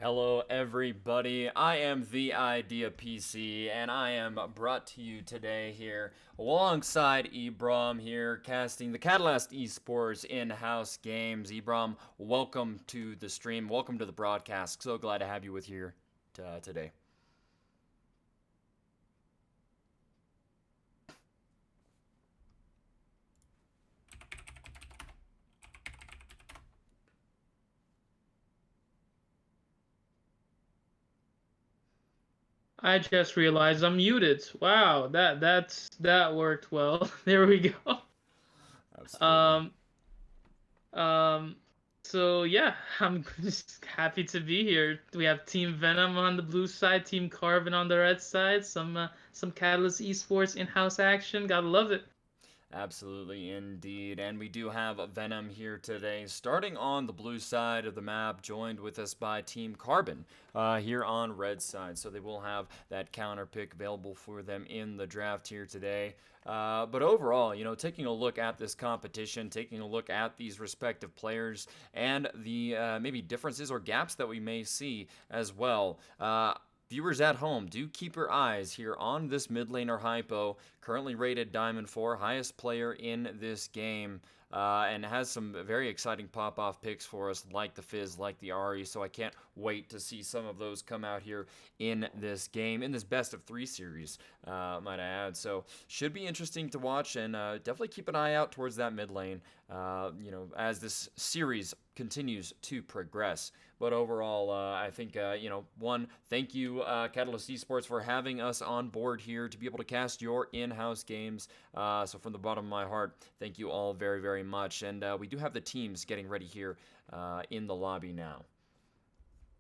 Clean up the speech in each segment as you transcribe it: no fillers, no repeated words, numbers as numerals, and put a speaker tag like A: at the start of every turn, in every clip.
A: Hello, everybody. I am the Idea PC, and I am brought to you today here alongside Ebram here, casting the Catalyst Esports in-house games. Ebram, welcome to the stream. Welcome to the broadcast. So glad to have you with here today.
B: I just realized I'm muted. Wow, that worked well. There we go.
A: Absolutely.
B: Um um so yeah, I'm just happy to be here. We have Team Venom on the blue side, Team Carbon on the red side. Some Catalyst Esports in-house action. Gotta love it.
A: Absolutely, indeed. And we do have Venom here today, starting on the blue side of the map, joined with us by Team Carbon here on red side. So they will have that counter pick available for them in the draft here today. But overall, taking a look at this competition, taking a look at these respective players, and the maybe differences or gaps that we may see as well. Viewers at home, do keep your eyes here on this mid laner Hypo, currently rated Diamond 4, highest player in this game, and has some very exciting pop-off picks for us, like the Fizz, like the Ari, so I can't wait to see some of those come out here in this game, in this best of 3 series, might I add. So should be interesting to watch, and definitely keep an eye out towards that mid lane, as this series continues to progress. But overall, I think, one, thank you, Catalyst Esports, for having us on board here to be able to cast your in-house games. So from the bottom of my heart, thank you all very, very much. And we do have the teams getting ready here in the lobby now.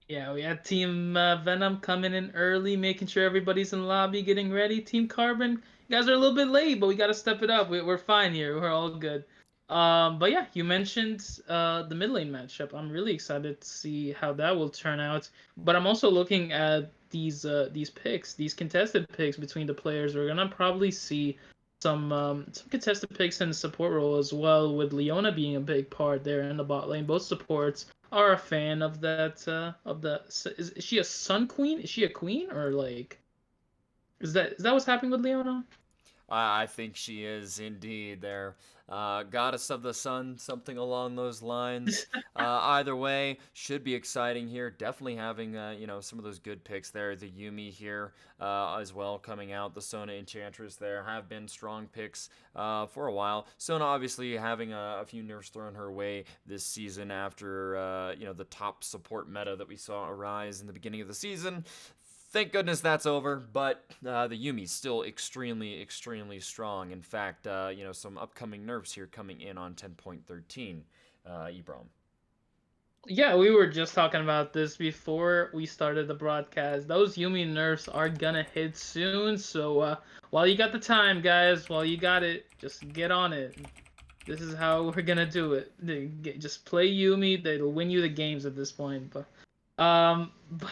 B: Yeah, we had Team Venom coming in early, making sure everybody's in the lobby, getting ready. Team Carbon, you guys are a little bit late, but we gotta step it up. We're fine here. We're all good. But yeah, you mentioned the mid lane matchup. I'm really excited to see how that will turn out. But I'm also looking at these picks, these contested picks between the players. We're gonna probably see some contested picks in the support role as well, with Leona being a big part there in the bot lane. Both supports are a fan of that of the is she a sun queen? Is she a queen or like is that what's happening with Leona?
A: I think she is indeed there. Goddess of the Sun, something along those lines. Either way, should be exciting here. Definitely having some of those good picks there. The Yumi here as well coming out. The Sona Enchantress there have been strong picks for a while. Sona obviously having a few nerfs thrown her way this season after the top support meta that we saw arise in the beginning of the season. Thank goodness that's over, but the Yumi's still extremely, extremely strong. In fact, some upcoming nerfs here coming in on 10.13, Ebrom.
B: Yeah, we were just talking about this before we started the broadcast. Those Yumi nerfs are gonna hit soon, so while you got the time, guys, while you got it, just get on it. This is how we're gonna do it. Just play Yumi; they'll win you the games at this point. But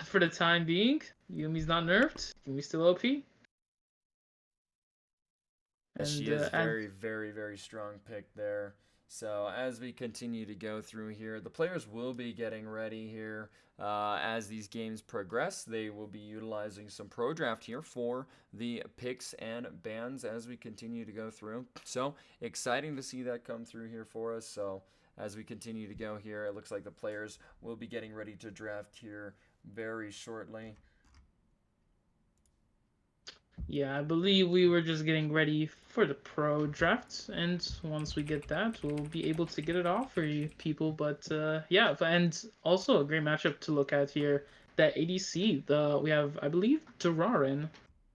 B: for the time being, Yumi's not nerfed. Yumi's still OP,
A: Yes, she
B: and
A: is very, very, very strong pick there. So as we continue to go through here, the players will be getting ready here. As these games progress, they will be utilizing some pro draft here for the picks and bans as we continue to go through. So exciting to see that come through here for us. So as we continue to go here, it looks like the players will be getting ready to draft here very shortly.
B: yeah, I believe we were just getting ready for the pro draft, and once we get that, we'll be able to get it off for you people. But yeah, and also a great matchup to look at here. That ADC, the we have I believe Duraren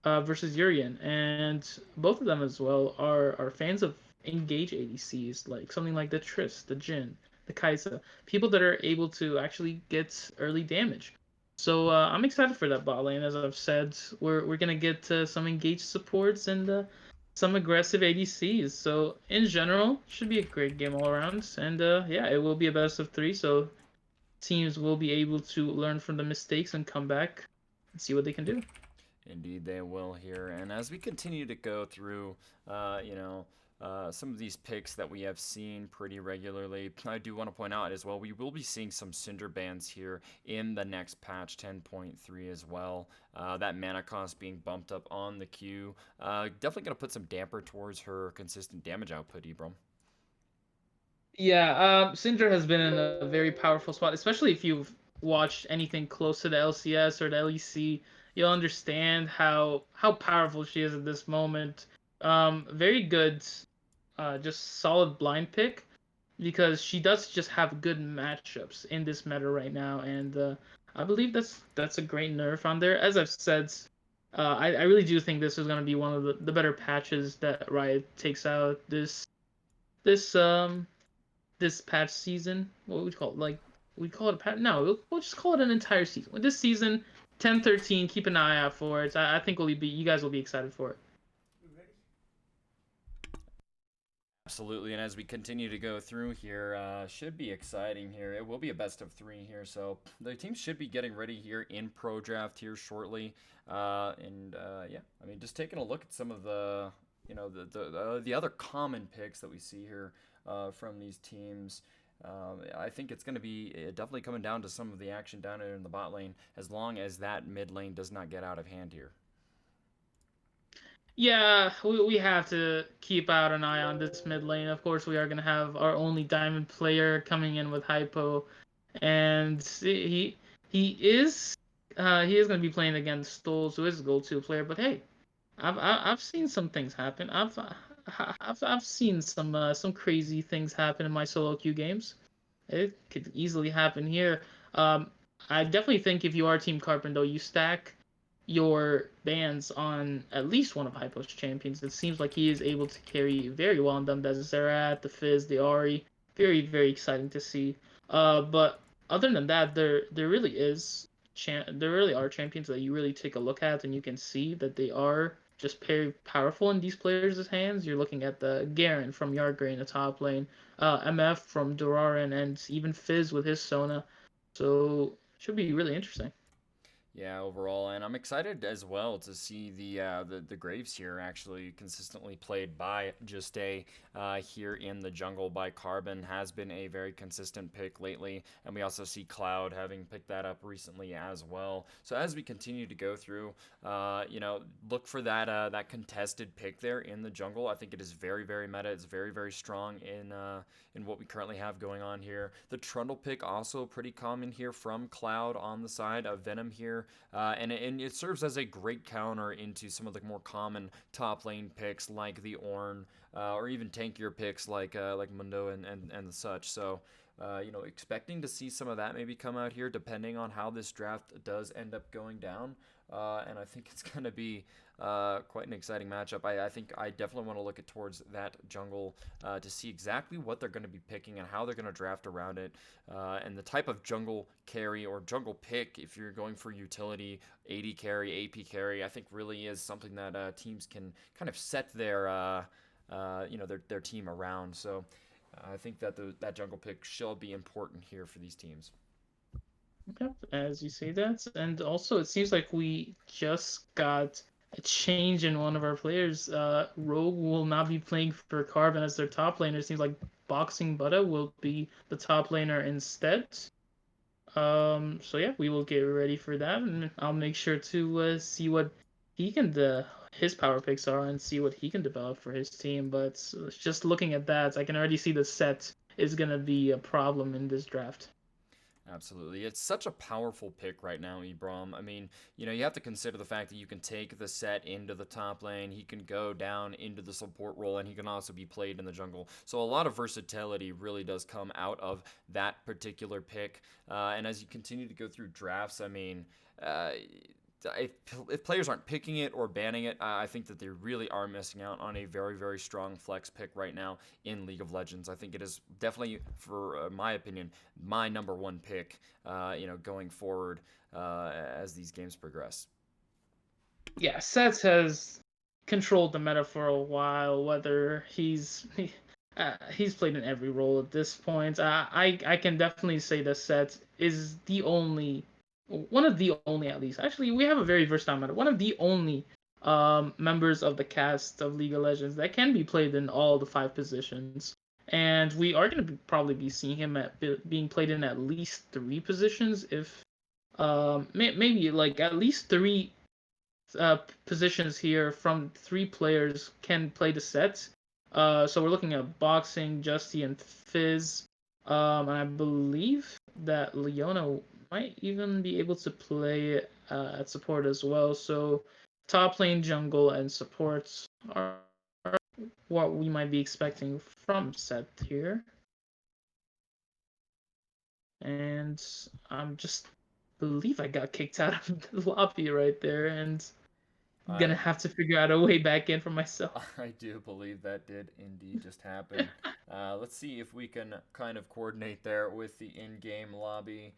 B: versus Urian, and both of them as well are fans of engage ADCs, like something like the Triss, the Jin, the Kai'Sa, people that are able to actually get early damage. So I'm excited for that bot lane. As I've said, we're gonna get some engaged supports and some aggressive ADCs. So in general, should be a great game all around. And yeah, it will be a best of three. So teams will be able to learn from the mistakes and come back and see what they can do.
A: Indeed, they will here. And as we continue to go through, uh, you know, some of these picks that we have seen pretty regularly. I do want to point out as well, we will be seeing some Cinder bans here in the next patch 10.3 as well. That mana cost being bumped up on the queue. Definitely going to put some damper towards her consistent damage output, Ebrom.
B: Yeah, Syndra has been in a very powerful spot, especially if you've watched anything close to the LCS or the LEC. You'll understand how powerful she is at this moment. Very good, just solid blind pick because she does just have good matchups in this meta right now, and I believe that's a great nerf on there. As I've said, I really do think this is going to be one of the better patches that Riot takes out this this patch season. What would we call it? Like we call it a patch? No, we'll just call it an entire season. With this season, 10-13, keep an eye out for it. I think we'll be you guys will be excited for it.
A: Absolutely, and as we continue to go through here, should be exciting here. It will be a best of three here, so the teams should be getting ready here in pro draft here shortly. Yeah, I mean, just taking a look at some of the, the other common picks that we see here from these teams. I think it's going to be definitely coming down to some of the action down in the bot lane, as long as that mid lane does not get out of hand here.
B: Yeah, we have to keep out an eye on this mid lane. Of course, we are gonna have our only diamond player coming in with hypo, and he is gonna be playing against Stoles, who is a gold 2 player. But hey, I've seen some things happen. I've seen some crazy things happen in my solo queue games. It could easily happen here. Um, I definitely think if you are Team Carpenter, you stack your bans on at least one of Hypo's champions. It seems like he is able to carry very well on them. The Zerat, the Fizz, the Ari. Very, very exciting to see. But other than that, there really there really are champions that you really take a look at and you can see that they are just very powerful in these players' hands. You're looking at the Garen from Yardgrey in the top lane, MF from Dorarin, and even Fizz with his Sona. So should be really interesting.
A: Yeah, overall, and I'm excited as well to see the Graves here actually consistently played by Just A here in the jungle by Carbon has been a very consistent pick lately, and we also see Cloud having picked that up recently as well. So as we continue to go through, look for that contested pick there in the jungle. I think it is very very meta. It's very very strong in what we currently have going on here. The Trundle pick also pretty common here from Cloud on the side of Venom here, and it serves as a great counter into some of the more common top lane picks like the Ornn, or even tankier picks like Mundo and such. So. Expecting to see some of that maybe come out here, depending on how this draft does end up going down. And I think it's going to be quite an exciting matchup. I think I definitely want to look at towards that jungle to see exactly what they're going to be picking and how they're going to draft around it, and the type of jungle carry or jungle pick. If you're going for utility, AD carry, AP carry, I think really is something that teams can kind of set their team around. So. I think that that jungle pick shall be important here for these teams.
B: Yep, as you say that. And also, it seems like we just got a change in one of our players. Rogue will not be playing for Carbon as their top laner. It seems like Boxing Buddha will be the top laner instead. So yeah, we will get ready for that, and I'll make sure to see what he can his power picks are and see what he can develop for his team. But just looking at that, I can already see the set is gonna be a problem in this draft.
A: Absolutely. It's such a powerful pick right now, Ebrom. I mean, you have to consider the fact that you can take the set into the top lane, he can go down into the support role, and he can also be played in the jungle. So a lot of versatility really does come out of that particular pick. And as you continue to go through drafts, I mean, uh, if players aren't picking it or banning it, I think that they really are missing out on a very, very strong flex pick right now in League of Legends. I think it is definitely, for my opinion, my number one pick, going forward as these games progress.
B: Yeah, Sets has controlled the meta for a while. Whether he's played in every role at this point. I can definitely say that Sets is the only one of the only, at least. Actually, we have a very versatile meta. One of the only members of the cast of League of Legends that can be played in all the five positions. And we are going to probably be seeing him being played in at least three positions, if maybe like at least three positions here from three players can play the set. So we're looking at boxing, Justy, and Fizz. And I believe that Leona might even be able to play at support as well. So top lane, jungle, and supports are what we might be expecting from set here. And I'm just believe I got kicked out of the lobby right there, and gonna
A: I
B: have to figure out a way back in for myself.
A: I do believe that did indeed just happen. Let's see if we can kind of coordinate there with the in-game lobby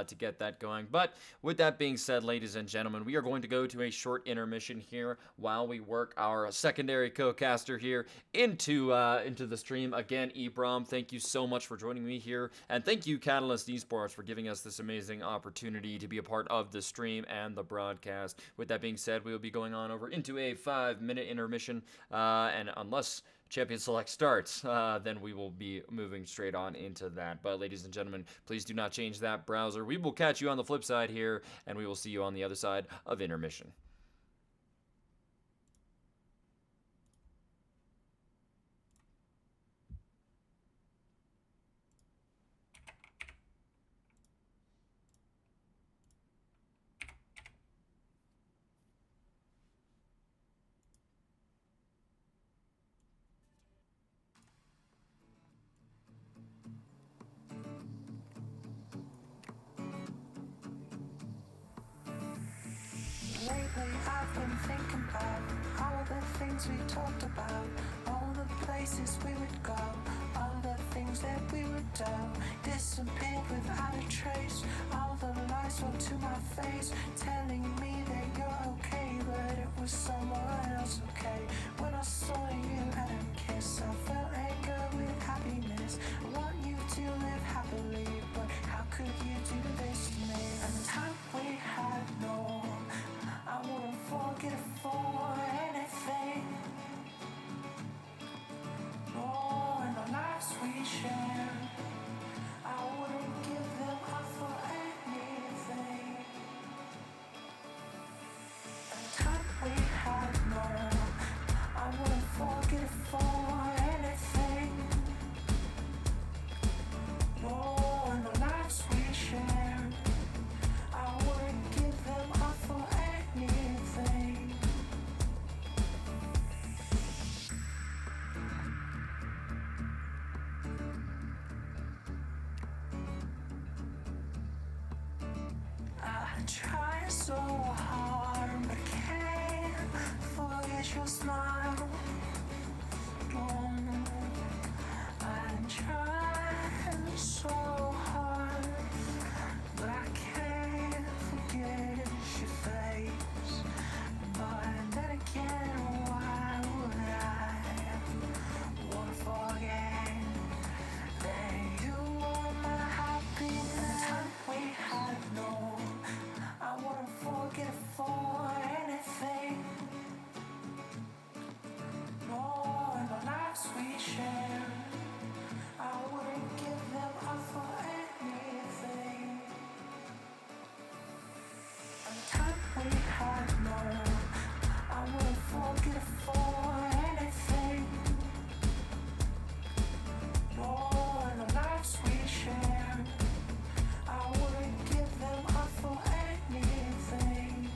A: to get that going. But with that being said, ladies and gentlemen, we are going to go to a short intermission here while we work our secondary co-caster here into the stream. Again, Ebrom, thank you so much for joining me here, and thank you, Catalyst Esports, for giving us this amazing opportunity to be a part of the stream and the broadcast. With that being said, we will be going on over into a 5-minute intermission, and unless Champion Select starts, then we will be moving straight on into that. But ladies and gentlemen, please do not change that browser. We will catch you on the flip side here, and we will see you on the other side of intermission.
C: Lately I've been thinking about all the things we talked about, all the places we would go, all the things that we would do, disappeared without a trace, all the lies spoke to my face, telling me that you're okay, but it was someone else okay. When I saw you and a kiss, I felt anger with happiness. I want you to live happily, but how could you do this to me? And the time we had no, I wouldn't forget it for anything. No, and the lives we shared, I wouldn't give them up for anything. And the time we had no, I wouldn't forget it for anything. No, and the lives we shared, I wouldn't give them up for anything. I try so hard, but can't forget your smile. No, I try so hard, but I can't forget your face. But then again, why would I wanna forget that you were my happiness? Time we had no, I wouldn't forget it for anything. No, and the lives we shared, I wouldn't give them up for anything. And the time we had no, I wouldn't forget it for anything. No, and the lives we shared, I wouldn't give them up for anything.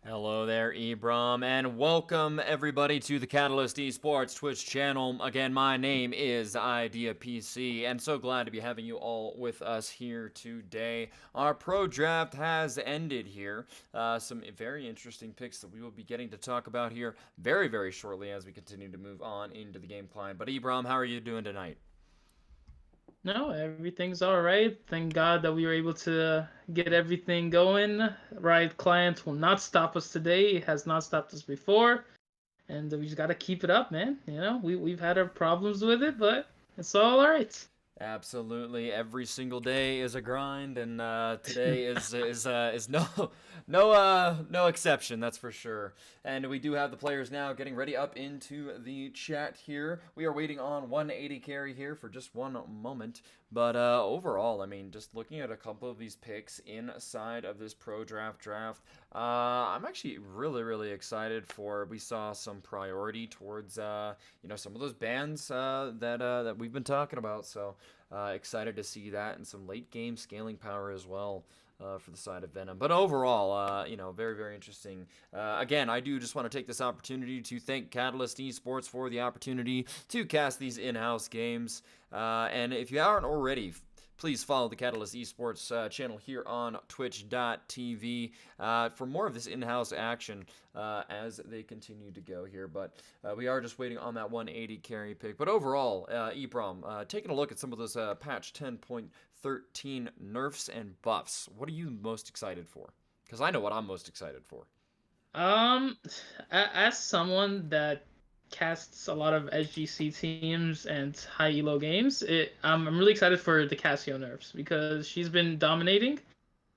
A: Hello there, Ebrom, and welcome everybody to the Catalyst Esports Twitch channel. Again, my name is IdeaPC, and so glad to be having you all with us here today. Our pro draft has ended here. Some very interesting picks that we will be getting to talk about here very, very shortly as we continue to move on into the game plan. But Ebrom, how are you doing tonight?
B: No, everything's all right. Thank God that we were able to get everything going. Riot Client will not stop us today. It has not stopped us before. And we just got to keep it up, man. We've had our problems with it, but it's all right.
A: Absolutely, every single day is a grind, and today is no exception. That's for sure. And we do have the players now getting ready up into the chat here. We are waiting on 180 carry here for just one moment. But overall, I mean, just looking at a couple of these picks inside of this pro draft, I'm actually really excited for. We saw some priority towards some of those bans that we've been talking about. So excited to see that, and some late game scaling power as well. For the side of Venom. But overall, very interesting. Again, I do just want to take this opportunity to thank Catalyst Esports for the opportunity to cast these in-house games. And if you aren't already, please follow the Catalyst Esports channel here on twitch.tv for more of this in-house action as they continue to go here. But we are just waiting on that 180 carry pick. But overall, Ebrom, taking a look at some of those patch 10.13 nerfs and buffs, what are you most excited for? Because I know what I'm most excited for.
B: As someone that casts a lot of SGC teams and high elo games, I'm really excited for the Cassio nerfs because she's been dominating,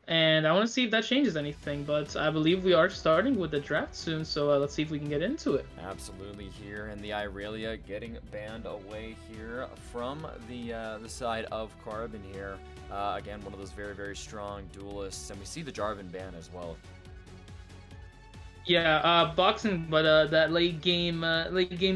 B: and I want to see if that changes anything. But I believe we are starting with the draft soon, so let's see if we can get into it.
A: Absolutely here, and the Irelia getting banned away here from the side of Carbon here. Again, one of those very strong duelists, and we see the Jarvan ban as well.
B: Yeah, boxing, but that late game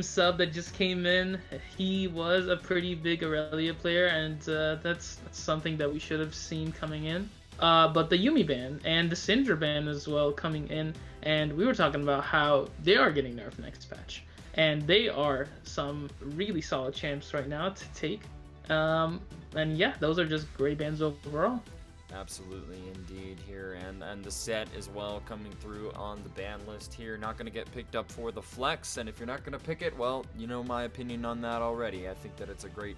B: sub that just came in, he was a pretty big Aurelia player, and that's something that we should have seen coming in. But the Yuumi ban and the Syndra ban as well coming in, and we were talking about how they are getting nerfed next patch, and they are some really solid champs right now to take. And yeah, those are just great bans overall.
A: Absolutely, indeed, here, and the set as well coming through on the ban list here. Not going to get picked up for the flex, and if you're not going to pick it, well, you know my opinion on that already. I think that it's a great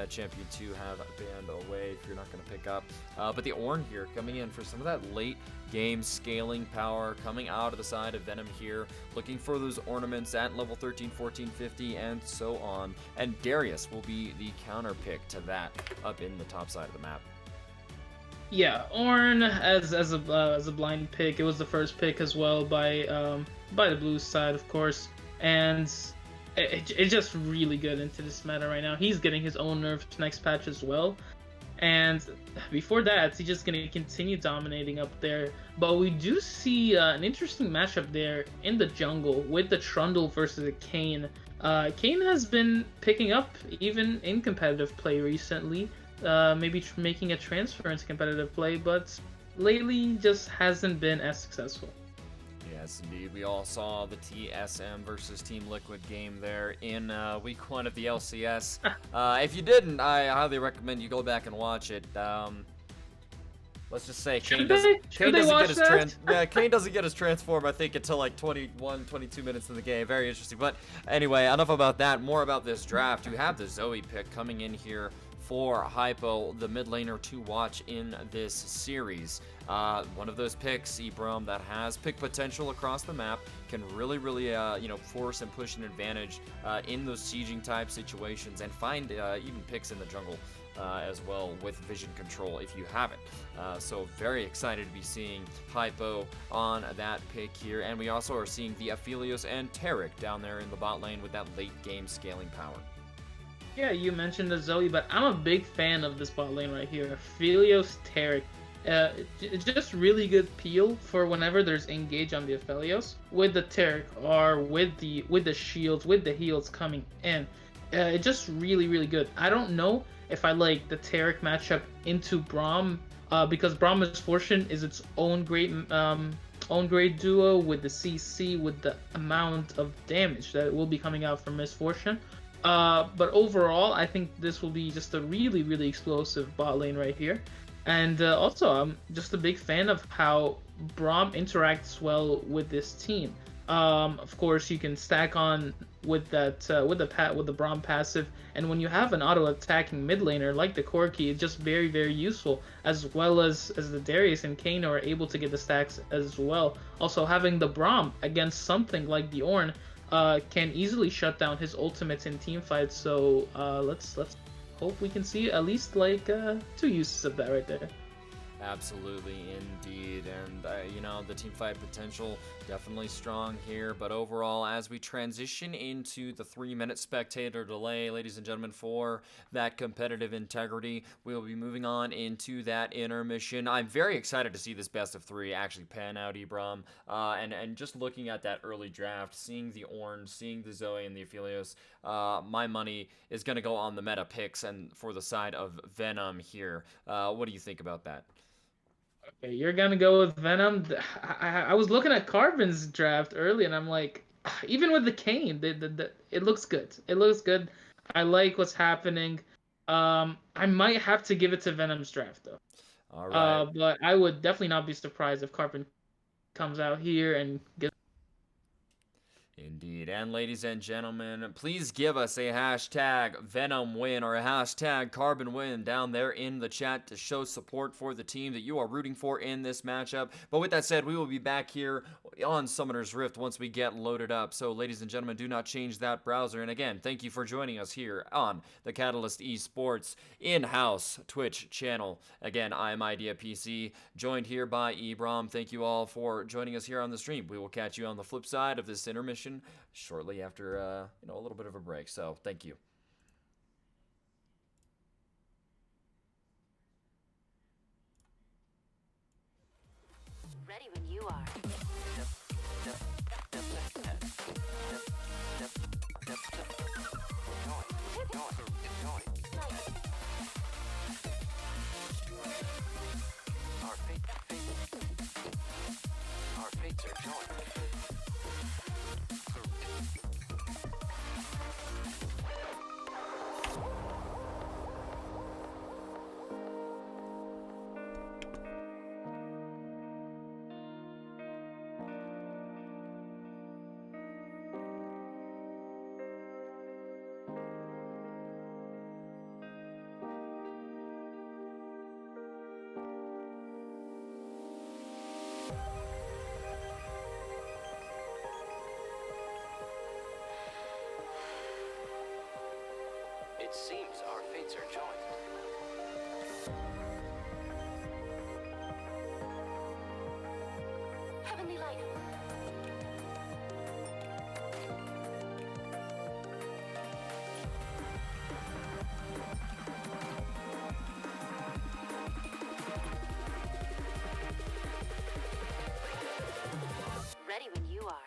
A: champion to have banned away if you're not going to pick up. But the Ornn here coming in for some of that late game scaling power, coming out of the side of Venom here, looking for those ornaments at level 13, 14, 50, and so on. And Darius will be the counter pick to that up in the top side of the map.
B: Yeah, Ornn as a blind pick. It was the first pick as well by the blue side, of course, and it's just really good into this meta right now. He's getting his own nerfs next patch as well, and before that, he's just gonna continue dominating up there. But we do see an interesting matchup there in the jungle with the Trundle versus the Kayn. Kayn has been picking up even in competitive play recently. Maybe making a transfer into competitive play, but lately just hasn't been as successful.
A: Yes, indeed. We all saw the TSM versus Team Liquid game there in week 1 of the LCS. If you didn't, I highly recommend you go back and watch it. Let's just say Kayn doesn't get his transform, I think, until like 21, 22 minutes in the game. Very interesting. But anyway, enough about that. More about this draft. You have the Zoe pick coming in here for Hypo, the mid laner to watch in this series. One of those picks, Ebrom, that has pick potential across the map, can really force and push an advantage in those sieging type situations, and find even picks in the jungle as well with vision control if you have it. So very excited to be seeing Hypo on that pick here, and we also are seeing the Aphelios and Taric down there in the bot lane with that late game scaling power.
B: Yeah, you mentioned the Zoe, but I'm a big fan of this bot lane right here. Aphelios, Taric. It's just really good peel for whenever there's engage on the Aphelios with the Taric, or with the shields, with the heals coming in. It's just really good. I don't know if I like the Taric matchup into Braum, because Braum Misfortune is its own great own grade duo with the CC with the amount of damage that will be coming out from Misfortune. But overall, I think this will be just a really, really explosive bot lane right here. And also, I'm just a big fan of how Braum interacts well with this team. Of course, you can stack on with that with the Braum passive, and when you have an auto attacking mid laner like the Corki, it's just very, very useful. As well as the Darius and Kane are able to get the stacks as well. Also, having the Braum against something like the Ornn can easily shut down his ultimates in team fights. So let's hope we can see at least like two uses of that right there.
A: Absolutely, indeed. And, the team fight potential definitely strong here. But overall, as we transition into the 3-minute spectator delay, ladies and gentlemen, for that competitive integrity, we will be moving on into that intermission. I'm very excited to see this best of 3 actually pan out, Ibram. And just looking at that early draft, seeing the Ornn, seeing the Zoe and the Aphelios, my money is going to go on the meta picks and for the side of Venom here. What do you think about that?
B: Okay, you're gonna go with Venom. I was looking at Carbon's draft early, and I'm like, even with the Kane, it looks good. It looks good. I like what's happening. I might have to give it to Venom's draft though.
A: All right.
B: But I would definitely not be surprised if Carbon comes out here and gets.
A: Indeed. And ladies and gentlemen, please give us a hashtag Venom win or a hashtag Carbon win down there in the chat to show support for the team that you are rooting for in this matchup. But with that said, we will be back here on Summoner's Rift once we get loaded up. So ladies and gentlemen, do not change that browser. And again, thank you for joining us here on the Catalyst Esports in-house Twitch channel. Again, I'm IdeaPC, joined here by Ibram. Thank you all for joining us here on the stream. We will catch you on the flip side of this intermission shortly after a little bit of a break. So thank you.
D: Ready when you are. Our fates are joined. It seems our fates are joined. Heavenly light. Ready when you are.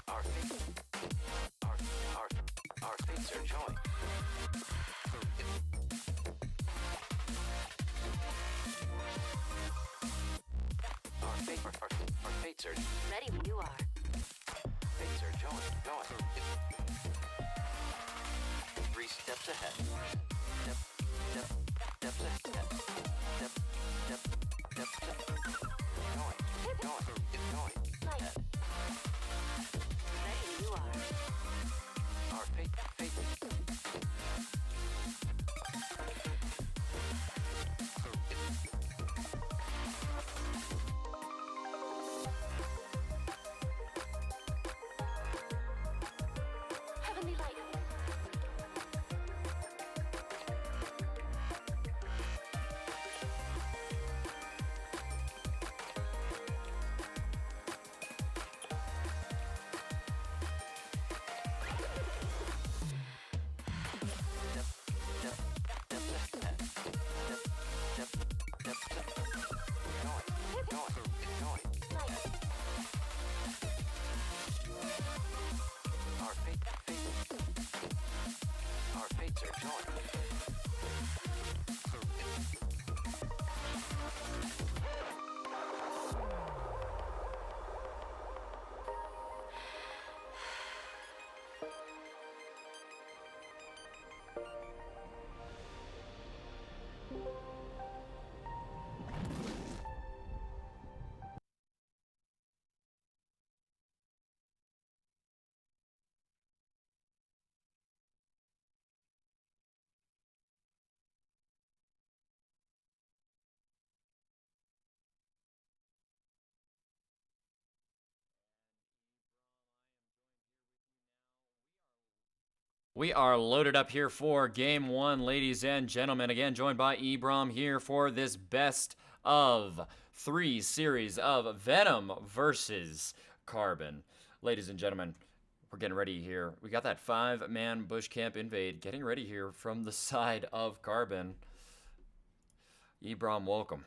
D: Our fates. Our fates are joined. Our fates are ready when you are. Fates are joined. 3 steps ahead. Steps ahead. Steps ahead. Going. Ahead. Ready when you are. Our fate. Heavenly light.
A: We are loaded up here for game one, ladies and gentlemen. Again, joined by Ebrom here for this best of 3 series of Venom versus Carbon. Ladies and gentlemen, we're getting ready here. We got that 5-man bush camp invade getting ready here from the side of Carbon. Ebrom, welcome.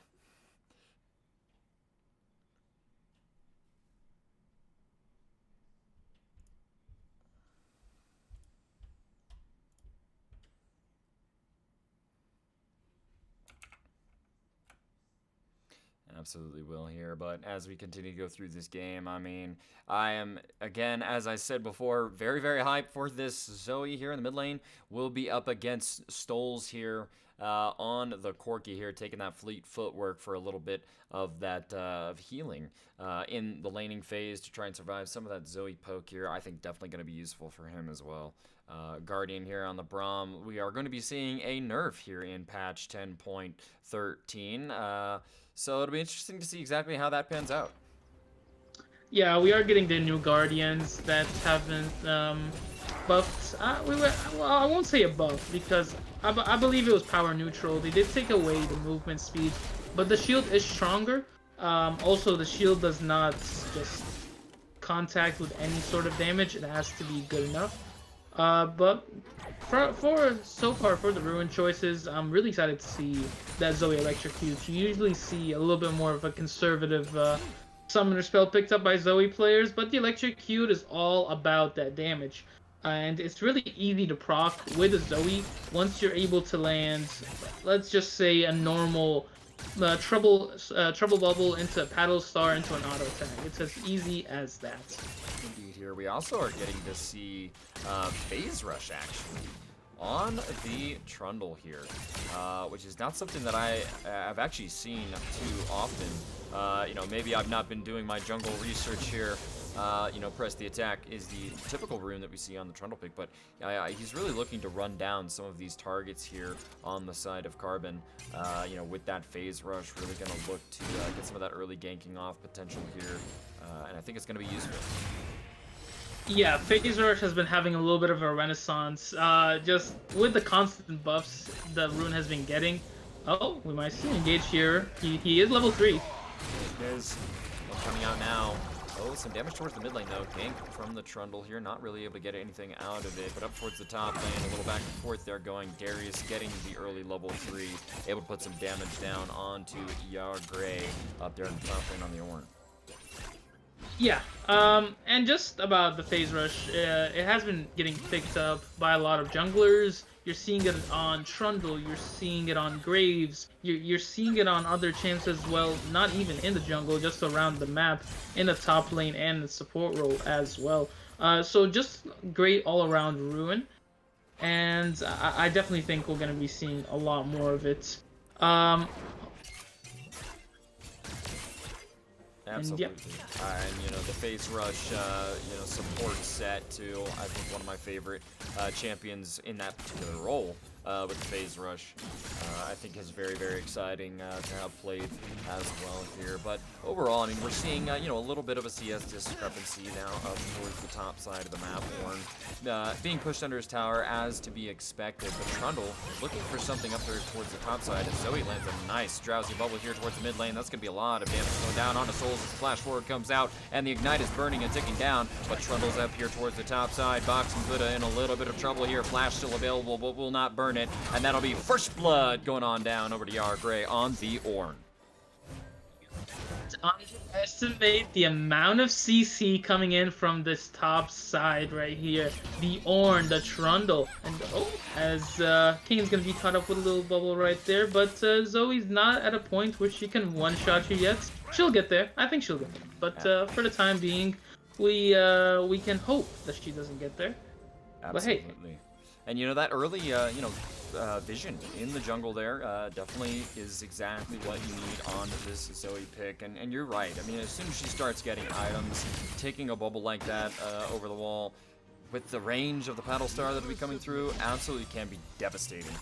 A: Absolutely will here, but as we continue to go through this game, I mean, I am, again, as I said before, very, very hyped for this. Zoe here in the mid lane will be up against Stoles here on the Corki here, taking that fleet footwork for a little bit of that healing in the laning phase to try and survive some of that Zoe poke here. I think definitely going to be useful for him as well. Guardian here on the Braum. We are going to be seeing a nerf here in patch 10.13. So it'll be interesting to see exactly how that pans out.
B: Yeah, we are getting the new Guardians that haven't buffed. Well, I won't say a buff because I believe it was power neutral. They did take away the movement speed, but the shield is stronger. Also, the shield does not just contact with any sort of damage. It has to be good enough. But for so far for the Ruin choices, I'm really excited to see that Zoe Electrocute. You usually see a little bit more of a conservative summoner spell picked up by Zoe players, but the Electrocute is all about that damage. And it's really easy to proc with a Zoe once you're able to land, let's just say, a normal trouble bubble into a paddle star into an auto tag. It's as easy as that.
A: Indeed, here we also are getting to see phase rush actually on the Trundle here, which is not something that I've actually seen too often. You know, maybe I've not been doing my jungle research here. You know, press the attack is the typical rune that we see on the Trundle pick, but he's really looking to run down some of these targets here on the side of Carbon. You know, with that phase rush, really going to look to get some of that early ganking off potential here, and I think it's going to be useful.
B: Yeah, Phase Rush has been having a little bit of a renaissance. Just with the constant buffs the Rune has been getting. Oh, we might see him engage here. He is level 3.
A: It is coming out now. Oh, some damage towards the mid lane though. Gank from the Trundle here, not really able to get anything out of it, but up towards the top lane, a little back and forth there going. Darius getting the early level 3, able to put some damage down onto Yar Grey up there in the top lane on the Ornn.
B: Yeah, and just about the Phase Rush, it has been getting picked up by a lot of junglers. You're seeing it on Trundle, you're seeing it on Graves, you're seeing it on other champs as well, not even in the jungle, just around the map, in the top lane and the support role as well. So just great all-around Ruin, and I definitely think we're going to be seeing a lot more of it.
A: Absolutely. And you know, the phase rush, you know, support set to, I think, one of my favorite champions in that particular role with the phase rush. I think is very, very exciting to have played as well here. But overall, I mean, we're seeing, you know, a little bit of a CS discrepancy now up towards the top side of the map. Ornn being pushed under his tower as to be expected, but Trundle looking for something up there towards the top side, and Zoe lands a nice drowsy bubble here towards the mid lane. That's going to be a lot of damage going down onto Souls as the flash forward comes out, and the Ignite is burning and ticking down, but Trundle's up here towards the top side. Box and Buddha in a little bit of trouble here. Flash still available, but will not burn it, and that'll be first blood going on down over to Yar Grey on the Ornn.
B: Underestimate the amount of CC coming in from this top side right here. The Ornn, the Trundle, and as Kane's gonna be caught up with a little bubble right there, but Zoe's not at a point where she can one-shot you yet. She'll get there. I think she'll get there. But for the time being, we can hope that she doesn't get there.
A: Absolutely.
B: But hey.
A: And you know, that early, you know, vision in the jungle there definitely is exactly what you need on this Zoe pick, and you're right. I mean, as soon as she starts getting items, taking a bubble like that over the wall with the range of the paddle star that'll be coming through absolutely can be devastating.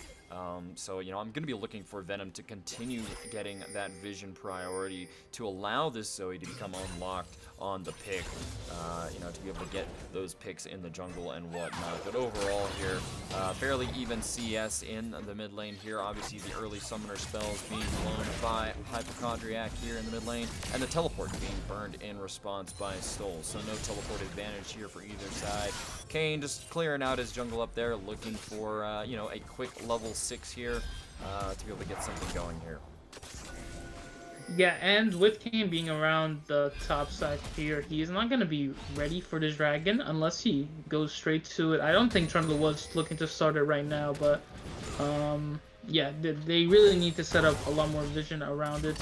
A: So, you know, I'm going to be looking for Venom to continue getting that vision priority to allow this Zoe to become unlocked on the pick, you know, to be able to get those picks in the jungle and whatnot. But overall here, fairly even CS in the mid lane here. Obviously, the early summoner spells being blown by Hypochondriac here in the mid lane, and the teleport being burned in response by Stole. So no teleport advantage here for either side. Kane just clearing out his jungle up there, looking for, you know, a quick level 6 here to be able to get something going here.
B: Yeah, and with Kane being around the top side here, he's not going to be ready for the dragon unless he goes straight to it. I don't think Trundle was looking to start it right now, but yeah, they really need to set up a lot more vision around it,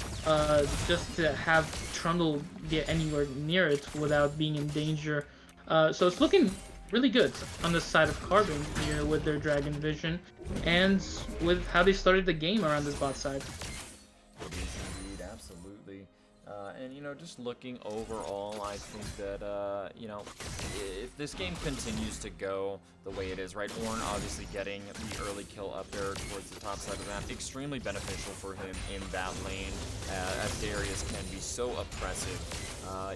B: just to have Trundle get anywhere near it without being in danger. So it's looking really good on the side of Carbon here with their dragon vision, and with how they started the game around this bot side.
A: Indeed, absolutely. And, you know, just looking overall, I think that, you know, if this game continues to go the way it is, right, Ornn obviously getting the early kill up there towards the top side of the map, extremely beneficial for him in that lane, as Darius can be so oppressive,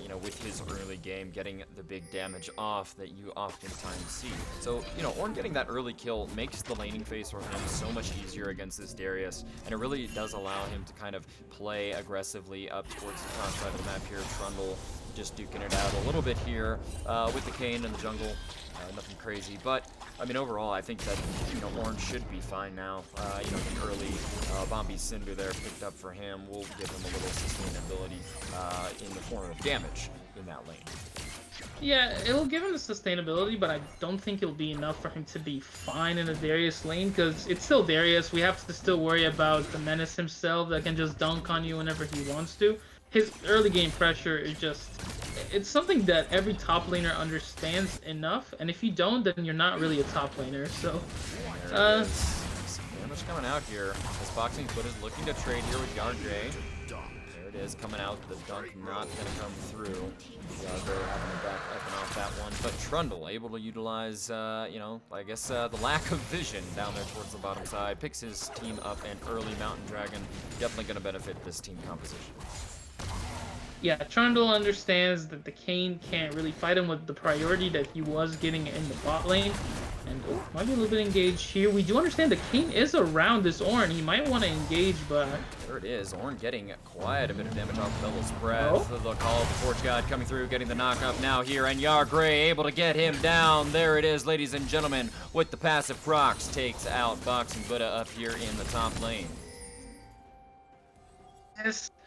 A: you know, with his early game, getting the big damage off that you oftentimes see. So, you know, Ornn getting that early kill makes the laning phase for him so much easier against this Darius, and it really does allow him to kind of play aggressively up towards the top side of the map here. Trundle just duking it out a little bit here with the Kane in the jungle. Nothing crazy, but I mean overall I think that, you know, Ornn should be fine now. You know, the early Bombi Cinder there picked up for him will give him a little sustainability in the form of damage in that lane.
B: Yeah, it'll give him the sustainability, but I don't think it'll be enough for him to be fine in the Darius lane, because it's still Darius. We have to still worry about the Menace himself that can just dunk on you whenever he wants to. His early game pressure is just... it's something that every top laner understands enough, and if you don't, then you're not really a top laner, so...
A: There it is. Some damage coming out here. This Boxing Foot is looking to trade here with Yardray. There it is, coming out. The dunk not going to come through. Yardray having to back up and off that one. But Trundle able to utilize, you know, I guess the lack of vision down there towards the bottom side. Picks his team up an early Mountain Dragon. Definitely going to benefit this team composition.
B: Yeah, Trundle understands that the Kane can't really fight him with the priority that he was getting in the bot lane. And might be a little bit engaged here. We do understand that Kane is around this Ornn. He might want to engage, but...
A: there it is. Ornn getting quite a bit of damage off Bella's Breath. The call of the Forge God coming through, getting the knock up now here. And Yardray able to get him down. There it is, ladies and gentlemen. With the passive procs, takes out Boxing Buddha up here in the top lane.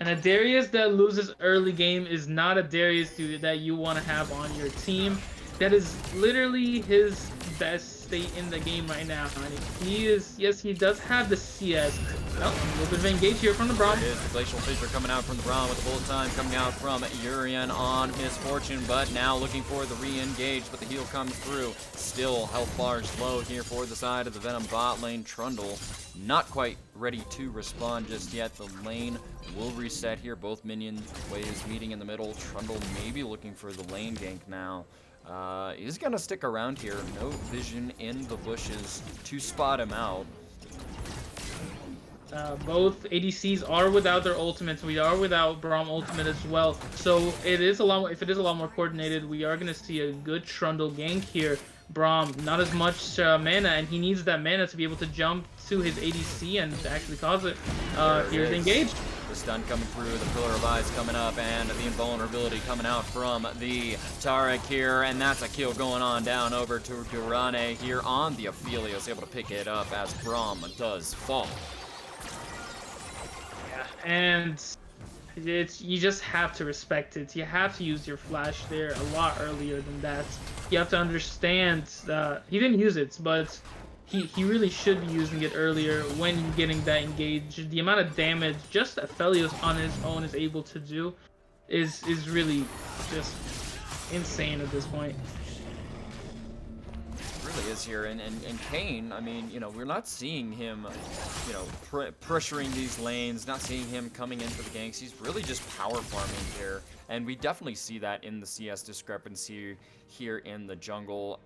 B: And a Darius that loses early game is not a Darius that you want to have on your team. That is literally his best state in the game right now. And he is, yes, he does have the CS. Well, a little bit of engage here from the Braum.
A: There it is, the Glacial Fissure coming out from the Braum with the bullet time coming out from Urian on Misfortune, but now looking for the re-engage, but the heal comes through. Still health bars low here for the side of the Venom bot lane. Trundle not quite ready to respond just yet. The lane will reset here. Both minion waves meeting in the middle. Trundle maybe looking for the lane gank now. He's gonna stick around here. No vision in the bushes to spot him out.
B: Both ADCs are without their ultimates. We are without Braum ultimate as well. So it is a lot more, if it is a lot more coordinated, we are gonna see a good Trundle gank here. Braum, not as much mana, and he needs that mana to be able to jump to his ADC and actually cause it. Here's engaged.
A: The stun coming through, the Pillar of Ice coming up, and the invulnerability coming out from the Taric here, and that's a kill going on down over to Durane here on the Aphelios, able to pick it up as Braum does fall.
B: Yeah, and you just have to respect it. You have to use your flash there a lot earlier than that. You have to understand he didn't use it, but he really should be using it earlier when getting that engage. The amount of damage just Aphelios on his own is able to do is really just insane at this point.
A: Really is here, and Kane, I mean, you know, we're not seeing him, you know, pressuring these lanes, not seeing him coming in for the ganks. He's really just power farming here, and we definitely see that in the CS discrepancy here in the jungle.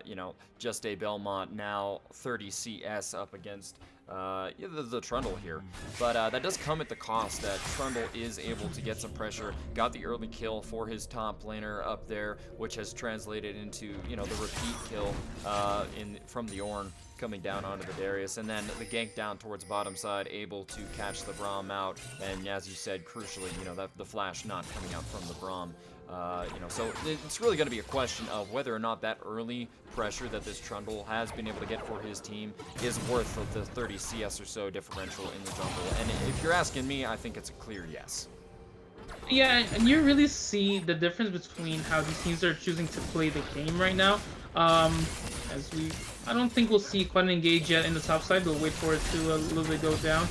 A: You know, Just a Belmont now 30 CS up against the Trundle here. But that does come at the cost that Trundle is able to get some pressure, got the early kill for his top laner up there, which has translated into, you know, the repeat kill from the Ornn coming down onto the Darius, and then the gank down towards bottom side, able to catch the Braum out, and as you said, crucially, you know, that the flash not coming out from the Braum. You know, so it's really going to be a question of whether or not that early pressure that this Trundle has been able to get for his team is worth the 30 CS or so differential in the jungle. And if you're asking me, I think it's a clear yes.
B: Yeah, and you really see the difference between how these teams are choosing to play the game right now. I don't think we'll see quite an engage yet in the top side. We'll wait for it to a little bit go down.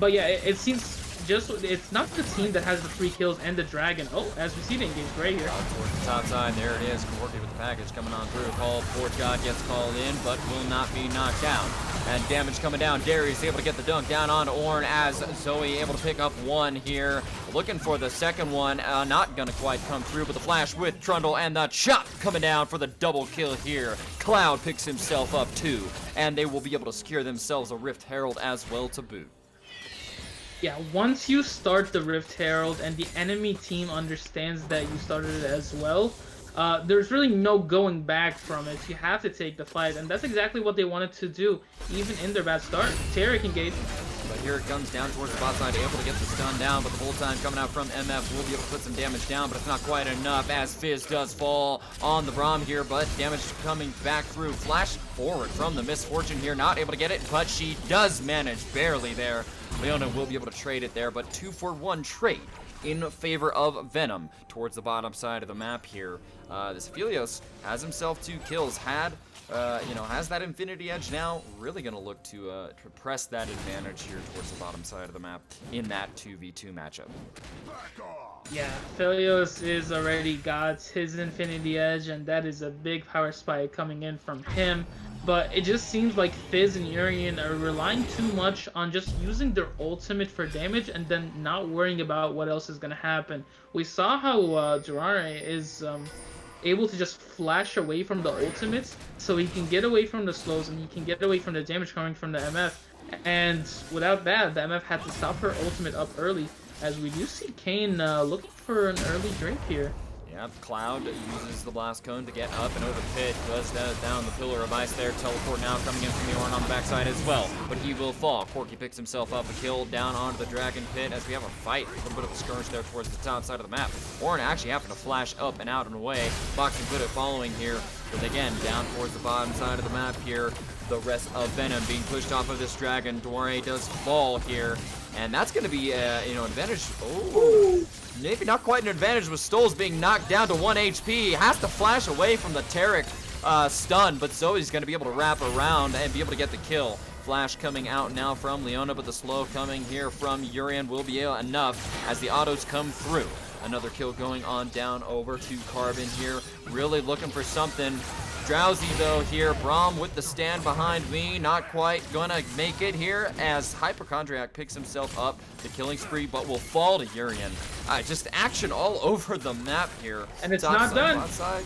B: But yeah, it seems it's not the team that has the 3 kills and the dragon. Oh, as we see the engage right here.
A: Towards the top side, there it is. Corky with the package coming on through. Call, Forge God gets called in, but will not be knocked down. And damage coming down. Darius able to get the dunk down on Ornn as Zoe able to pick up one here. Looking for the second one. Not going to quite come through, but the flash with Trundle and the chop coming down for the double kill here. Cloud picks himself up too, and they will be able to secure themselves a Rift Herald as well to boot.
B: Yeah, once you start the Rift Herald and the enemy team understands that you started it as well, there's really no going back from it. You have to take the fight, and that's exactly what they wanted to do, even in their bad start. Tarek engaged.
A: But here it comes down towards the bot side, able to get the stun down, but the whole time coming out from MF will be able to put some damage down, but it's not quite enough as Fizz does fall on the Braum here, but damage coming back through. Flash forward from the Misfortune here, not able to get it, but she does manage barely there. Leona will be able to trade it there, but 2-for-1 trade in favor of Venom towards the bottom side of the map here. This Aphelios has himself 2 kills, has that Infinity Edge now, really going to look to press that advantage here towards the bottom side of the map in that 2v2 matchup.
B: Yeah, Aphelios is already got his Infinity Edge, and that is a big power spike coming in from him. But it just seems like Fizz and Urian are relying too much on just using their ultimate for damage and then not worrying about what else is going to happen. We saw how Durare is able to just flash away from the ultimates, so he can get away from the slows and he can get away from the damage coming from the MF. And without that, the MF had to stop her ultimate up early, as we do see Kayn looking for an early Drake here.
A: Yep, Cloud uses the Blast Cone to get up and over the pit, does down the Pillar of Ice there. Teleport now coming in from the Ornn on the backside as well, but he will fall. Corky picks himself up a kill down onto the Dragon Pit as we have a fight, a little bit of a skirmish there towards the top side of the map. Ornn actually having to flash up and out and away. Boxing good at following here, but again, down towards the bottom side of the map here. The rest of Venom being pushed off of this Dragon. Dware does fall here, and that's going to be, an advantage. Oh, maybe not quite an advantage with Stoles being knocked down to 1 HP. Has to flash away from the Tarek stun, but Zoe's going to be able to wrap around and be able to get the kill. Flash coming out now from Leona, but the slow coming here from Urian will be enough as the autos come through. Another kill going on down over to Carbon here. Really looking for something. Drowsy though here, Braum with the stand behind me, not quite gonna make it here as Hypochondriac picks himself up the killing spree, but will fall to Urian. Just action all over the map here.
B: And it's not done.
A: Outside.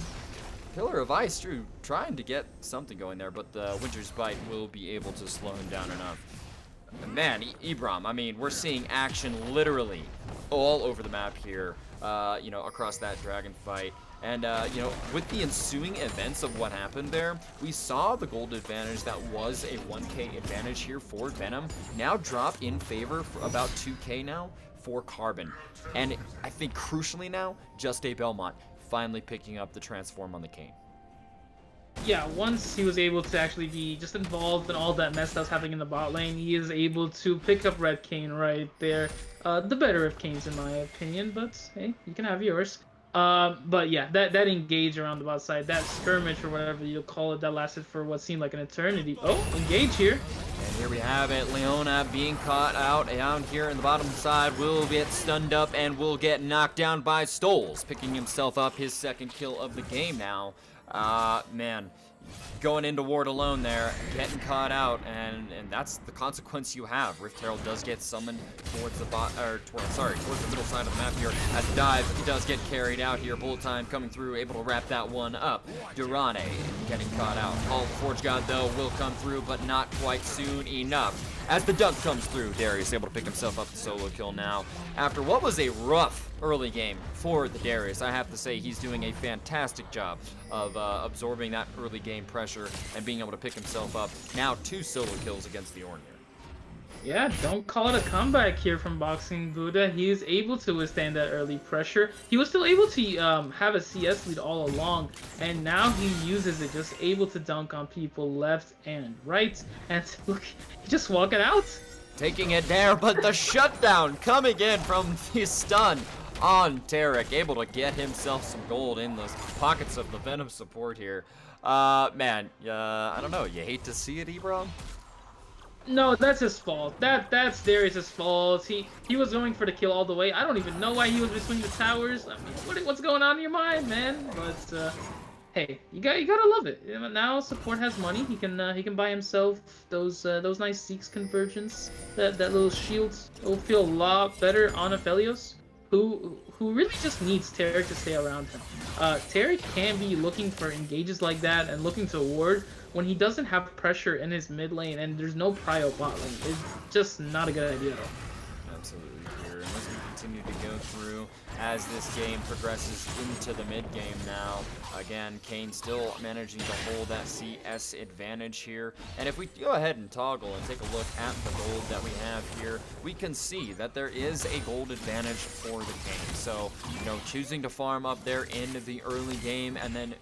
A: Pillar of Ice, Drew, trying to get something going there, but the Winter's Bite will be able to slow him down enough. Man, Ibram, I mean, we're seeing action literally all over the map here, across that dragon fight. And, with the ensuing events of what happened there, we saw the gold advantage that was a 1k advantage here for Venom now drop in favor for about 2k now for Carbon. And I think crucially now, Just a Belmont finally picking up the transform on the Kayn.
B: Yeah, once he was able to actually be just involved in all that mess that was happening in the bot lane, he is able to pick up Red Kayn right there. The better of Kayn's in my opinion, but hey, you can have yours. But yeah, that engage around the bot side, that skirmish or whatever you'll call it, that lasted for what seemed like an eternity. Oh, engage here.
A: And here we have it, Leona being caught out down here in the bottom side, will get stunned up and will get knocked down by Stoles, picking himself up his second kill of the game now. Man, going into ward alone there, getting caught out, and that's the consequence you have. Rift Herald does get summoned towards the towards the middle side of the map here. As the dive, he does get carried out here. Bullet time coming through, able to wrap that one up. Durane getting caught out. All Forge God though will come through, but not quite soon enough. As the dunk comes through, Darius able to pick himself up the solo kill now. After what was a rough early game for the Darius, I have to say he's doing a fantastic job of absorbing that early game pressure and being able to pick himself up. Now 2 solo kills against the Orn here.
B: Yeah, don't call it a comeback here from Boxing Buddha. He is able to withstand that early pressure. He was still able to have a CS lead all along, and now he uses it, just able to dunk on people left and right. And look, he just walking out.
A: Taking it there, but the shutdown coming in from the stun on Tarek, able to get himself some gold in the pockets of the Venom support here. Man, I don't know, you hate to see it, Ebron?
B: No, that's his fault. That's Darius' fault. He was going for the kill all the way. I don't even know why he was between the towers. I mean, what's going on in your mind, man? But hey, you gotta love it. Now support has money. He can buy himself those nice Zeke's conversions. That little shield will feel a lot better on Aphelios, who really just needs Tarek to stay around him. Tarek can be looking for engages like that and looking to ward when he doesn't have pressure in his mid lane and there's no prio bot lane. It's just not a good idea at all.
A: Absolutely here. And as we continue to go through, as this game progresses into the mid game now, again, Kane still managing to hold that CS advantage here. And if we go ahead and toggle and take a look at the gold that we have here, we can see that there is a gold advantage for the Kane. So, choosing to farm up there in the early game and then,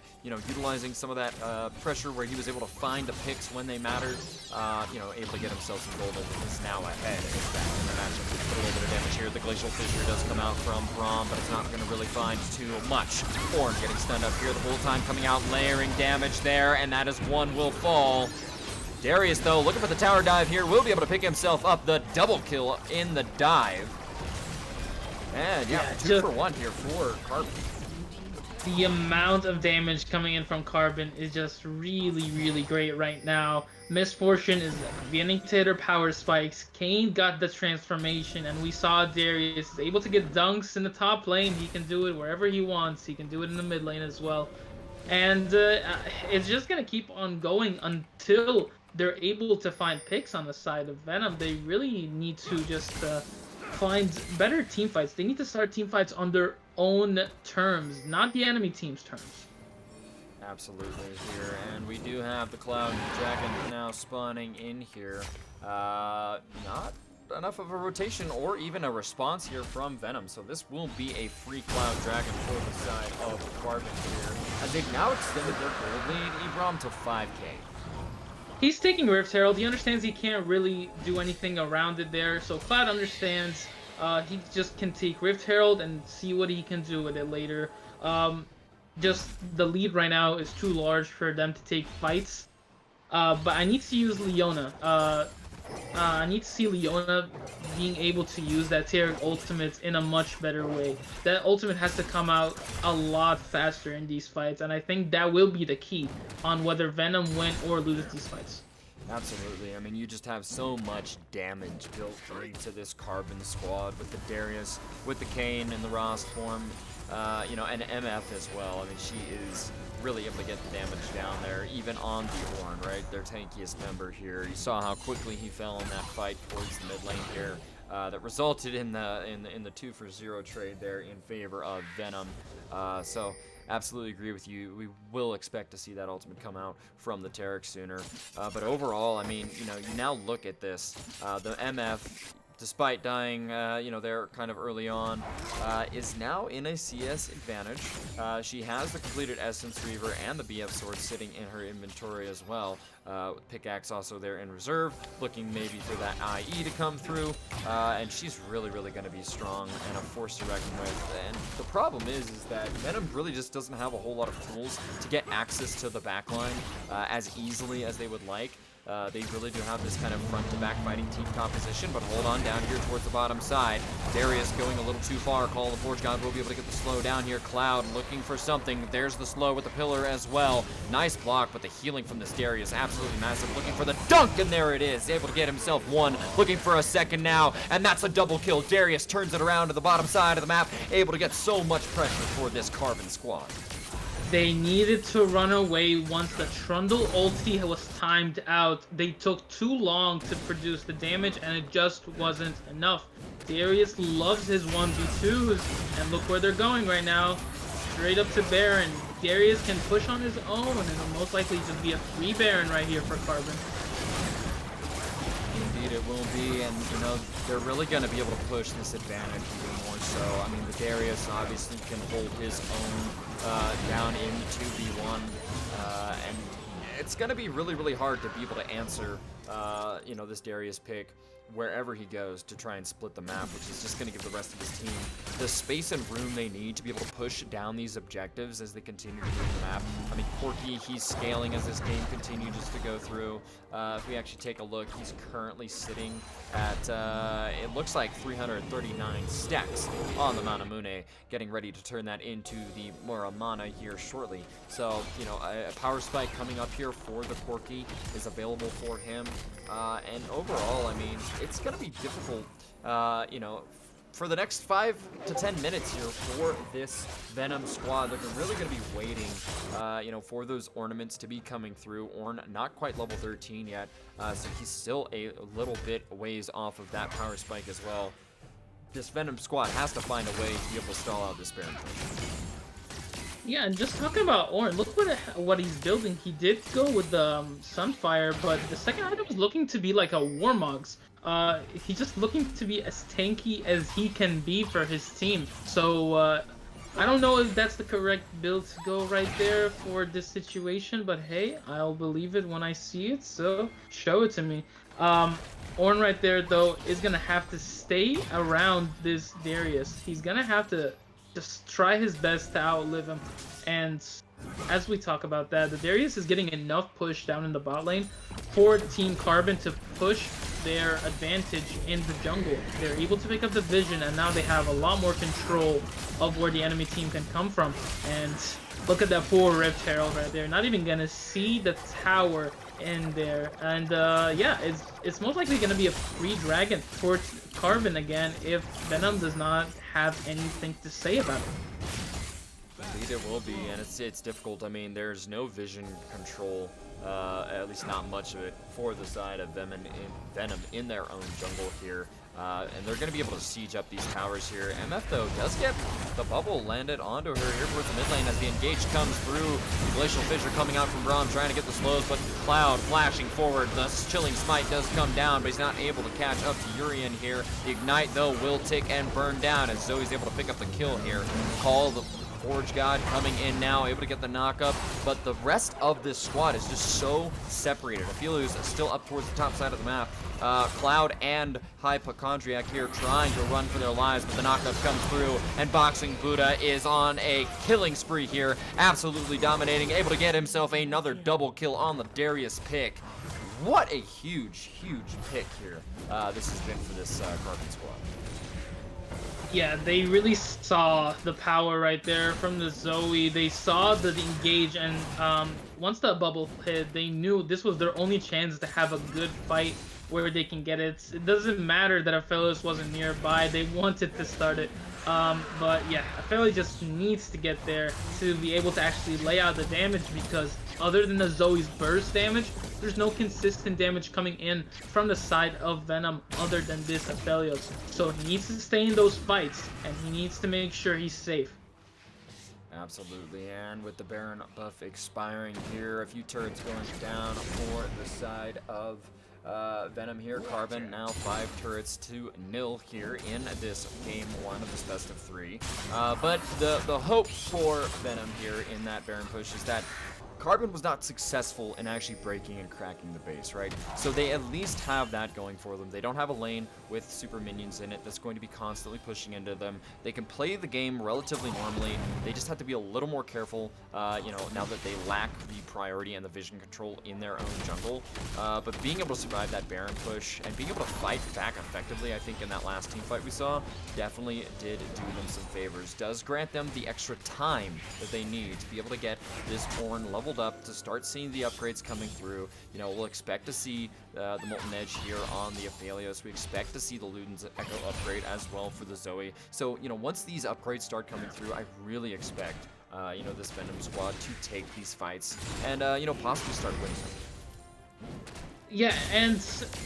A: utilizing some of that pressure where he was able to find the picks when they mattered, able to get himself some gold and is now ahead in fact in the matchup. Put a little bit of damage here. The Glacial Fissure does come out from Braum, but it's not going to really find too much. Orn getting stunned up here the whole time, coming out, layering damage there, and that is one will fall. Darius, though, looking for the tower dive here, will be able to pick himself up the double kill in the dive. And yeah, 2 for 1 here for Carbon.
B: The amount of damage coming in from Carbon is just really, really great right now. Misfortune is beginning to hit her power spikes. Kane got the transformation, and we saw Darius is able to get dunks in the top lane. He can do it wherever he wants. He can do it in the mid lane as well. And it's just going to keep on going until they're able to find picks on the side of Venom. They really need to just find better team fights. They need to start team fights on their own terms, not the enemy team's terms.
A: Absolutely here, and we do have the Cloud Dragon now spawning in here. Not enough of a rotation or even a response here from Venom, so this will be a free Cloud Dragon for the side of Carbon here, as they've now extended their gold lead, Ebron, to 5k.
B: He's taking Rift Herald. He understands he can't really do anything around it there, so Cloud understands. He just can take Rift Herald and see what he can do with it later. Just the lead right now is too large for them to take fights. But I need to use Leona. I need to see Leona being able to use that Tarek ultimate in a much better way. That ultimate has to come out a lot faster in these fights, and I think that will be the key on whether Venom win or loses these fights.
A: Absolutely. I mean, you just have so much damage built into this Carbon squad with the Darius, with the Kane in the Rost form, and MF as well. I mean, she is really able to get the damage down there, even on the Orn, right? Their tankiest member here. You saw how quickly he fell in that fight towards the mid lane here. That resulted in the 2 for 0 trade there in favor of Venom. So absolutely agree with you. We will expect to see that ultimate come out from the Tarek sooner. But overall, I mean, you now look at this. The MF, despite dying, there kind of early on, is now in a CS advantage. She has the completed Essence Reaver and the BF Sword sitting in her inventory as well. Pickaxe also there in reserve, looking maybe for that IE to come through. And she's really, really going to be strong and a force to reckon with. And the problem is that Venom really just doesn't have a whole lot of tools to get access to the backline as easily as they would like. They really do have this kind of front-to-back fighting team composition, but hold on down here towards the bottom side. Darius going a little too far. Call of the Forge God will be able to get the slow down here. Cloud looking for something. There's the slow with the pillar as well. Nice block, but the healing from this Darius absolutely massive. Looking for the dunk, and there it is. Able to get himself one. Looking for a second now, and that's a double kill. Darius turns it around to the bottom side of the map, able to get so much pressure for this Carbon squad.
B: They needed to run away once the Trundle ulti was timed out. They took too long to produce the damage, and it just wasn't enough. Darius loves his 1v2s, and look where they're going right now. Straight up to Baron. Darius can push on his own, and it'll most likely just be a free Baron right here for Carbon.
A: Indeed it will be, and you know, they're really going to be able to push this advantage even more so. I mean, the Darius obviously can hold his own down in 2v1, and it's going to be really, really hard to be able to answer, you know, this Darius pick wherever he goes to try and split the map, which is just going to give the rest of his team the space and room they need to be able to push down these objectives as they continue to move the map. I mean, Corky, he's scaling as this game continues to go through. If we actually take a look, he's currently sitting at, it looks like 339 stacks on the Manamune, getting ready to turn that into the Muramana here shortly. So, you know, a power spike coming up here for the Corky is available for him. And overall, I mean, it's going to be difficult, you know, for the next 5 to 10 minutes here for this Venom squad. They're really going to be waiting, you know, for those ornaments to be coming through. Ornn not quite level 13 yet, so he's still a little bit ways off of that power spike as well. This Venom squad has to find a way to be able to stall out this Baron push.
B: Yeah, and just talking about Ornn, look what he's building. He did go with the Sunfire, but the second item was looking to be like a Warmogs. He's just looking to be as tanky as he can be for his team. So I don't know if that's the correct build to go right there for this situation, but hey, I'll believe it when I see it, so show it to me. Ornn right there, though, is going to have to stay around this Darius. He's going to have to just try his best to outlive him. And as we talk about that, the Darius is getting enough push down in the bot lane for Team Carbon to push their advantage in the jungle. They're able to pick up the vision, and now they have a lot more control of where the enemy team can come from. And look at that poor Rift Herald right there. Not even gonna see the tower in there. And yeah, it's most likely gonna be a free dragon for Carbon again if Venom does not have anything to say about it.
A: Indeed it will be, and it's difficult. I mean, there's no vision control, at least not much of it, for the side of Venom in their own jungle here. And they're going to be able to siege up these towers here. MF, though, does get the bubble landed onto her here towards the mid lane as the engage comes through. The Glacial Fissure coming out from Braum, trying to get the slows, but Cloud flashing forward. The Chilling Smite does come down, but he's not able to catch up to Urian here. The Ignite, though, will tick and burn down as Zoe's able to pick up the kill here. Call the Forge God coming in now, able to get the knock-up, but the rest of this squad is just so separated. Ophilu's still up towards the top side of the map. Cloud and Hypochondriac here trying to run for their lives, but the knock-up comes through, and Boxing Buddha is on a killing spree here, absolutely dominating, able to get himself another double kill on the Darius pick. What a huge, huge pick here this has been for this Carbon squad.
B: Yeah, they really saw the power right there from the Zoe. They saw the engage, and once that bubble hit, they knew this was their only chance to have a good fight where they can get it. It doesn't matter that Aphelios wasn't nearby. They wanted to start it. But yeah, Aphelios just needs to get there to be able to actually lay out the damage, because other than the Zoe's burst damage, there's no consistent damage coming in from the side of Venom other than this Aphelios. So he needs to stay in those fights, and he needs to make sure he's safe.
A: Absolutely, and with the Baron buff expiring here, a few turrets going down for the side of Venom here. Carbon now 5 turrets to 0 here in this game 1 of this best of 3. But the hope for Venom here in that Baron push is that Carbon was not successful in actually breaking and cracking the base, right? So they at least have that going for them. They don't have a lane with super minions in it that's going to be constantly pushing into them. They can play the game relatively normally. They just have to be a little more careful, you know, now that they lack the priority and the vision control in their own jungle. But being able to survive that Baron push and being able to fight back effectively, I think in that last team fight we saw, definitely did do them some favors. Does grant them the extra time that they need to be able to get this Ornn leveled up, to start seeing the upgrades coming through. You know, we'll expect to see the Molten Edge here on the Aphelios. We expect to see the Luden's Echo upgrade as well for the Zoe. So, you know, once these upgrades start coming through, I really expect, you know, this Venom squad to take these fights and, you know, possibly start winning them.
B: Yeah, and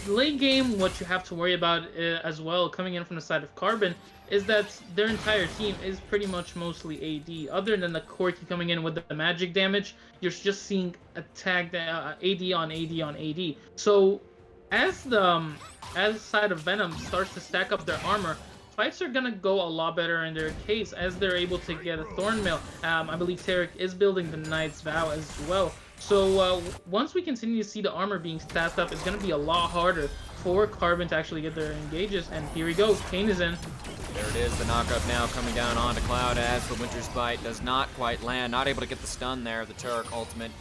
B: late game, what you have to worry about as well, coming in from the side of Carbon, is that their entire team is pretty much mostly AD. Other than the Corki coming in with the magic damage, you're just seeing attack AD on AD on AD. So as the side of Venom starts to stack up their armor, fights are gonna go a lot better in their case as they're able to get a Thornmail. I believe Tarek is building the Knight's Vow as well. So once we continue to see the armor being stacked up, it's going to be a lot harder for Carbon to actually get their engages. And here we go, Kane is in.
A: There it is, the knockup now coming down onto Cloud as the Winter's Bite does not quite land. Not able to get the stun there. The Turek ultimate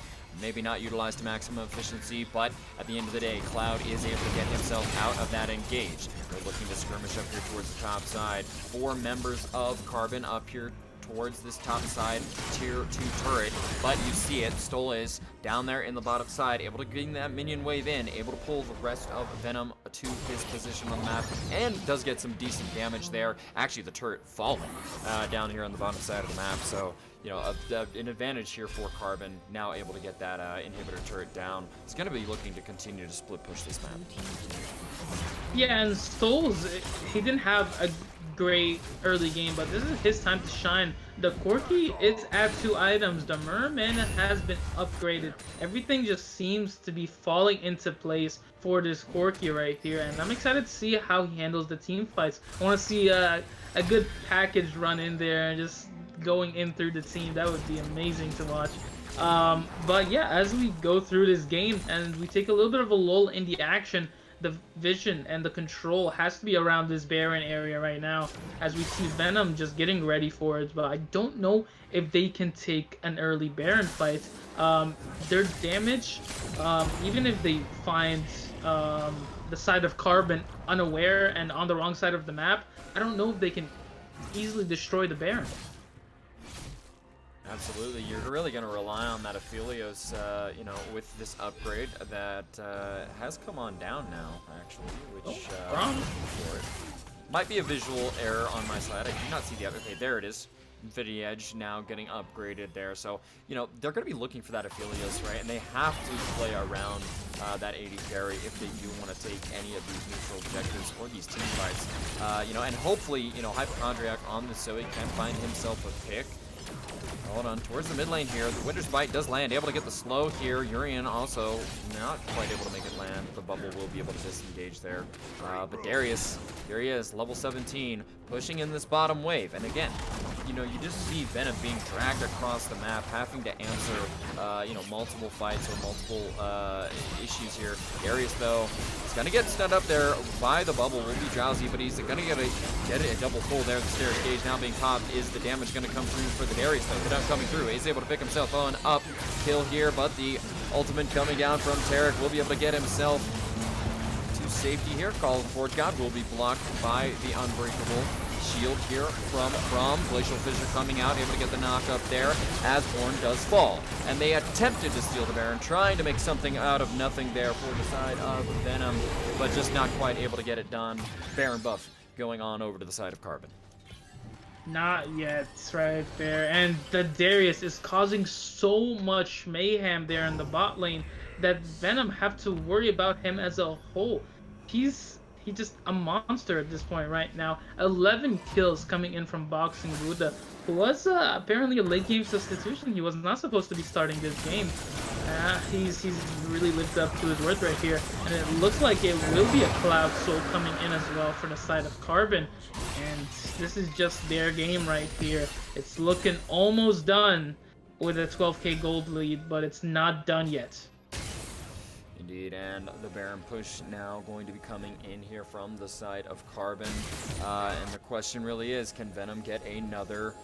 A: maybe not utilized to maximum efficiency, but at the end of the day, Cloud is able to get himself out of that engage. They're looking to skirmish up here towards the top side. 4 members of Carbon up here towards this top side tier 2 turret, but you see it, Stoll is down there in the bottom side, able to get that minion wave in, able to pull the rest of Venom to his position on the map, and does get some decent damage there. Actually, the turret falling down here on the bottom side of the map, so, you know, an advantage here for Carbon, now able to get that inhibitor turret down. He's going to be looking to continue to split push this map.
B: Yeah, and Stoll's, he didn't have a great early game, but this is his time to shine. The Corki is at 2 items. The Merman has been upgraded. Everything just seems to be falling into place for this Corki right here, and I'm excited to see how he handles the team fights. I want to see a good package run in there and just going in through the team. That would be amazing to watch. But yeah, as we go through this game and we take a little bit of a lull in the action, the vision and the control has to be around this Baron area right now, as we see Venom just getting ready for it. But I don't know if they can take an early Baron fight. Their damage, even if they find the side of Carbon unaware and on the wrong side of the map, I don't know if they can easily destroy the Baron.
A: Absolutely, you're really going to rely on that Aphelios, you know, with this upgrade that has come on down now, actually, which for it. Might be a visual error on my side. I do not see the other. Okay, there it is. Infinity Edge now getting upgraded there. So, you know, they're going to be looking for that Aphelios, right? And they have to play around that AD carry if they do want to take any of these neutral objectives or these team fights. You know, and hopefully, you know, Hypochondriac on the Zoe can find himself a pick. Hold on, towards the mid lane here. The Winter's Bite does land, able to get the slow here. Urian also not quite able to make it land. The bubble will be able to disengage there. But Darius, here he is, level 17, pushing in this bottom wave. And again, you know, you just see Venom being dragged across the map, having to answer, you know, multiple fights or multiple issues here. Darius, though, is going to get stunned up there by the bubble. Will be drowsy, but he's going to get a double pull there. The stair gauge now being popped. Is the damage going to come through for the Darius, though? Without coming through, he's able to pick himself on up. Kill here, but the ultimate coming down from Tarek will be able to get himself to safety here. Call of Forge God will be blocked by the Unbreakable shield here from Glacial Fissure coming out, able to get the knock up there as Ornn does fall. And they attempted to steal the Baron, trying to make something out of nothing there for the side of Venom, but just not quite able to get it done. Baron buff going on over to the side of Carbon.
B: Not yet, right there. And the Darius is causing so much mayhem there in the bot lane that Venom have to worry about him as a whole. He's just a monster at this point right now. 11 kills coming in from Boxing Buddha, who was apparently a late game substitution. He was not supposed to be starting this game. He's really lived up to his worth right here. And it looks like it will be a Cloud Soul coming in as well for the side of Carbon. And this is just their game right here. It's looking almost done. with a 12k gold lead, but it's not done yet.
A: Indeed, and the Baron push now going to be coming in here from the side of Carbon. And the question really is, can Venom get another,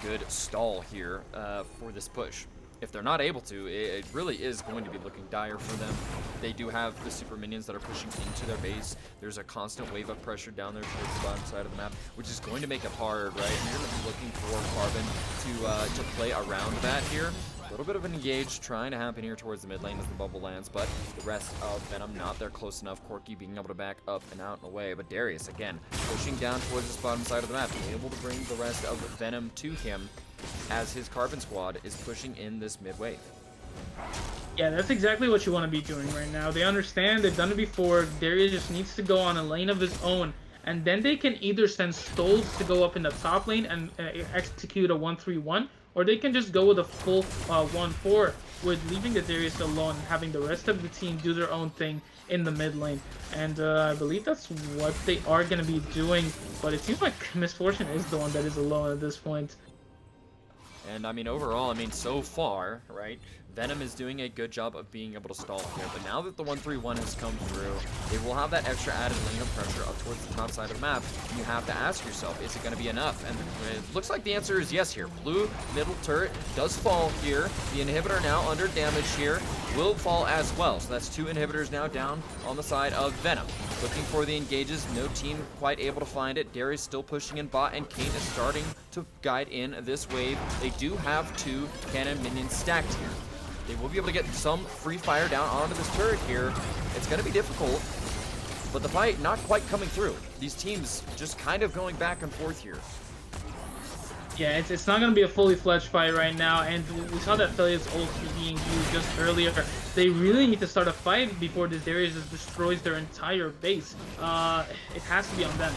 A: good stall here for this push? If they're not able to, it really is going to be looking dire for them. They do have the super minions that are pushing into their base. There's a constant wave of pressure down there towards the bottom side of the map, which is going to make it hard, right? And you're going to be looking for Carbon to play around that here. A little bit of an engage trying to happen here towards the mid lane as the bubble lands, but the rest of Venom not there close enough. Corki being able to back up and out and away, but Darius again pushing down towards this bottom side of the map, able to bring the rest of Venom to him as his Carbon squad is pushing in this mid wave.
B: Yeah, that's exactly what you want to be doing right now. They understand, they've done it before. Darius just needs to go on a lane of his own, and then they can either send Stoles to go up in the top lane and execute a 1-3-1, or they can just go with a full 1-4 with leaving the Darius alone and having the rest of the team do their own thing in the mid lane. And I believe that's what they are going to be doing, but it seems like Misfortune is the one that is alone at this point.
A: And I mean, overall, so far, right, Venom is doing a good job of being able to stall here, but now that the 1-3-1 has come through, they will have that extra added lane of pressure up towards the top side of the map. You have to ask yourself, is it going to be enough? And it looks like the answer is yes here. Blue middle turret does fall here. The inhibitor now under damage here will fall as well. So that's 2 inhibitors now down on the side of Venom. Looking for the engages, no team quite able to find it. Darius still pushing in bot, and Kane is starting to guide in this wave. They do have 2 cannon minions stacked here. They will be able to get some free fire down onto this turret here. It's going to be difficult, but the fight not quite coming through. These teams just kind of going back and forth here.
B: Yeah, it's not going to be a fully fledged fight right now, and we saw that Thelia's ult being used just earlier. They really need to start a fight before this Darius just destroys their entire base. It has to be on them.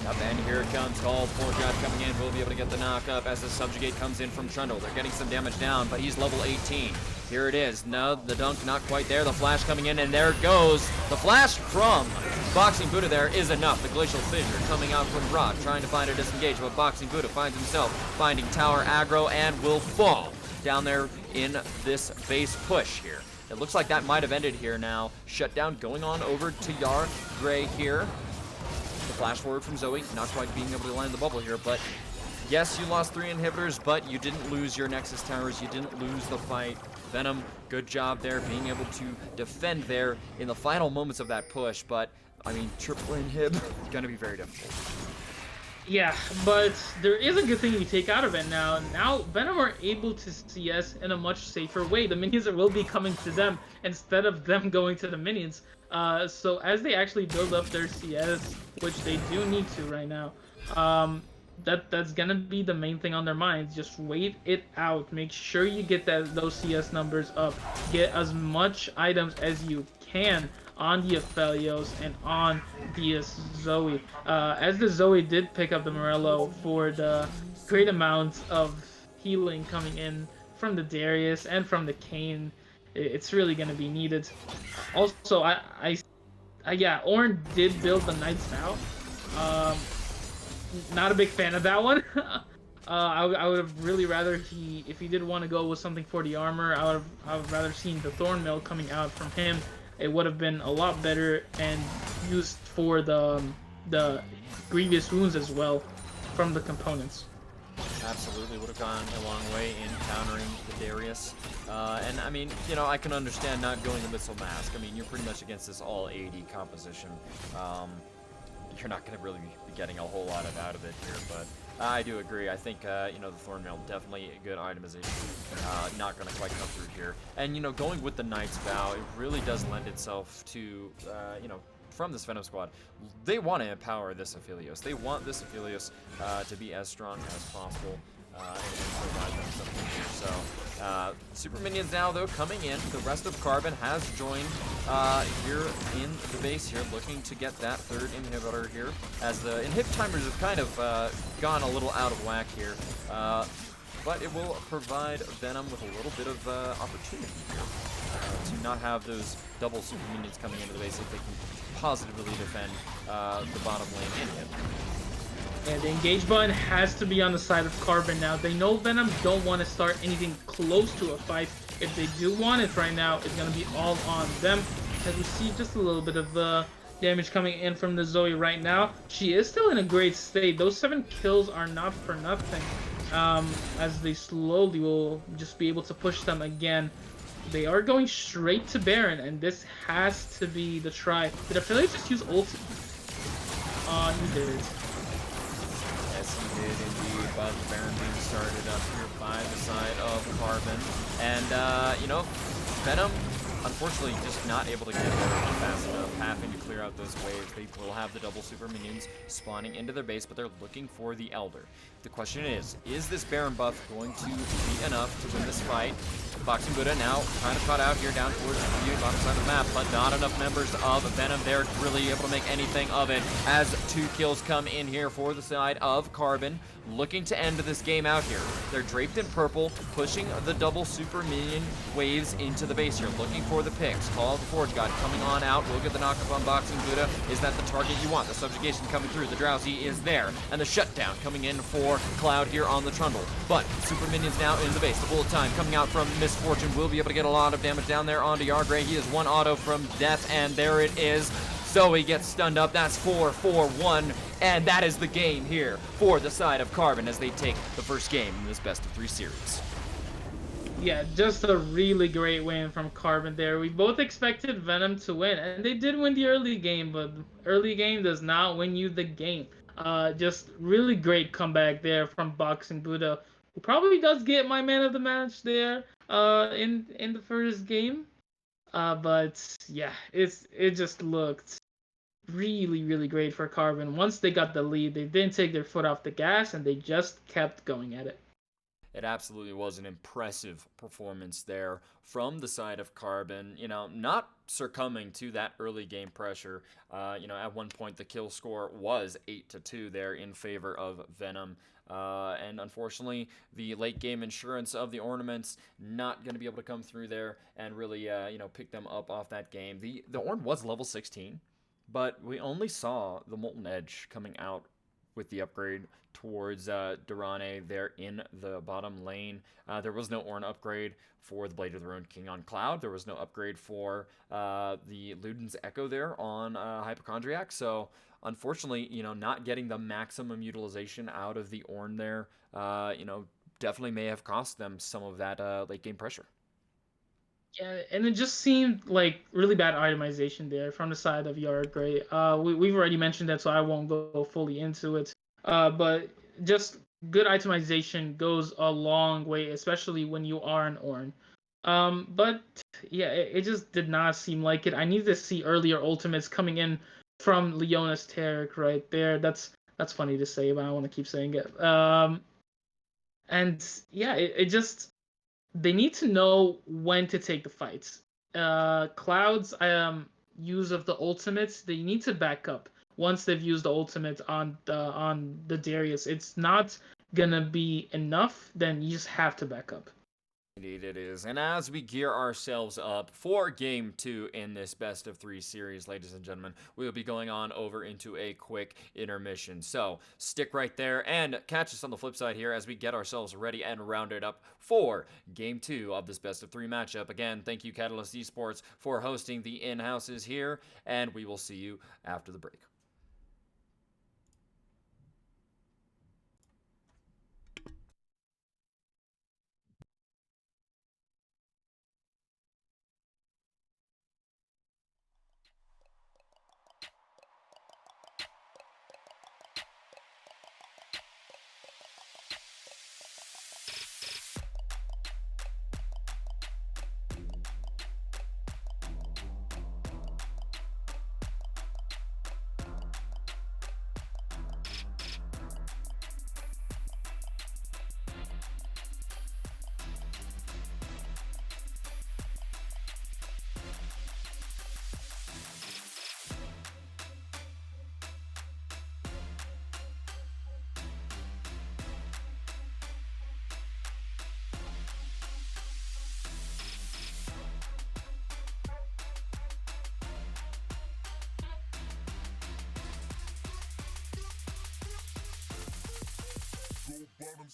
A: Up and here it comes. Call for God coming in. Will be able to get the knock up as the subjugate comes in from Trundle. They're getting some damage down, but he's level 18. Here it is. No, the dunk not quite there. The flash coming in, and there it goes. The flash from Boxing Buddha there is enough. The Glacial Fissure coming out from Rod, trying to find a disengage, but Boxing Buddha finds himself finding tower aggro and will fall down there in this base push here. It looks like that might have ended here now. Shutdown going on over to Yar Gray here. The flash forward from Zoe, not quite being able to land the bubble here, but yes, you lost 3 inhibitors, but you didn't lose your Nexus towers, you didn't lose the fight. Venom, good job there, being able to defend there in the final moments of that push, but, triple inhib, gonna be very difficult.
B: Yeah, but there is a good thing you take out of it now. Now, Venom are able to CS in a much safer way. The minions will be coming to them instead of them going to the minions. So as they actually build up their CS, which they do need to right now, that's gonna be the main thing on their minds. Just wait it out. Make sure you get those CS numbers up. Get as much items as you can on the Aphelios and on the Zoe. As the Zoe did pick up the Morello for the great amount of healing coming in from the Darius and from the Kane, it's really going to be needed. Also, yeah, Ornn did build the Knights now. Not a big fan of that one. I would have really rather if he did want to go with something for the armor, I would have rather seen the Thorn Mill coming out from him. It would have been a lot better and used for the grievous wounds as well from the components.
A: Absolutely would have gone a long way in countering the Darius. And I can understand not going the Missile Mask. You're pretty much against this all AD composition. You're not going to really be getting a whole lot out of it here, but I do agree. I think, the Thorn Mail, definitely a good itemization. Not going to quite come through here. And, going with the Knight's Vow, it really does lend itself to, from this Venom squad, they want to empower this Aphelios. They want this Aphelios to be as strong as possible and provide them something here. So, Super Minions now, though, coming in. The rest of Carbon has joined here in the base here, looking to get that 3rd inhibitor here, as the inhib timers have kind of gone a little out of whack here. But it will provide Venom with a little bit of opportunity here to not have those double Super Minions coming into the base if they can positively defend the bottom lane inhib.
B: And the engage button has to be on the side of Carbon now. They know Venom don't want to start anything close to a fight. If they do want it right now, it's going to be all on them. As we see just a little bit of damage coming in from the Zoe right now. She is still in a great state. Those 7 kills are not for nothing. As they slowly will just be able to push them again. They are going straight to Baron, and this has to be the try. Did Affiliate just use ult? He did.
A: Yes, he did indeed, but the Baron being started up here by the side of Carbon. And, you know, Venom, unfortunately, just not able to get there fast enough, having to clear out those waves. They will have the double super minions spawning into their base, but they're looking for the Elder. The question is this Baron buff going to be enough to win this fight? Boxing Buddha now kind of caught out here down towards the bottom side of the map, but not enough members of Venom there really able to make anything of it as 2 kills come in here for the side of Carbon, looking to end this game out here. They're draped in purple, pushing the double super minion waves into the base here, looking for the picks. Call of the Forge God coming on out, will get the knockup on Boxing Buddha. Is that the target you want? The subjugation coming through, the Drowsy is there, and the shutdown coming in for Cloud here on the Trundle. But super minions now in the base. The bullet time coming out from Misfortune will be able to get a lot of damage down there onto Yargray. He is 1 auto from death, and there it is. Zoe gets stunned up. That's 4-4-1, and that is the game here for the side of Carbon as they take the first game in this best of 3 series.
B: Yeah, just a really great win from Carbon there. We both expected Venom to win, and they did win the early game, but early game does not win you the game. Just really great comeback there from Boxing Buddha, who probably does get my man of the match there in the first game. But yeah, it just looked really, really great for Carbon. Once they got the lead, they didn't take their foot off the gas, and they just kept going at it.
A: It absolutely was an impressive performance there from the side of Carbon, you know, not succumbing to that early game pressure. You know, at one point the kill score was 8-2 there in favor of Venom. And unfortunately, the late game insurance of the ornaments not going to be able to come through there and really, you know, pick them up off that game. The Orn was level 16, but we only saw the Molten Edge coming out with the upgrade towards Durrani there in the bottom lane. There was no Ornn upgrade for the Blade of the Ruined King on Cloud. There was no upgrade for the Luden's Echo there on Hypochondriac. So unfortunately, you know, not getting the maximum utilization out of the Ornn there, you know, definitely may have cost them some of that late game pressure.
B: Yeah, and it just seemed like really bad itemization there from the side of Yargray. We've already mentioned that, so I won't go fully into it. But just good itemization goes a long way, especially when you are an Ornn. But yeah, it just did not seem like it. I need to see earlier ultimates coming in from Leona's Tarek right there. That's funny to say, but I want to keep saying it. And yeah, it just they need to know when to take the fights. Cloud's use of the ultimates, they need to back up once they've used the ultimate on the Darius. It's not gonna be enough. Then you just have to back up.
A: Indeed it is. And as we gear ourselves up for Game 2 in this Best of 3 series, ladies and gentlemen, we will be going on over into a quick intermission. So stick right there and catch us on the flip side here as we get ourselves ready and rounded up for Game 2 of this Best of 3 matchup. Again, thank you Catalyst Esports for hosting the in-houses here, and we will see you after the break.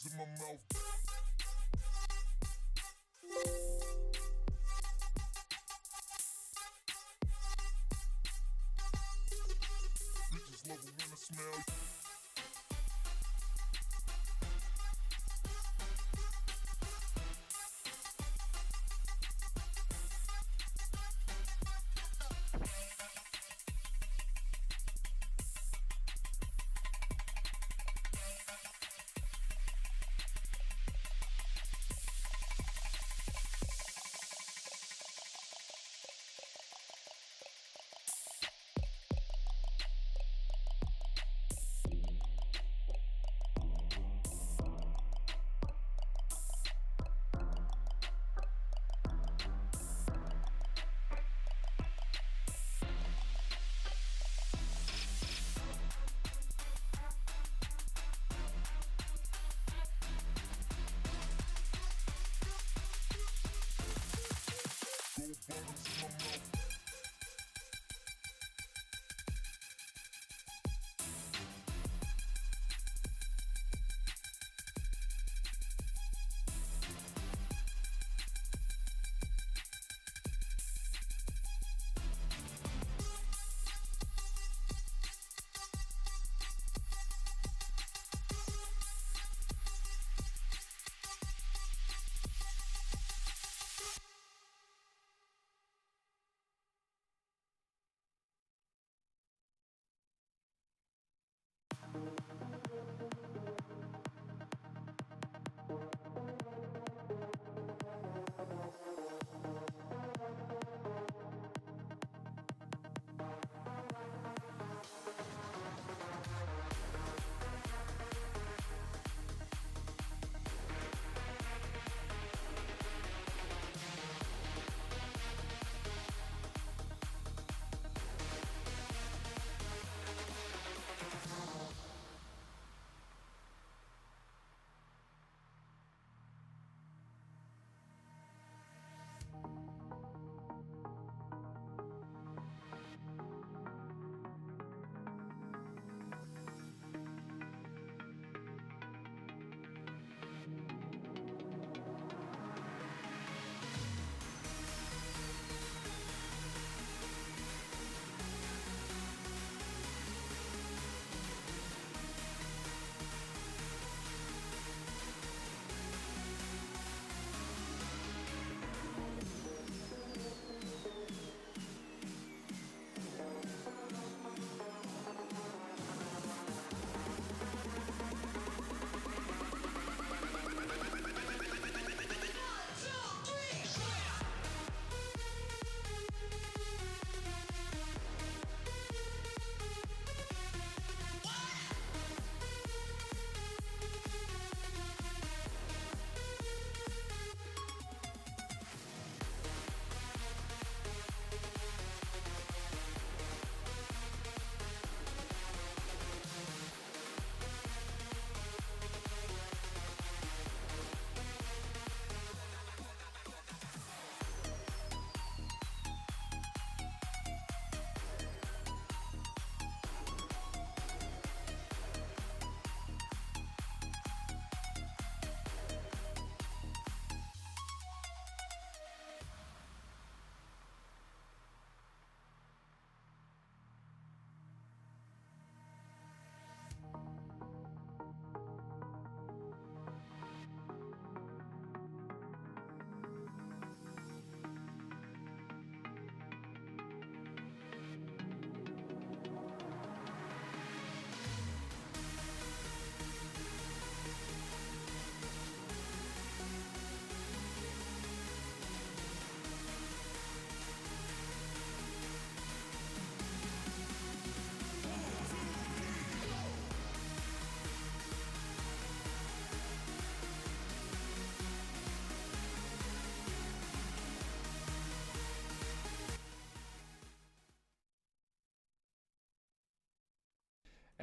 E: words in my mouth. Bitches love it when I smell.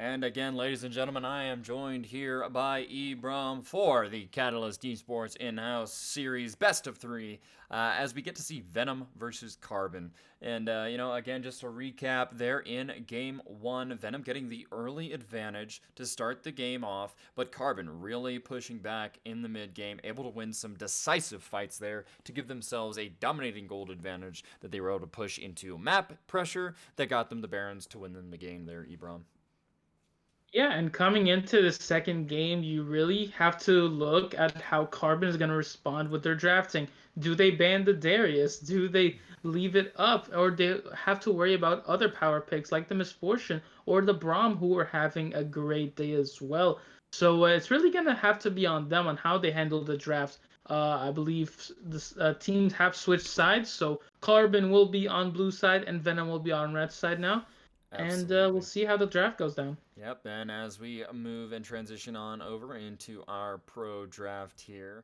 A: And again, ladies and gentlemen, I am joined here by Ebram for the Catalyst Esports in-house series best of three, as we get to see Venom versus Carbon. And again, just to recap, they're in Game 1. Venom getting the early advantage to start the game off, but Carbon really pushing back in the mid game, able to win some decisive fights there to give themselves a dominating gold advantage that they were able to push into map pressure that got them the Barons to win them the game there, Ebram.
B: Yeah, and coming into the second game, you really have to look at how Carbon is going to respond with their drafting. Do they ban the Darius? Do they leave it up? Or they have to worry about other power picks like the Misfortune or the Braum, who are having a great day as well. So it's really going to have to be on them on how they handle the draft. I believe the teams have switched sides, so Carbon will be on blue side and Venom will be on red side now. And we'll
A: Absolutely.
B: see how the draft goes down.
A: Yep, and as we move and transition on over into our pro draft here.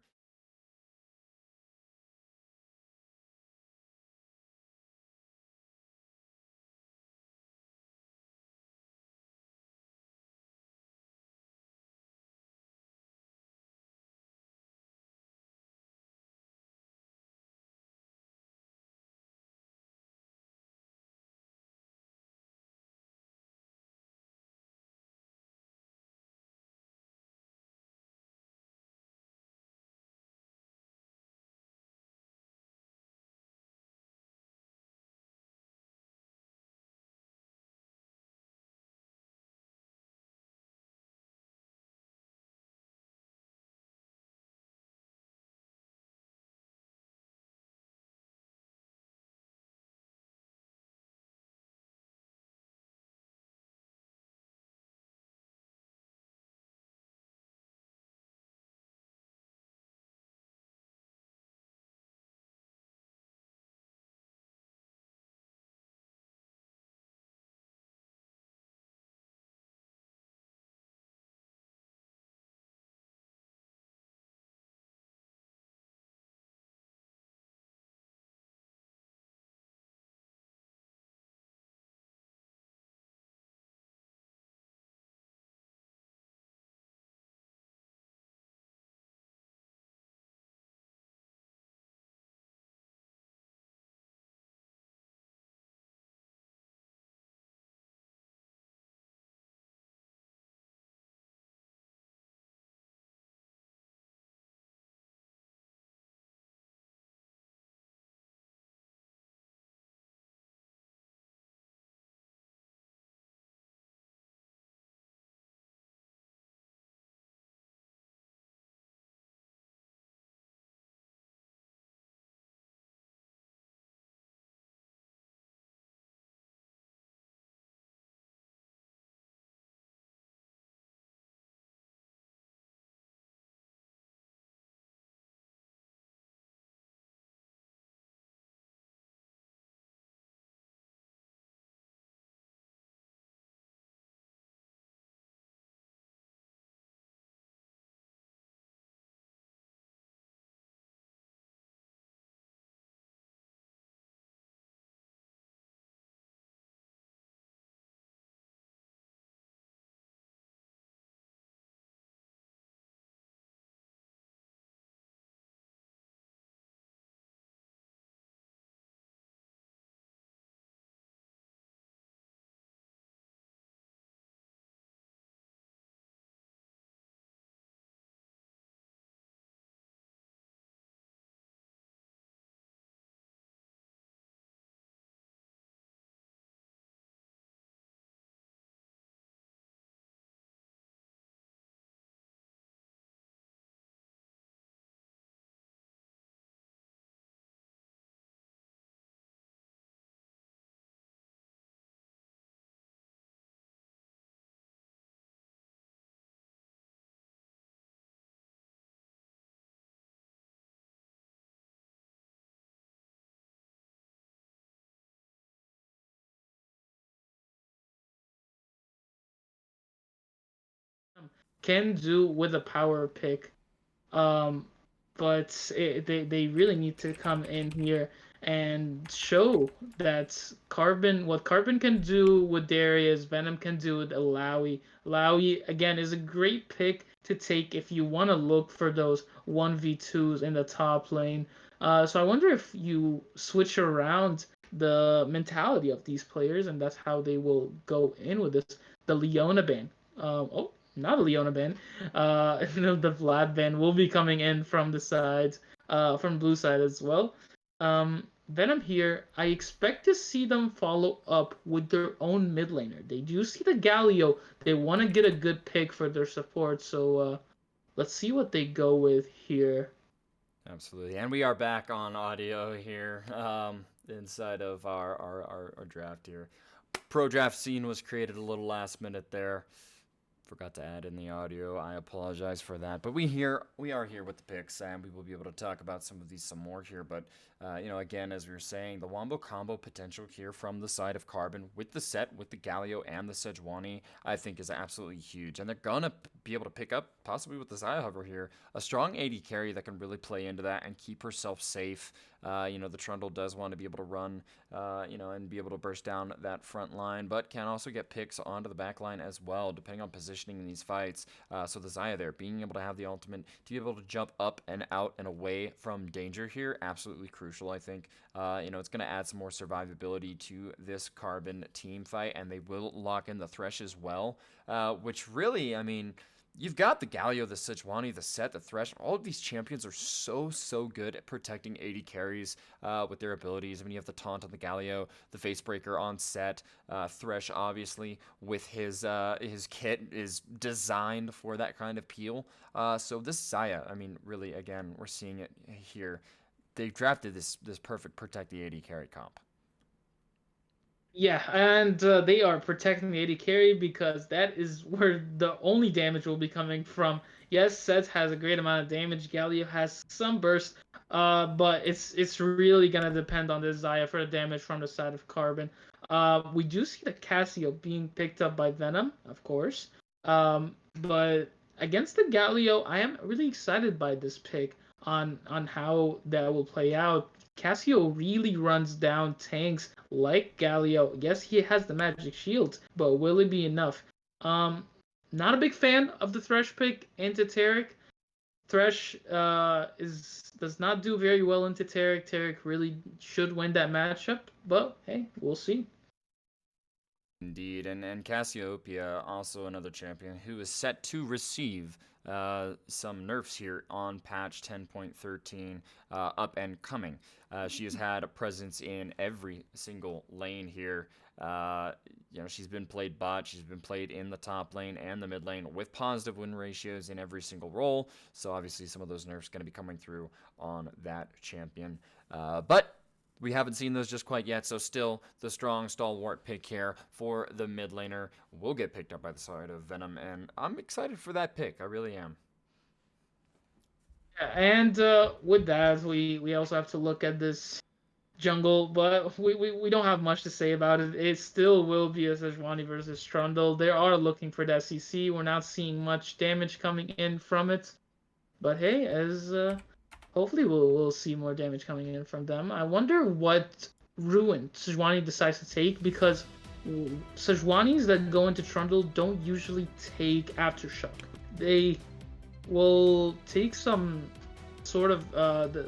B: Can do with a power pick, um, but they really need to come in here and show that what Carbon can do with Darius, Venom can do with Alawi. Alawi again is a great pick to take if you want to look for those 1v2s in the top lane. So I wonder if you switch around the mentality of these players, and that's how they will go in with this. The Leona ban. Not a Leona ban. The Vlad ban will be coming in from the sides, from blue side as well. Venom here, I expect to see them follow up with their own mid laner. They do see the Galio. They want to get a good pick for their support, so let's see what they go with here.
A: Absolutely. And we are back on audio here inside of our draft here. Pro draft scene was created a little last minute there. Forgot to add in the audio. I apologize for that. But we are here with the picks, and we will be able to talk about some of these some more here. But again, as we were saying, the Wombo combo potential here from the side of Carbon with the set, with the Galio and the Sejuani, I think is absolutely huge. And they're gonna be able to pick up, possibly with the Xayah hover here, a strong AD carry that can really play into that and keep herself safe. The Trundle does want to be able to run, and be able to burst down that front line, but can also get picks onto the back line as well, depending on positioning in these fights. So the Xayah there, being able to have the ultimate, to be able to jump up and out and away from danger here, absolutely crucial, I think. It's going to add some more survivability to this Carbon team fight, and they will lock in the Thresh as well, which really, I mean, you've got the Galio, the Sejuani, the Set, the Thresh. All of these champions are so good at protecting AD carries with their abilities. I mean, you have the Taunt on the Galio, the Facebreaker on Set. Thresh, obviously, with his kit is designed for that kind of peel. So this Xayah, I mean, really, again, we're seeing it here. They've drafted this perfect protect the AD carry comp.
B: Yeah, and they are protecting the AD carry because that is where the only damage will be coming from. Yes, Seth has a great amount of damage. Galio has some burst, but it's really gonna depend on the Xayah for the damage from the side of Carbon. We do see the Cassio being picked up by Venom, of course. But against the Galio, I am really excited by this pick on how that will play out. Cassio really runs down tanks like Galio. Yes, he has the magic shield, but will it be enough? Not a big fan of the Thresh pick into Taric. Thresh does not do very well into Taric. Taric really should win that matchup, but hey, we'll see.
A: Indeed, and Cassiopeia, also another champion who is set to receive some nerfs here on patch 10.13 up and coming. She has had a presence in every single lane here. She's been played bot, she's been played in the top lane and the mid lane with positive win ratios in every single role. So obviously some of those nerfs going to be coming through on that champion. But we haven't seen those just quite yet, so still the strong stalwart pick here for the mid laner will get picked up by the side of Venom, and I'm excited for that pick. I really am.
B: Yeah, and with that, we also have to look at this jungle, but we don't have much to say about it. It still will be a Sejuani versus Trundle. They are looking for that CC. We're not seeing much damage coming in from it. But hey, as hopefully we'll see more damage coming in from them. I wonder what ruin Sejuani decides to take because Sejuanis that go into Trundle don't usually take Aftershock. They will take some sort of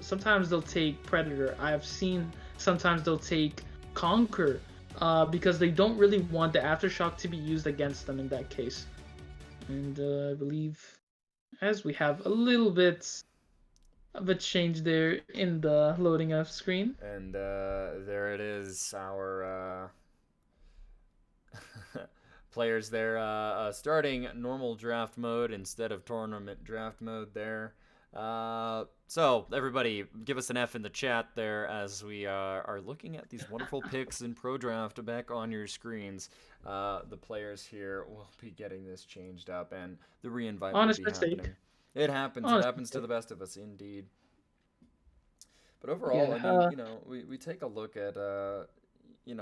B: sometimes they'll take Predator. I have seen sometimes they'll take Conquer because they don't really want the Aftershock to be used against them in that case. And I believe as we have a little bit of a change there in the loading up screen.
A: And there it is, our players there starting normal draft mode instead of tournament draft mode there. So everybody give us an F in the chat there as we are looking at these wonderful picks in Pro Draft back on your screens. The players here will be getting this changed up and the reinvite
B: Honest
A: will be
B: mistake.
A: happening. It happens.
B: Honest
A: It happens
B: mistake.
A: to the best of us, indeed. But overall, I mean, we take a look at,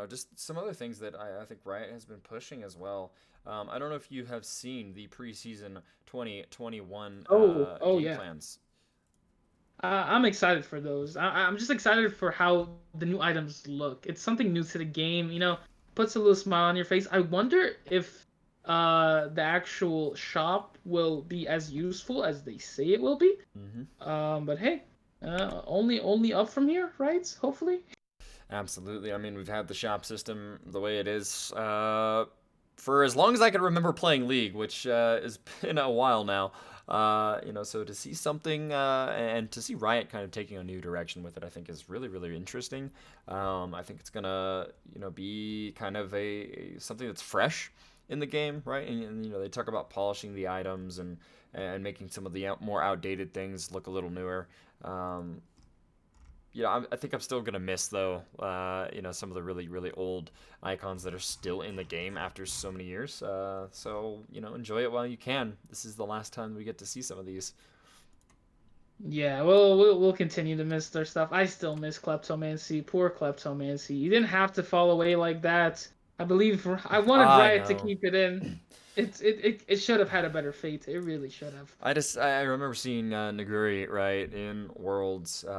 A: just some other things that I think Riot has been pushing as well. I don't know if you have seen the preseason 2021
B: Oh
A: game
B: yeah.
A: plans.
B: I'm excited for those. I'm just excited for how the new items look. It's something new to the game, puts a little smile on your face. I wonder if the actual shop will be as useful as they say it will be. But hey, only up from here, right? Hopefully.
A: Absolutely. I mean, we've had the shop system the way it is for as long as I can remember playing League, which has been a while now. So to see something and to see Riot kind of taking a new direction with it, I think is really, really interesting. I think it's gonna, be kind of something that's fresh in the game, right? And they talk about polishing the items and making some of the more outdated things look a little newer. I think I'm still gonna miss though, some of the really really old icons that are still in the game after so many years. So enjoy it while you can. This is the last time we get to see some of these.
B: Yeah, we'll continue to miss their stuff. I still miss Kleptomancy. Poor Kleptomancy. You didn't have to fall away like that. I believe I wanted
A: I
B: Riot to
A: know.
B: keep it in. It should have had a better fate. It really should have.
A: I remember seeing Naguri right in Worlds,
B: Oh,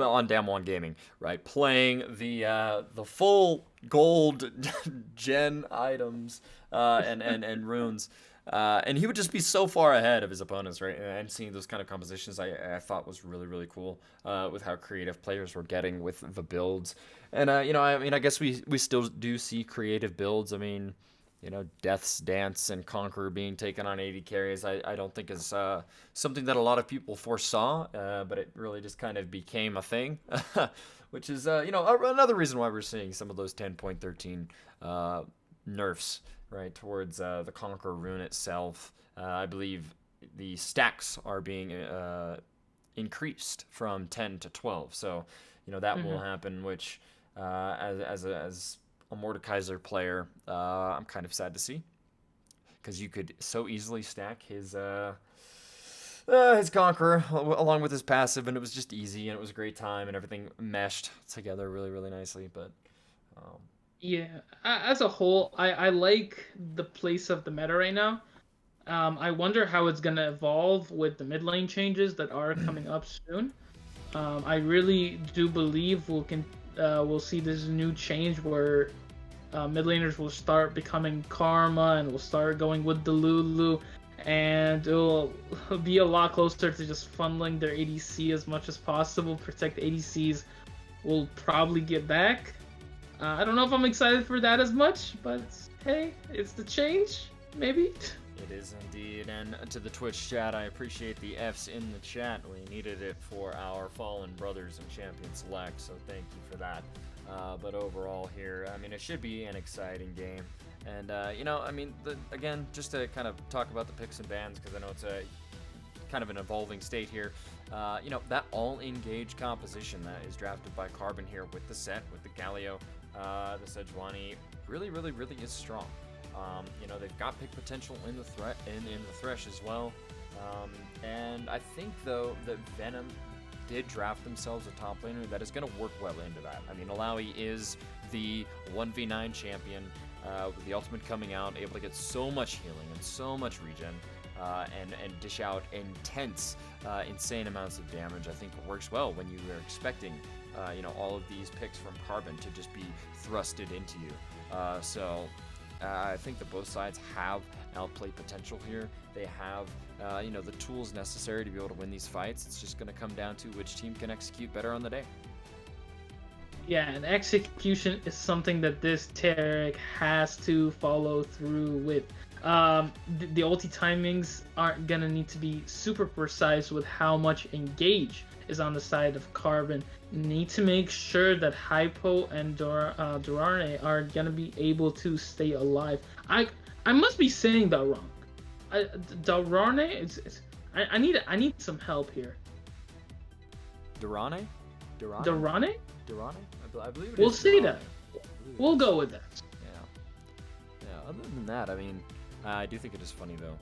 A: on Damwon Gaming, right, playing the full gold gen items and runes. And he would just be so far ahead of his opponents, right? And seeing those kind of compositions, I thought was really, really cool with how creative players were getting with the builds. And, I guess we still do see creative builds. I mean, Death's Dance and Conqueror being taken on 80 carries, I don't think is something that a lot of people foresaw, but it really just kind of became a thing, which is, another reason why we're seeing some of those 10.13 nerfs, right, towards the Conqueror rune itself. I believe the stacks are being increased from 10 to 12, so, that will happen, which as a Mordekaiser player, I'm kind of sad to see, because you could so easily stack his Conqueror along with his passive, and it was just easy, and it was a great time, and everything meshed together really, really nicely. But
B: yeah. As a whole, I like the place of the meta right now. I wonder how it's gonna evolve with the mid lane changes that are coming up soon. I really do believe we'll see this new change where mid laners will start becoming Karma and will start going with the Lulu, and it'll be a lot closer to just funneling their ADC as much as possible. Protect ADCs will probably get back. I don't know if I'm excited for that as much, but hey, it's the change, maybe.
A: it is indeed. And to the Twitch chat, I appreciate the Fs in the chat. We needed it for our fallen brothers and champion select, so thank you for that. But overall here, I mean, it should be an exciting game. And, again, just to kind of talk about the picks and bans, because I know it's a kind of an evolving state here. That all-engage composition that is drafted by Carbon here with the set, with the Galio, the Sejuani, really, really, really is strong. They've got pick potential in the Thresh as well. And I think, though, that Venom did draft themselves a top laner that is going to work well into that. I mean, Alawi is the 1v9 champion with the ultimate coming out, able to get so much healing and so much regen and dish out intense, insane amounts of damage. I think it works well when you are expecting, all of these picks from Carbon to just be thrusted into you. I think that both sides have outplay potential here. They have, the tools necessary to be able to win these fights. It's just going to come down to which team can execute better on the day.
B: Yeah, and execution is something that this Taric has to follow through with. The ulti timings aren't gonna need to be super precise with how much engage is on the side of Carbon. Need to make sure that Hypo and Durarne are gonna be able to stay alive. I must be saying that wrong. Durarne, I need some help here.
A: Durane?
B: Durarne?
A: Durane? I believe it
B: We'll
A: is
B: say
A: Durane.
B: that. We'll go with that.
A: Yeah. Other than that, I mean, I do think it is funny though.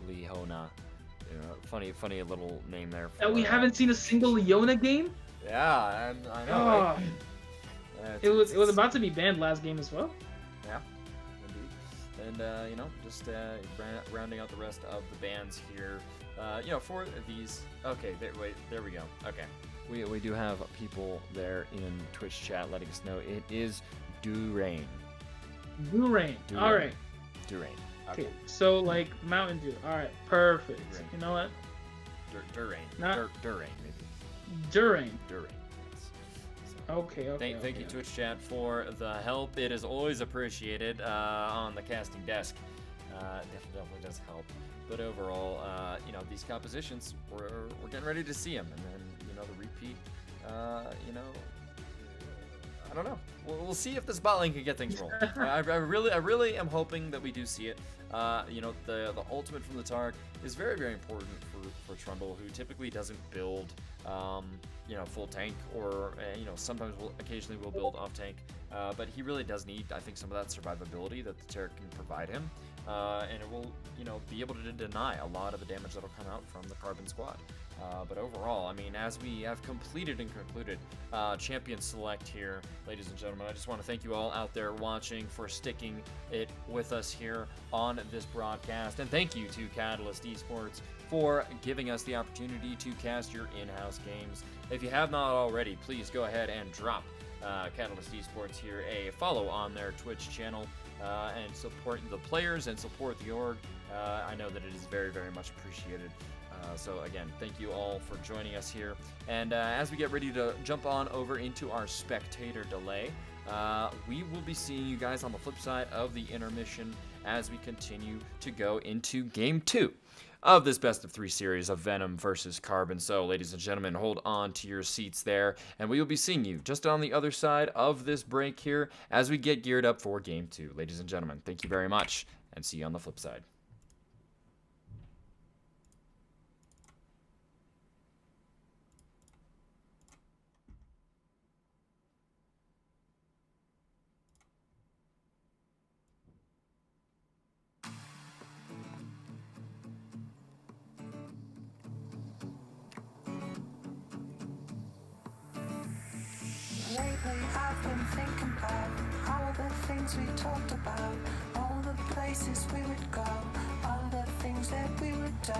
A: Leona. Funny little name there. For,
B: We haven't seen a single Leona game.
A: Yeah, I know.
B: Oh.
A: Right?
B: It was about to be banned last game as well.
A: Yeah, indeed. and just rounding out the rest of the bands here. For these. Okay, there we go. Okay, we do have people there in Twitch chat letting us know it is Durain.
B: Durain. All right.
A: Durain.
B: Okay. So like Mountain Dew. All right. Perfect.
A: Durain.
B: You know what?
A: Durain.
B: Not
A: Durain, maybe.
B: Durain.
A: Durain.
B: Okay.
A: Thank you, Twitch chat, for the help. It is always appreciated on the casting desk. Definitely does help. But overall, these compositions, we're getting ready to see them, and then the repeat. I don't know. We'll see if this bot lane can get things rolling. I really am hoping that we do see it. The ultimate from the Tark is very, very important for Trundle, who typically doesn't build full tank, or sometimes occasionally will build off tank, but he really does need, I think, some of that survivability that the Tark can provide him, and it will be able to deny a lot of the damage that'll come out from the Carbon squad. But overall, I mean, as we have completed and concluded Champion Select here, ladies and gentlemen, I just want to thank you all out there watching for sticking it with us here on this broadcast. And thank you to Catalyst Esports for giving us the opportunity to cast your in-house games. If you have not already, please go ahead and drop Catalyst Esports here a follow on their Twitch channel and support the players and support the org. I know that it is very, very much appreciated. So again, thank you all for joining us here. And as we get ready to jump on over into our spectator delay, we will be seeing you guys on the flip side of the intermission as we continue to go into Game 2 of this best of 3 series of Venom versus Carbon. So, ladies and gentlemen, hold on to your seats there, and we will be seeing you just on the other side of this break here as we get geared up for Game 2. Ladies and gentlemen, thank you very much, and see you on the flip side.
C: Lately I've been thinking about all the things we talked about, all the places we would go, all the things that we would do,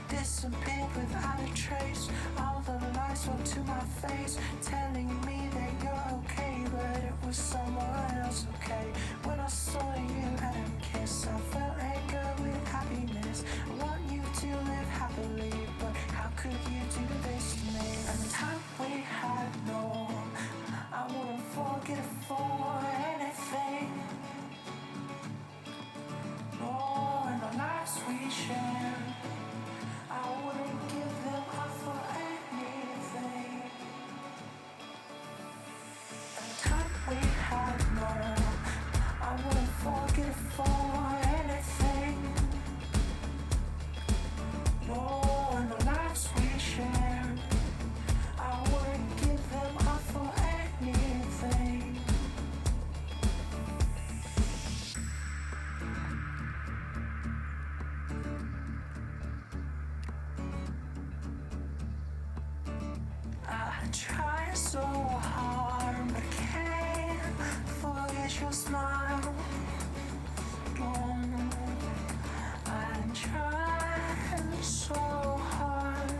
C: disappeared without a trace, all the lies were to my face, telling me that you're okay, but it was someone else okay. When I saw you and kiss, I felt anger with happiness. I want you to live happily, but how could you do this to me? And the time we had no, I wouldn't forget it for anything. No, and the lives we shared, I wouldn't give them up for anything. And the time we had, no, I wouldn't forget it for anything. No, and the lives we shared, I wouldn't give them up for anything. I try so hard, but can't forget your smile. I try so hard,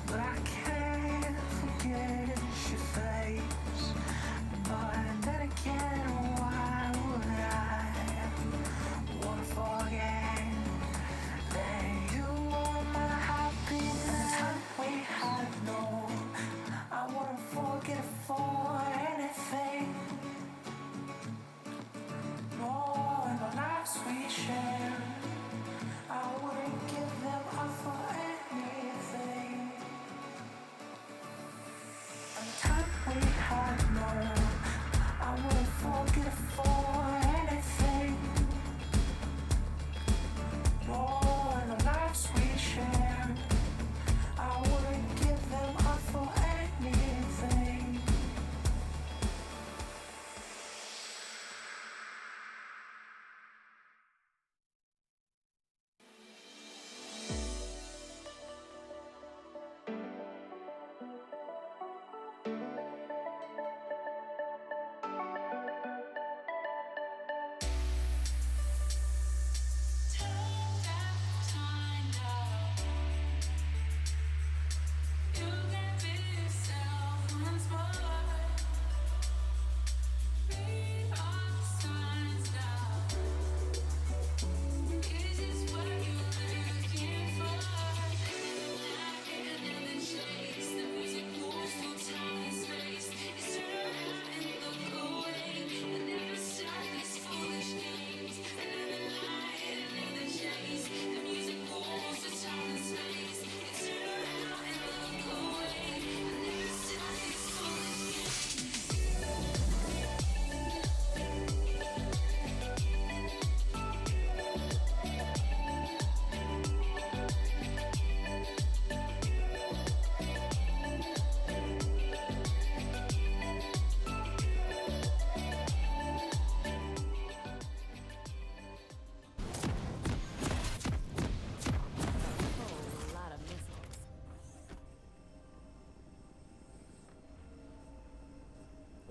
C: but I can't forget your face. But then again, why would I wanna forget that you were my happiness? Time we had, no, I wouldn't forget it for anything. No, and the lives we shared, I wouldn't give them up for anything. And the time we had, no, I wouldn't forget it for anything. No, and the lives we shared, I wouldn't give them up for anything.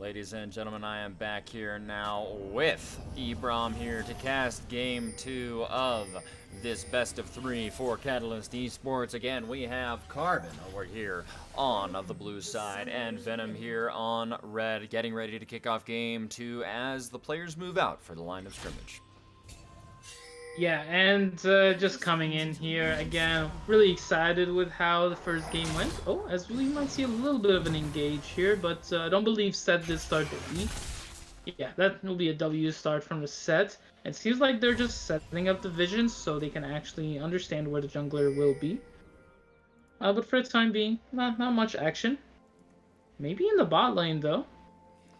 A: Ladies and gentlemen, I am back here now with Ebrom here to cast Game 2 of this best of 3 for Catalyst Esports. Again, we have Carbon over here on the blue side and Venom here on red, getting ready to kick off Game 2 as the players move out for the line of scrimmage.
B: Yeah, and just coming in here again, really excited with how the first game went. Oh, as we might see a little bit of an engage here, but I don't believe set did start the E. Yeah, that will be a W start from the set. It seems like they're just setting up the visions so they can actually understand where the jungler will be. But for the time being, not much action. Maybe in the bot lane though,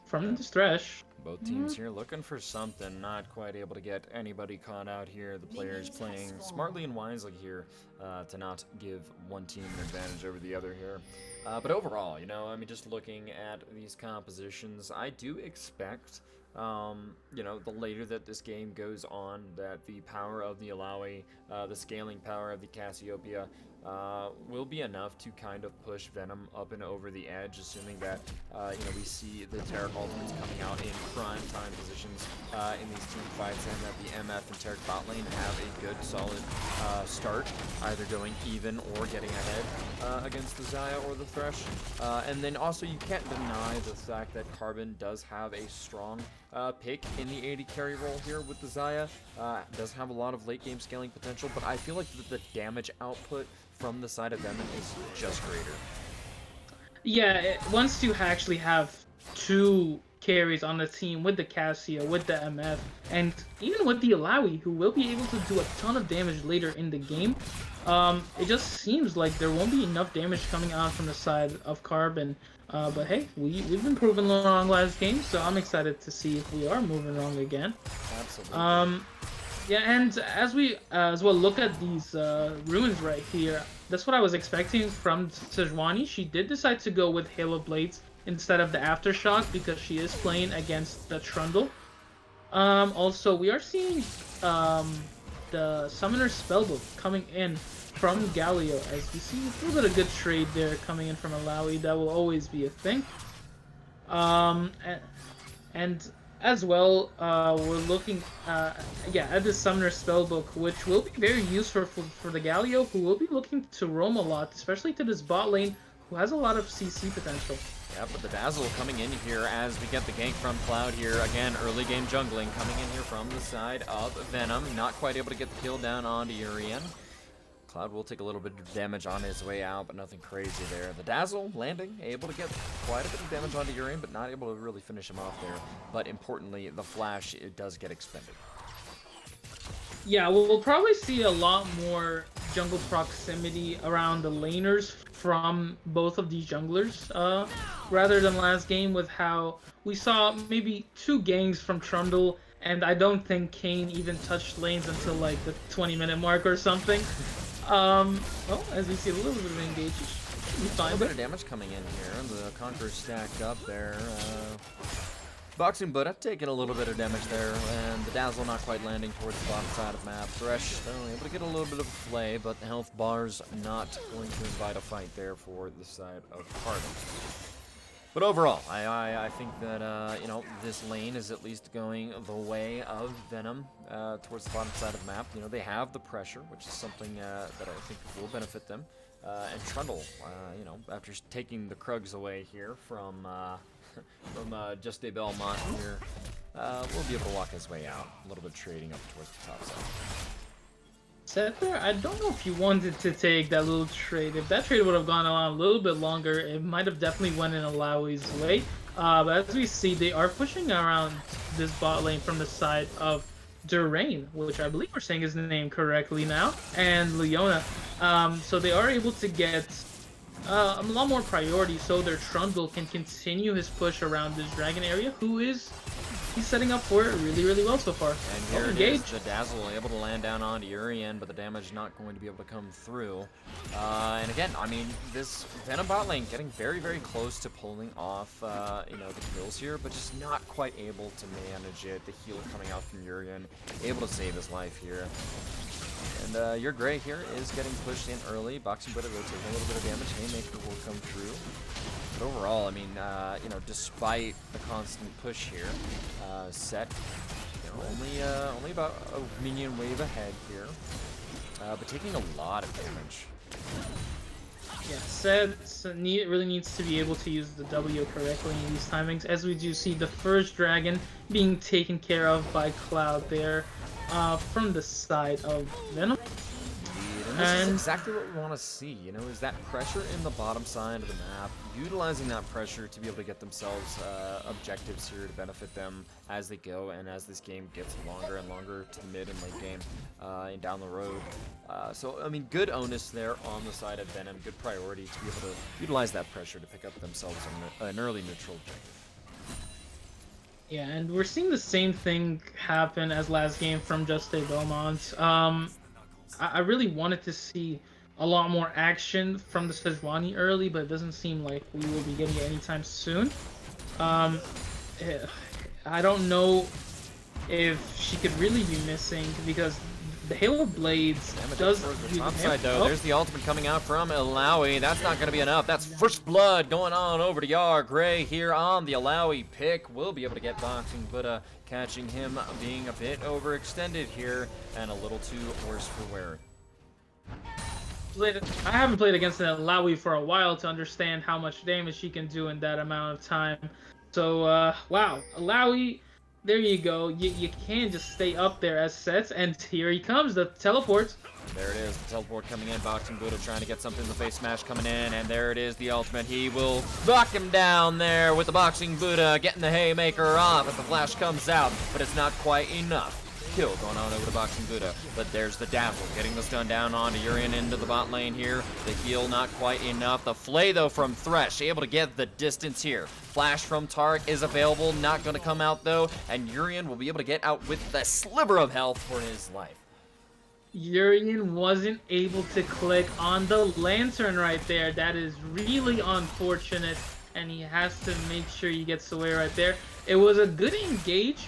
B: from the Thresh.
A: Both teams here looking for something, not quite able to get anybody caught out here. The players playing smartly and wisely here to not give one team an advantage over the other here. But overall, you know, I mean, just looking at these compositions, I do expect, you know, the later that this game goes on, that the power of the Alawi, the scaling power of the Cassiopeia, will be enough to kind of push Venom up and over the edge, assuming that, you know, we see the Taric ultimates coming out in prime time positions in these team fights, and that the MF and Taric bot lane have a good, solid start, either going even or getting ahead against the Xayah or the Thresh. And then also, you can't deny the fact that Carbon does have a strong pick in the AD carry role here with the Xayah. Does have a lot of late game scaling potential, but I feel like the damage output from the side of Venom is just greater.
B: Yeah, once you actually have two carries on the team with the Cassia, with the MF, and even with the Alawi, who will be able to do a ton of damage later in the game, it just seems like there won't be enough damage coming out from the side of Carbon. But hey, we've been proven wrong last game, so I'm excited to see if we are moving wrong again.
A: Absolutely.
B: Yeah, and as we as well look at these ruins right here, that's what I was expecting from Sejuani. She did decide to go with Halo Blades instead of the Aftershock because she is playing against the Trundle. Also, we are seeing the Summoner Spellbook coming in from Galio, as we see a little bit of good trade there coming in from Alawi. That will always be a thing. And as well, we're looking at this Summoner Spellbook, which will be very useful for the Galio, who will be looking to roam a lot, especially to this bot lane, who has a lot of CC potential.
A: Yeah, but the Dazzle coming in here as we get the gank from Cloud here. Again, early game jungling coming in here from the side of Venom. Not quite able to get the kill down onto Urian. Cloud will take a little bit of damage on his way out, but nothing crazy there. The Dazzle landing, able to get quite a bit of damage onto Urian, but not able to really finish him off there. But importantly, the flash, it does get expended.
B: Yeah, we'll probably see a lot more jungle proximity around the laners from both of these junglers, rather than last game with how we saw maybe 2 gangs from Trundle, and I don't think Kayn even touched lanes until like the 20-minute mark or something. Well, as we see a little bit of engage, should be fine.
A: A little bit of damage coming in here. The Conqueror stacked up there. Boxing Buddha taking a little bit of damage there, and the Dazzle not quite landing towards the bottom side of map. Thresh though able to get a little bit of a flay, but the health bar's not going to invite a fight there for the side of Carbon. But overall, I think that, you know, this lane is at least going the way of Venom towards the bottom side of the map. You know, they have the pressure, which is something that I think will benefit them. And Trundle, you know, after taking the Krugs away here from Just a Belmont here, we'll be able to walk his way out. A little bit trading up towards the top side.
B: Sether, I don't know if you wanted to take that little trade. If that trade would have gone on a little bit longer, it might have definitely went in Alawi's way. But as we see, they are pushing around this bot lane from the side of Durain, which I believe we're saying his name correctly now, and Leona. So they are able to get a lot more priority so their Trundle can continue his push around this dragon area, he's setting up for it really, really well so far.
A: And here it is, the Dazzle able to land down onto Urian, but the damage not going to be able to come through. And again, I mean, this Venom bot lane getting very, very close to pulling off, you know, the kills here, but just not quite able to manage it. The heal coming out from Urian, able to save his life here. And your Gray here is getting pushed in early. Boxing Buddha rotating a little bit of damage. Haymaker will come through. But overall, I mean, despite the constant push here, Set, only about a minion wave ahead here, but taking a lot of damage.
B: Yeah, Set really needs to be able to use the W correctly in these timings, as we do see the first dragon being taken care of by Cloud there from the side of Venom.
A: And this is exactly what we want to see, is that pressure in the bottom side of the map, utilizing that pressure to be able to get themselves objectives here to benefit them as they go and as this game gets longer and longer to the mid and late game and down the road. So, I mean, good onus there on the side of Venom, good priority to be able to utilize that pressure to pick up themselves an early neutral objective.
B: Yeah, and we're seeing the same thing happen as last game from Just a Belmont. I really wanted to see a lot more action from the Sejuani early, but it doesn't seem like we will be getting it anytime soon. I don't know if she could really be missing, because the Halo Blades does
A: the top side though. There's the ultimate coming out from Alawi. That's not going to be enough. That's first blood going on over to Yar. Gray here on the Alawi pick. We'll be able to get boxing, but catching him being a bit overextended here and a little too worse for wear.
B: I haven't played against an Alawi for a while to understand how much damage she can do in that amount of time. So, wow, Alawi, there you go. You can't just stay up there as Sets, and here he comes, the teleport.
A: There it is, the teleport coming in, Boxing Buddha trying to get something, the face smash coming in, and there it is, the ultimate. He will knock him down there with the Boxing Buddha, getting the haymaker off as the flash comes out, but it's not quite enough. Kill going on over to Boxing Buddha, but there's the Dazzle getting the stun down onto Urian into the bot lane here. The heal not quite enough. The Flay though from Thresh, able to get the distance here. Flash from Tark is available, not going to come out though, and Urian will be able to get out with the sliver of health for his life.
B: Urian wasn't able to click on the lantern right there. That is really unfortunate, and he has to make sure he gets away right there. It was a good engage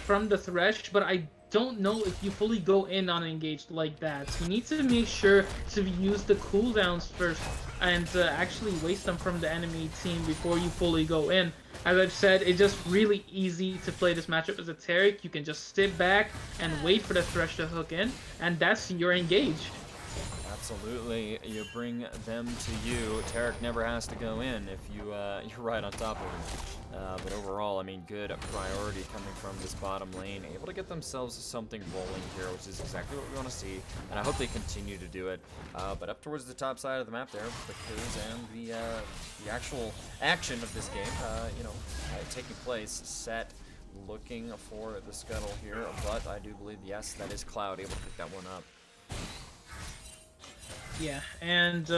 B: from the Thresh, but I don't know if you fully go in on engaged like that. You need to make sure to use the cooldowns first and actually waste them from the enemy team before you fully go in. As I've said, it's just really easy to play this matchup as a Taric. You can just sit back and wait for the Thresh to hook in, and that's your engage.
A: Absolutely, you bring them to you. Taric never has to go in if you're right on top of him. But overall, I mean, good priority coming from this bottom lane, able to get themselves something rolling here, which is exactly what we want to see, and I hope they continue to do it. But up towards the top side of the map there, the kills and the actual action of this game, taking place. Set looking for the scuttle here, but I do believe, yes, that is Cloud able to pick that one up.
B: Yeah, and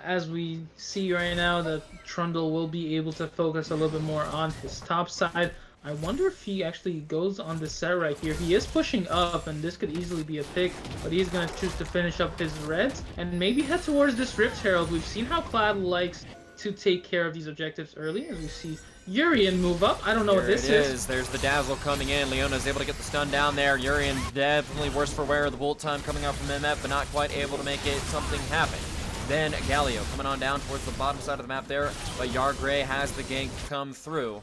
B: as we see right now, that Trundle will be able to focus a little bit more on his top side. I wonder if he actually goes on the set right here. He is pushing up, and this could easily be a pick, but he's going to choose to finish up his reds and maybe head towards this Rift Herald. We've seen how Cloud likes to take care of these objectives early, as we see Urian move up. I don't know what this is.
A: There's the Dazzle coming in. Leona's able to get the stun down there. Urian definitely worse for wear. The bolt time coming out from Mehmet, but not quite able to make something happen. Then Galio coming on down towards the bottom side of the map there, but Yar Grey has the gank come through.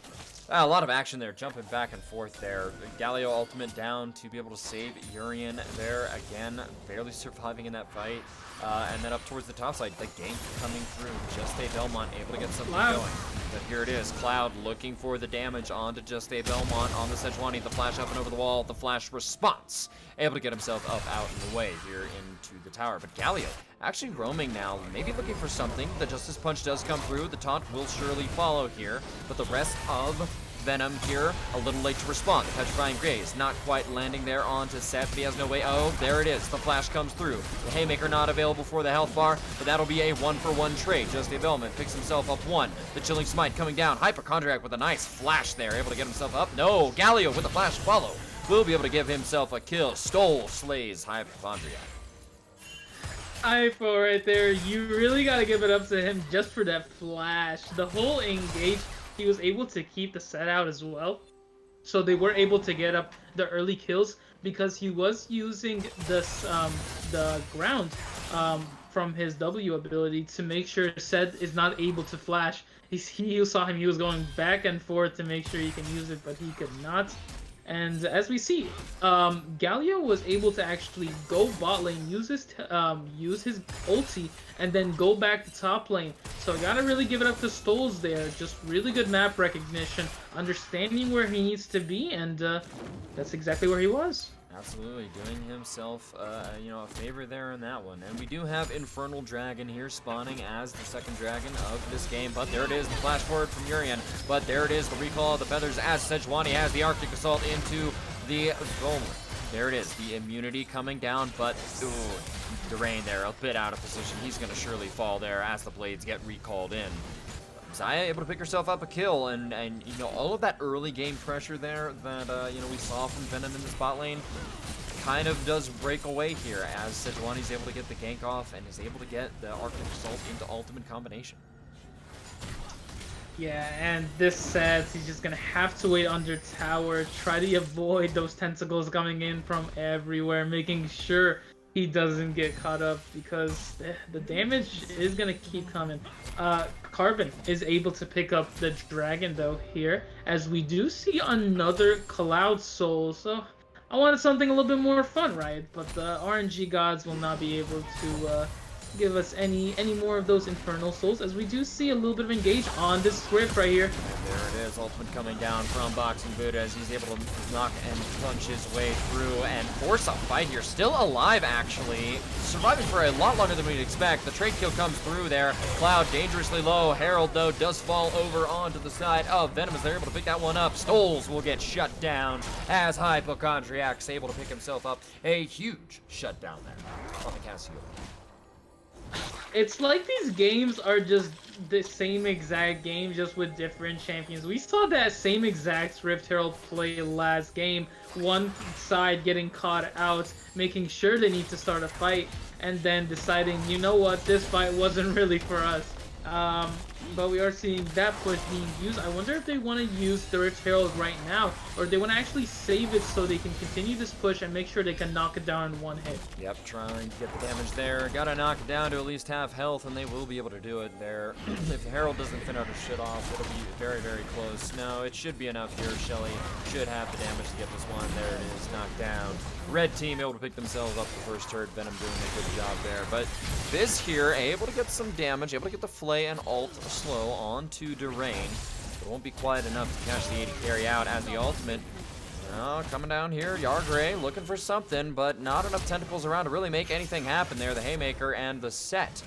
A: A lot of action there, jumping back and forth there. Galio ultimate down to be able to save Urian there again, barely surviving in that fight. And then up towards the top side, the gank coming through. Just a Belmont able to get something going. But here it is, Cloud looking for the damage onto Just a Belmont on the Sejuani. The flash up and over the wall, the flash response. Able to get himself up out in the way here into the tower. But Galio actually roaming now, maybe looking for something. The Justice Punch does come through. The taunt will surely follow here. But the rest of Venom here, a little late to respond. The Petrifying Graze not quite landing there onto Set, but he has no way. Oh, there it is. The flash comes through. The Haymaker not available for the health bar, but that'll be a 1-for-1 trade. Just a Velvet picks himself up one. The Chilling Smite coming down. Hypochondriac with a nice flash there, able to get himself up. No, Galio with a flash follow. Will be able to give himself a kill. Stole slays Hypochondriac.
B: Hypo right there. You really got to give it up to him just for that flash. The whole engage, he was able to keep the set out as well. So they were able to get up the early kills because he was using this the ground from his W ability to make sure Sed is not able to flash. He saw him, he was going back and forth to make sure he can use it, but he could not. And as we see, Galio was able to actually go bot lane, use his ulti, and then go back to top lane. So I gotta really give it up to Stoles there. Just really good map recognition, understanding where he needs to be, and that's exactly where he was.
A: Absolutely, doing himself, a favor there in that one. And we do have Infernal Dragon here spawning as the second dragon of this game. But there it is, the flash forward from Urian. But there it is, the recall of the feathers as Sejuani has the Arctic Assault into the there it is, the immunity coming down. But Durain there, a bit out of position. He's going to surely fall there as the blades get recalled in. Zaya able to pick herself up a kill, and all of that early game pressure there that we saw from Venom in the spot lane kind of does break away here as Sejuani's able to get the gank off and is able to get the Arctic Assault into ultimate combination.
B: Yeah, and this says he's just gonna have to wait under tower, try to avoid those tentacles coming in from everywhere, making sure he doesn't get caught up because the damage is gonna keep coming. Carbon is able to pick up the dragon though here, as we do see another Cloud Soul. So I wanted something a little bit more fun, right? But the RNG gods will not be able to give us any more of those Infernal Souls, as we do see a little bit of engage on this script right here.
A: And there it is, ultimate coming down from Boxing Buddha as he's able to knock and punch his way through and force a fight here. Still alive, actually. Surviving for a lot longer than we'd expect. The trade kill comes through there. Cloud dangerously low. Herald, though, does fall over onto the side of Venom as they're able to pick that one up. Stoles will get shut down as Hypochondriac's able to pick himself up a huge shutdown there on the Casio.
B: It's like these games are just the same exact game, just with different champions. We saw that same exact Rift Herald play last game. One side getting caught out, making sure they need to start a fight, and then deciding, you know what, this fight wasn't really for us. But we are seeing that push being used. I wonder if they want to use the Rift Herald right now, or they want to actually save it so they can continue this push and make sure they can knock it down in one hit.
A: Yep, trying to get the damage there. Gotta knock it down to at least half health, and they will be able to do it there. If Herald doesn't finish her shit off, it'll be very, very close. No, it should be enough here. Shelly should have the damage to get this one. There it is, knocked down. Red team able to pick themselves up the first turret. Venom doing a good job there. But Fizz here able to get some damage, able to get the Flay and ult slow onto Durain. It won't be quite enough to catch the 80 carry out as the ultimate. Coming down here, Yargray looking for something, but not enough tentacles around to really make anything happen there. The Haymaker and the set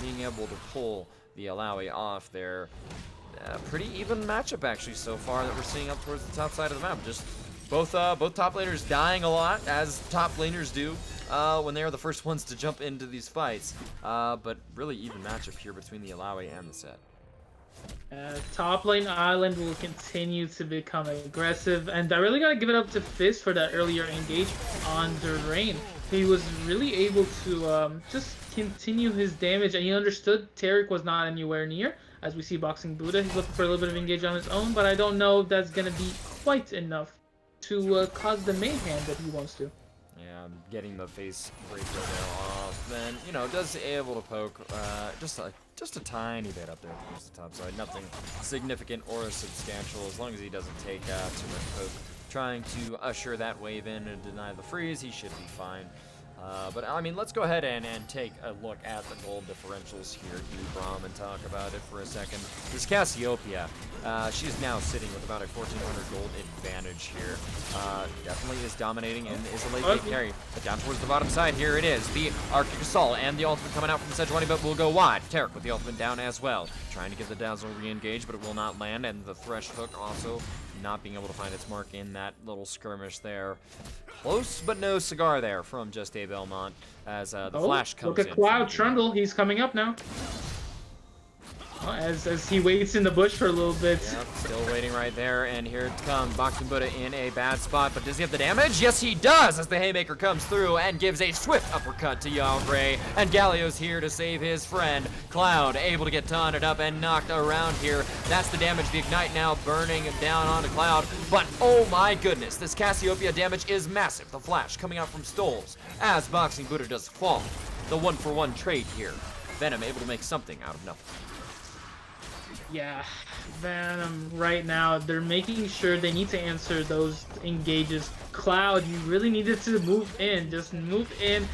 A: being able to pull the Alawi off there. Pretty even matchup actually so far that we're seeing up towards the top side of the map. Just both top laners dying a lot, as top laners do when they are the first ones to jump into these fights. But really even matchup here between the Alawi and the set.
B: Top lane Island will continue to become aggressive, and I really gotta give it up to Fizz for that earlier engage on Durain. He was really able to just continue his damage, and he understood Taric was not anywhere near. As we see Boxing Buddha, he's looking for a little bit of engage on his own, but I don't know if that's gonna be quite enough to cause the mayhem that he wants to.
A: Yeah, getting the face breaker there off, then does able to poke just a tiny bit up there towards the top side. Nothing significant or substantial, as long as he doesn't take too much poke. Trying to usher that wave in and deny the freeze, he should be fine. But I mean, let's go ahead and take a look at the gold differentials here, Brom, and talk about it for a second. This Cassiopeia, she's now sitting with about a 1,400 gold advantage here. Definitely is dominating and is a late game carry. But down towards the bottom side, here it is. The Arctic Assault and the ultimate coming out from Sejuani, but will go wide. Taric with the ultimate down as well. Trying to get the Dazzle re-engaged, but it will not land, and the Thresh hook also not being able to find its mark in that little skirmish there. Close, but no cigar there from Just A Belmont as the flash comes in.
B: Look at Cloud Trundle, he's coming up now. As he waits in the bush for a little bit.
A: Yep, still waiting right there, and here it comes. Boxing Buddha in a bad spot, but does he have the damage? Yes, he does, as the Haymaker comes through and gives a swift uppercut to Yalgray, and Galio's here to save his friend. Cloud able to get taunted up and knocked around here. That's the damage. The Ignite now burning down onto Cloud, but oh my goodness, this Cassiopeia damage is massive. The flash coming out from Stoles as Boxing Buddha does fall. the one-for-one trade here. Venom able to make something out of nothing.
B: Yeah, Venom right now, they're making sure they need to answer those engages. Cloud, you really needed to move in. Just move in,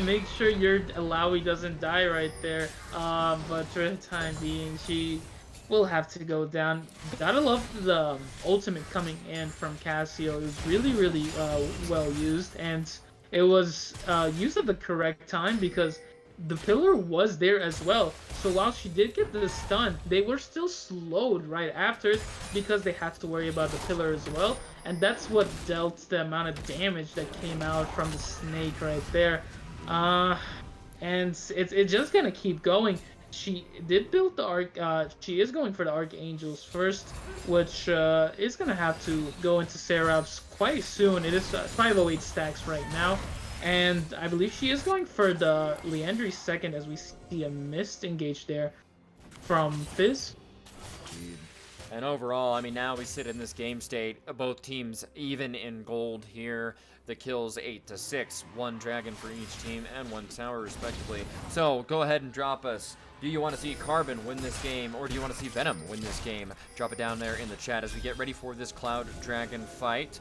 B: make sure your Alawi doesn't die right there. But for the time being, she will have to go down. Gotta love the ultimate coming in from Cassio. It was really, really well used, and it was used at the correct time because the pillar was there as well. So while she did get the stun, they were still slowed right after it because they had to worry about the pillar as well. And that's what dealt the amount of damage that came out from the snake right there. And it's just gonna keep going. She did build the she is going for the Archangels first, which is gonna have to go into Seraph's quite soon. It is 508 stacks right now. And I believe she is going for the Leandry second as we see a missed engage there from Fizz.
A: And overall, I mean, now we sit in this game state. Both teams even in gold here. The kills 8-6, 1 dragon for each team and 1 tower respectively. So go ahead and drop us. Do you want to see Carbon win this game, or do you want to see Venom win this game? Drop it down there in the chat as we get ready for this Cloud Dragon fight.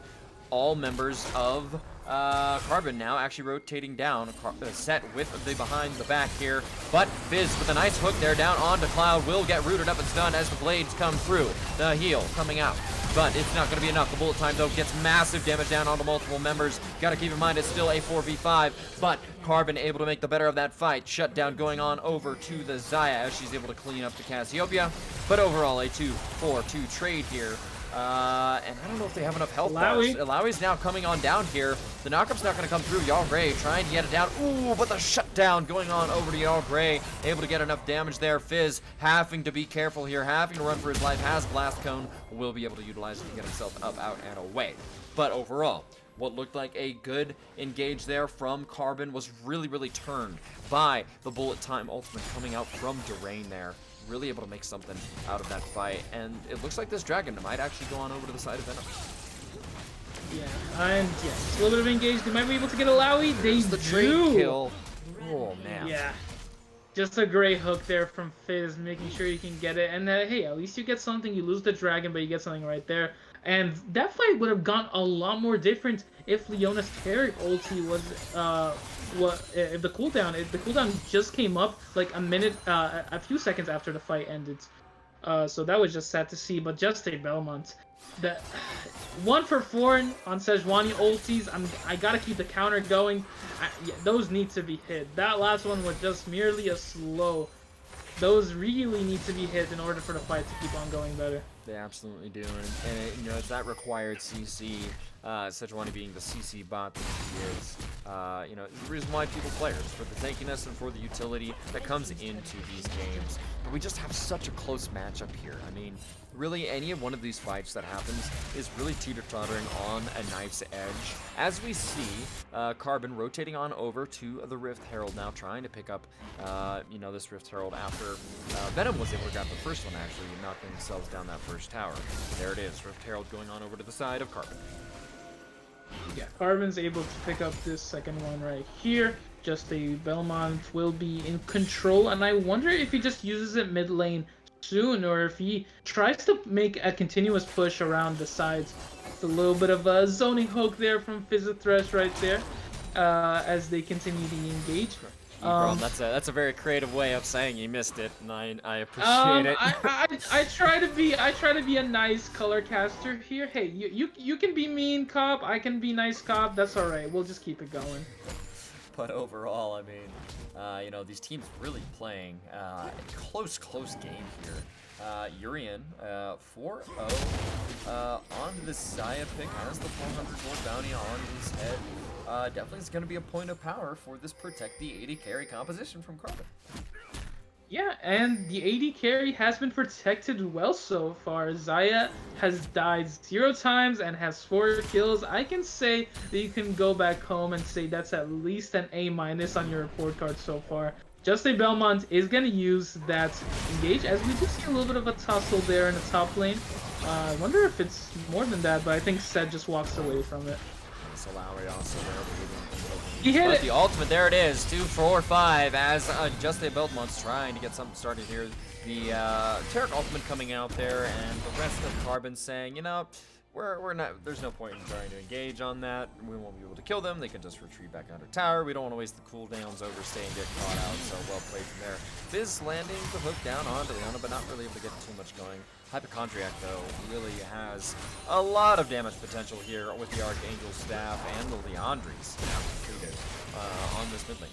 A: All members of Carbon now actually rotating down, set with the behind the back here, but Fizz with a nice hook there down onto Cloud will get rooted up and stunned as the blades come through. The heal coming out, but it's not going to be enough. The bullet time though gets massive damage down onto multiple members. Got to keep in mind it's still a 4v5, but Carbon able to make the better of that fight. Shutdown going on over to the Xayah as she's able to clean up the Cassiopeia, but overall a 2-4-2 trade here. And I don't know if they have enough health bars. Alawi's now coming on down here. The knockup's not going to come through. Jarl Grey trying to get it down. Ooh, but the shutdown going on over to Jarl Grey. Able to get enough damage there. Fizz having to be careful here, having to run for his life. Has Blast Cone. Will be able to utilize it to get himself up, out, and away. But overall, what looked like a good engage there from Carbon was really, really turned by the bullet time ultimate coming out from Durain there. Really able to make something out of that fight, and it looks like this dragon might actually go on over to the side of Venom.
B: Yeah, and yes, a little bit of engage. They might be able to get a Lowy. They
A: the trade kill. Oh man.
B: Yeah, just a great hook there from Fizz, making sure you can get it. And hey, at least you get something. You lose the dragon, but you get something right there. And that fight would have gone a lot more different if Leona's carry ulti was if the cooldown just came up like a few seconds after the fight ended. So that was just sad to see. But just a Belmont, that 1 for 4 on Sejuani ultis. I gotta keep the counter going. Yeah, those need to be hit. That last one was just merely a slow. Those really need to be hit in order for the fight to keep on going better.
A: They absolutely do, and you know, it's that required CC, Sejuani being the CC bot that he is. You know, the reason why people play is for the tankiness and for the utility that comes into these games. But we just have such a close matchup here. I mean, really, any of one of these fights that happens is really teeter-tottering on a knife's edge. As we see, Carbon rotating on over to the Rift Herald now, trying to pick up, you know, this Rift Herald after Venom was able to grab the first one, actually, knocking themselves down that first tower. There it is, Rift Herald going on over to the side of Carbon.
B: Yeah, Carbon's able to pick up this second one right here. Just a Belmont will be in control, and I wonder if he just uses it mid lane soon, or if he tries to make a continuous push around the sides. It's a little bit of a zoning hook there from Thresh right there, as they continue to engage.
A: That's a very creative way of saying you missed it, and I appreciate it.
B: I try to be a nice color caster here. Hey, you can be mean, cop. I can be nice, cop. That's all right. We'll just keep it going.
A: But overall, I mean, you know, these teams really playing a close game here. Urian, 4-0 on the Xayah pick, has the 400 gold bounty on his head. Definitely is going to be a point of power for this protect the 80 carry composition from Carbon.
B: Yeah, and the 80 carry has been protected well so far. Xayah has died 0 times and has 4 kills. I can say that you can go back home and say that's at least an A- on your report card so far. Just a Belmont is going to use that engage, as we do see a little bit of a tussle there in the top lane. I wonder if it's more than that, but I think Sed just walks away from it.
A: Lowry also there leading
B: He hit
A: But
B: it.
A: the ultimate, there it is, 2, 4, 5, as Just a Build Month's trying to get something started here. The Tarek ultimate coming out there, and the rest of Carbon saying, you know, we're not, there's no point in trying to engage on that. We won't be able to kill them. They can just retreat back under tower. We don't want to waste the cooldowns, overstay, and get caught out, so well played from there. Fizz landing the hook down onto Leona, but not really able to get too much going. Hypochondriac, though, really has a lot of damage potential here with the Archangel Staff and the Leandries on this mid laner.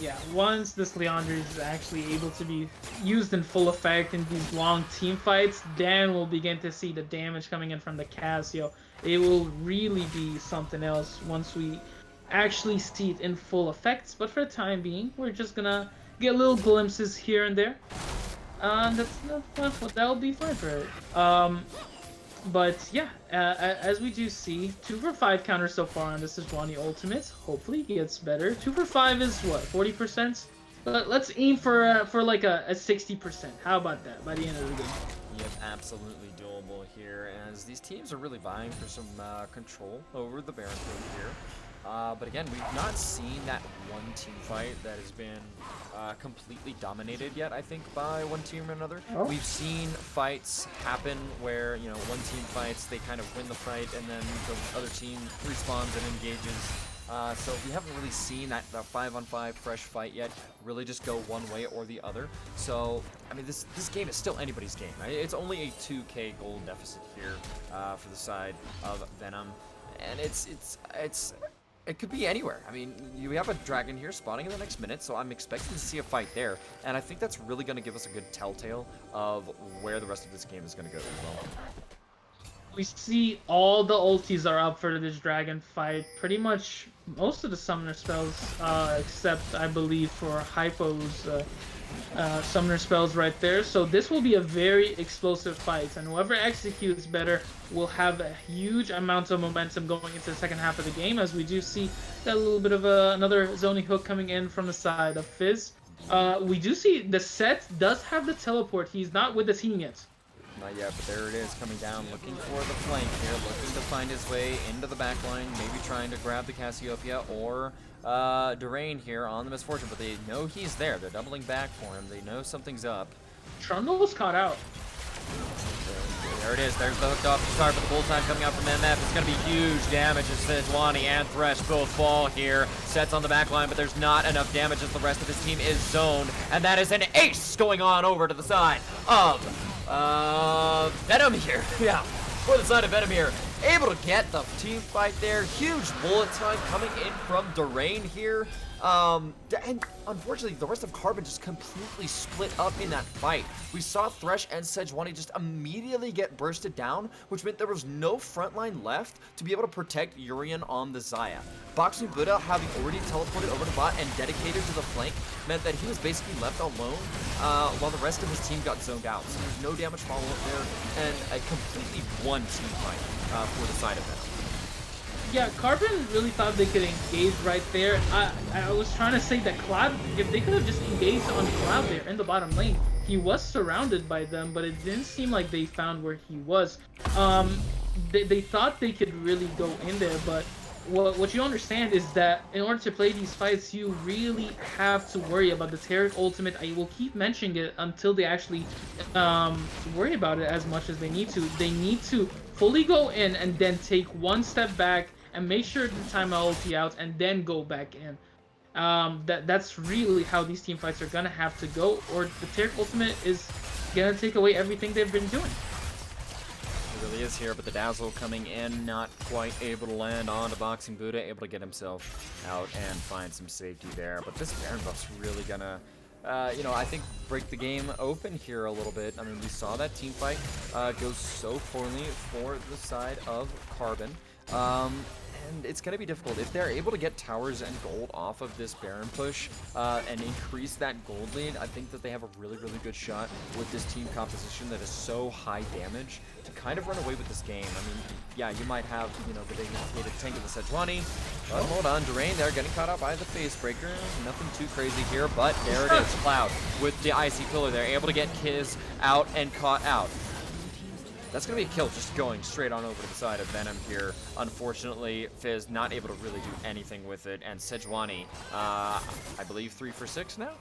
B: Yeah, once this Leandri is actually able to be used in full effect in these long team fights, then we'll begin to see the damage coming in from the Casio. It will really be something else once we actually see it in full effect. But for the time being, we're just gonna get little glimpses here and there. That'll be fine for it. But yeah, as we do see, 2 for 5 counters so far on this Sejuani ultimate. Hopefully he gets better. 2 for 5 is what, 40%? Let's aim for like a 60%. How about that by the end of the game?
A: Yep, absolutely doable here, as these teams are really vying for some control over the Baron Field here. But again, we've not seen that one team fight that has been completely dominated yet, I think, by one team or another.
B: Oh.
A: We've seen fights happen where, you know, one team fights, they kind of win the fight, and then the other team respawns and engages. So we haven't really seen that 5-on-5 fresh fight yet really just go one way or the other. So, I mean, this game is still anybody's game. It's only a 2k gold deficit here for the side of Venom. And it could be anywhere. I mean, we have a dragon here spawning in the next minute, so I'm expecting to see a fight there. And I think that's really going to give us a good telltale of where the rest of this game is going to go as well.
B: We see all the ultis are up for this dragon fight. Pretty much most of the summoner spells, except I believe for Hypo's summoner spells right there. So this will be a very explosive fight, and whoever executes better will have a huge amount of momentum going into the second half of the game, as we do see that little bit of another zoning hook coming in from the side of Fizz. We do see the set does have the teleport. He's not with the team yet.
A: Not yet, but there it is, coming down, looking for the flank here, looking to find his way into the back line, maybe trying to grab the Cassiopeia or Durain here on the Misfortune, but they know he's there. They're doubling back for him. They know something's up.
B: Trundle's caught out.
A: There it is. There's the hooked off start, but the full time coming out from MF. It's going to be huge damage as Sejuani and Thresh both fall here. Sets on the back line, but there's not enough damage as the rest of his team is zoned. And that is an ace going on over to the side of Venom here. Yeah, for the side of Venom here. Able to get the team fight there. Huge bullet time coming in from Durain here. And unfortunately, the rest of Carbon just completely split up in that fight. We saw Thresh and Sejuani just immediately get bursted down, which meant there was no front line left to be able to protect Urian on the Xayah. Boxing Buddha, having already teleported over to bot and dedicated to the flank, meant that he was basically left alone while the rest of his team got zoned out. So there's no damage follow-up there, and a completely one team fight for the side of it.
B: Yeah, Carbon really thought they could engage right there. I was trying to say that Cloud, if they could have just engaged on Cloud there in the bottom lane, he was surrounded by them, but it didn't seem like they found where he was. They thought they could really go in there, but what you understand is that in order to play these fights, you really have to worry about the Tarek ultimate. I will keep mentioning it until they actually worry about it as much as they need to. They need to fully go in and then take one step back and make sure to time ulti out and then go back in. That's really how these team fights are gonna have to go, or the Tarek ultimate is gonna take away everything they've been doing.
A: It really is here, but the Dazzle coming in, not quite able to land onto Boxing Buddha, able to get himself out and find some safety there. But this Baron buff's really gonna, you know, I think break the game open here a little bit. I mean, we saw that team fight go so poorly for the side of Carbon. And it's going to be difficult. If they're able to get towers and gold off of this Baron push and increase that gold lead, I think that they have a really, really good shot with this team composition that is so high damage to kind of run away with this game. I mean, yeah, you might have, you know, the dedicated tank of the Sejuani, but hold on, Durain there getting caught out by the Facebreaker. Nothing too crazy here, but there it is, Cloud with the Icy Pillar there, able to get Kiz out and caught out. That's going to be a kill just going straight on over to the side of Venom here. Unfortunately, Fizz not able to really do anything with it. And Sejuani, I believe 3 for 6 now?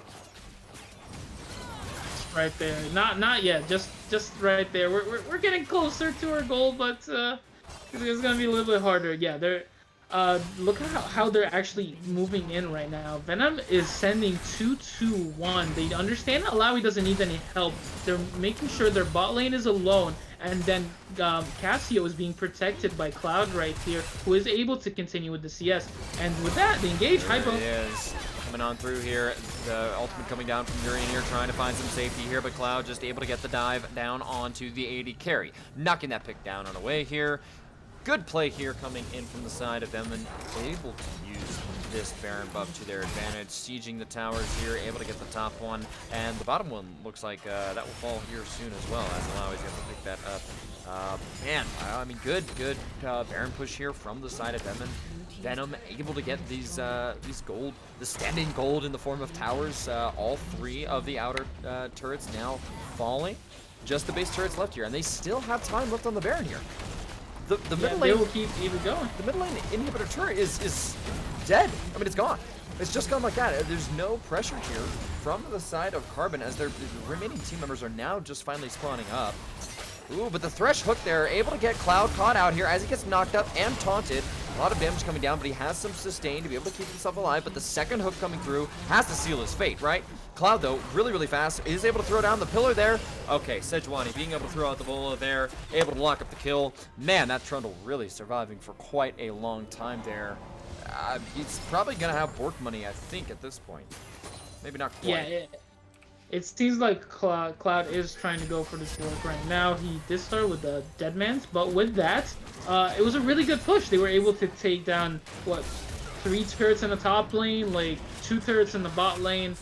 B: Right there. Not yet. Just right there. We're getting closer to our goal, but it's gonna be a little bit harder. Yeah, they're look at how they're actually moving in right now. Venom is sending 2-2-1. They understand Alawi doesn't need any help. They're making sure their bot lane is alone, and then Cassio is being protected by Cloud right here, who is able to continue with the CS. And with that, they engage Hypo.
A: There it is. Coming on through here, the ultimate coming down from Urian here, trying to find some safety here, but Cloud just able to get the dive down onto the AD carry. Knocking that pick down on the way here. Good play here coming in from the side of them, and able to use this Baron buff to their advantage. Sieging the towers here, able to get the top one, and the bottom one looks like that will fall here soon as well, as Alawi's able to pick that up. Man, I mean, good Baron push here from the side of Venom. Venom able to get these gold, the standing gold in the form of towers. All 3 of the outer turrets now falling. Just the base turrets left here, and they still have time left on the Baron here. The middle lane,
B: they will keep even going.
A: The middle lane inhibitor turret is dead. I mean, it's gone. It's just gone like that. There's no pressure here from the side of Carbon, as their remaining team members are now just finally spawning up. Ooh, but the Thresh hook there, able to get Cloud caught out here as he gets knocked up and taunted. A lot of damage coming down, but he has some sustain to be able to keep himself alive. But the second hook coming through has to seal his fate, right? Cloud, though, really fast, is able to throw down the pillar there. Okay, Sejuani being able to throw out the bola there, able to lock up the kill. Man, that Trundle really surviving for quite a long time there. He's probably going to have Bork money, I think, at this point. Maybe not quite.
B: Yeah, it seems like Cloud is trying to go for this work right now. He did start with the Deadman's, but with that, it was a really good push. They were able to take down, what, 3 turrets in the top lane, like 2 turrets in the bot lane,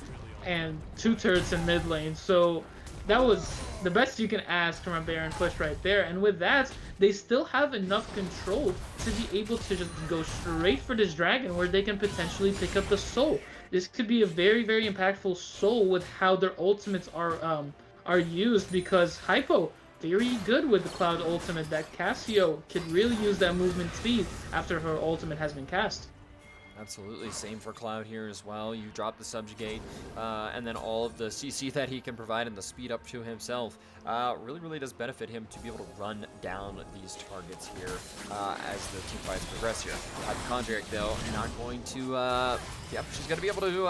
B: and 2 turrets in mid lane. So that was the best you can ask from a Baron push right there. And with that, they still have enough control to be able to just go straight for this dragon, where they can potentially pick up the soul. This could be a very impactful soul with how their ultimates are used, because Hypo very good with the Cloud ultimate. That Cassio could really use that movement speed after her ultimate has been cast.
A: Absolutely, same for Cloud here as well. You drop the Subjugate, and then all of the CC that he can provide and the speed up to himself really does benefit him to be able to run down these targets here as the team fights progress here. Hypochondriac, though, not going to, yep, she's going to be able to,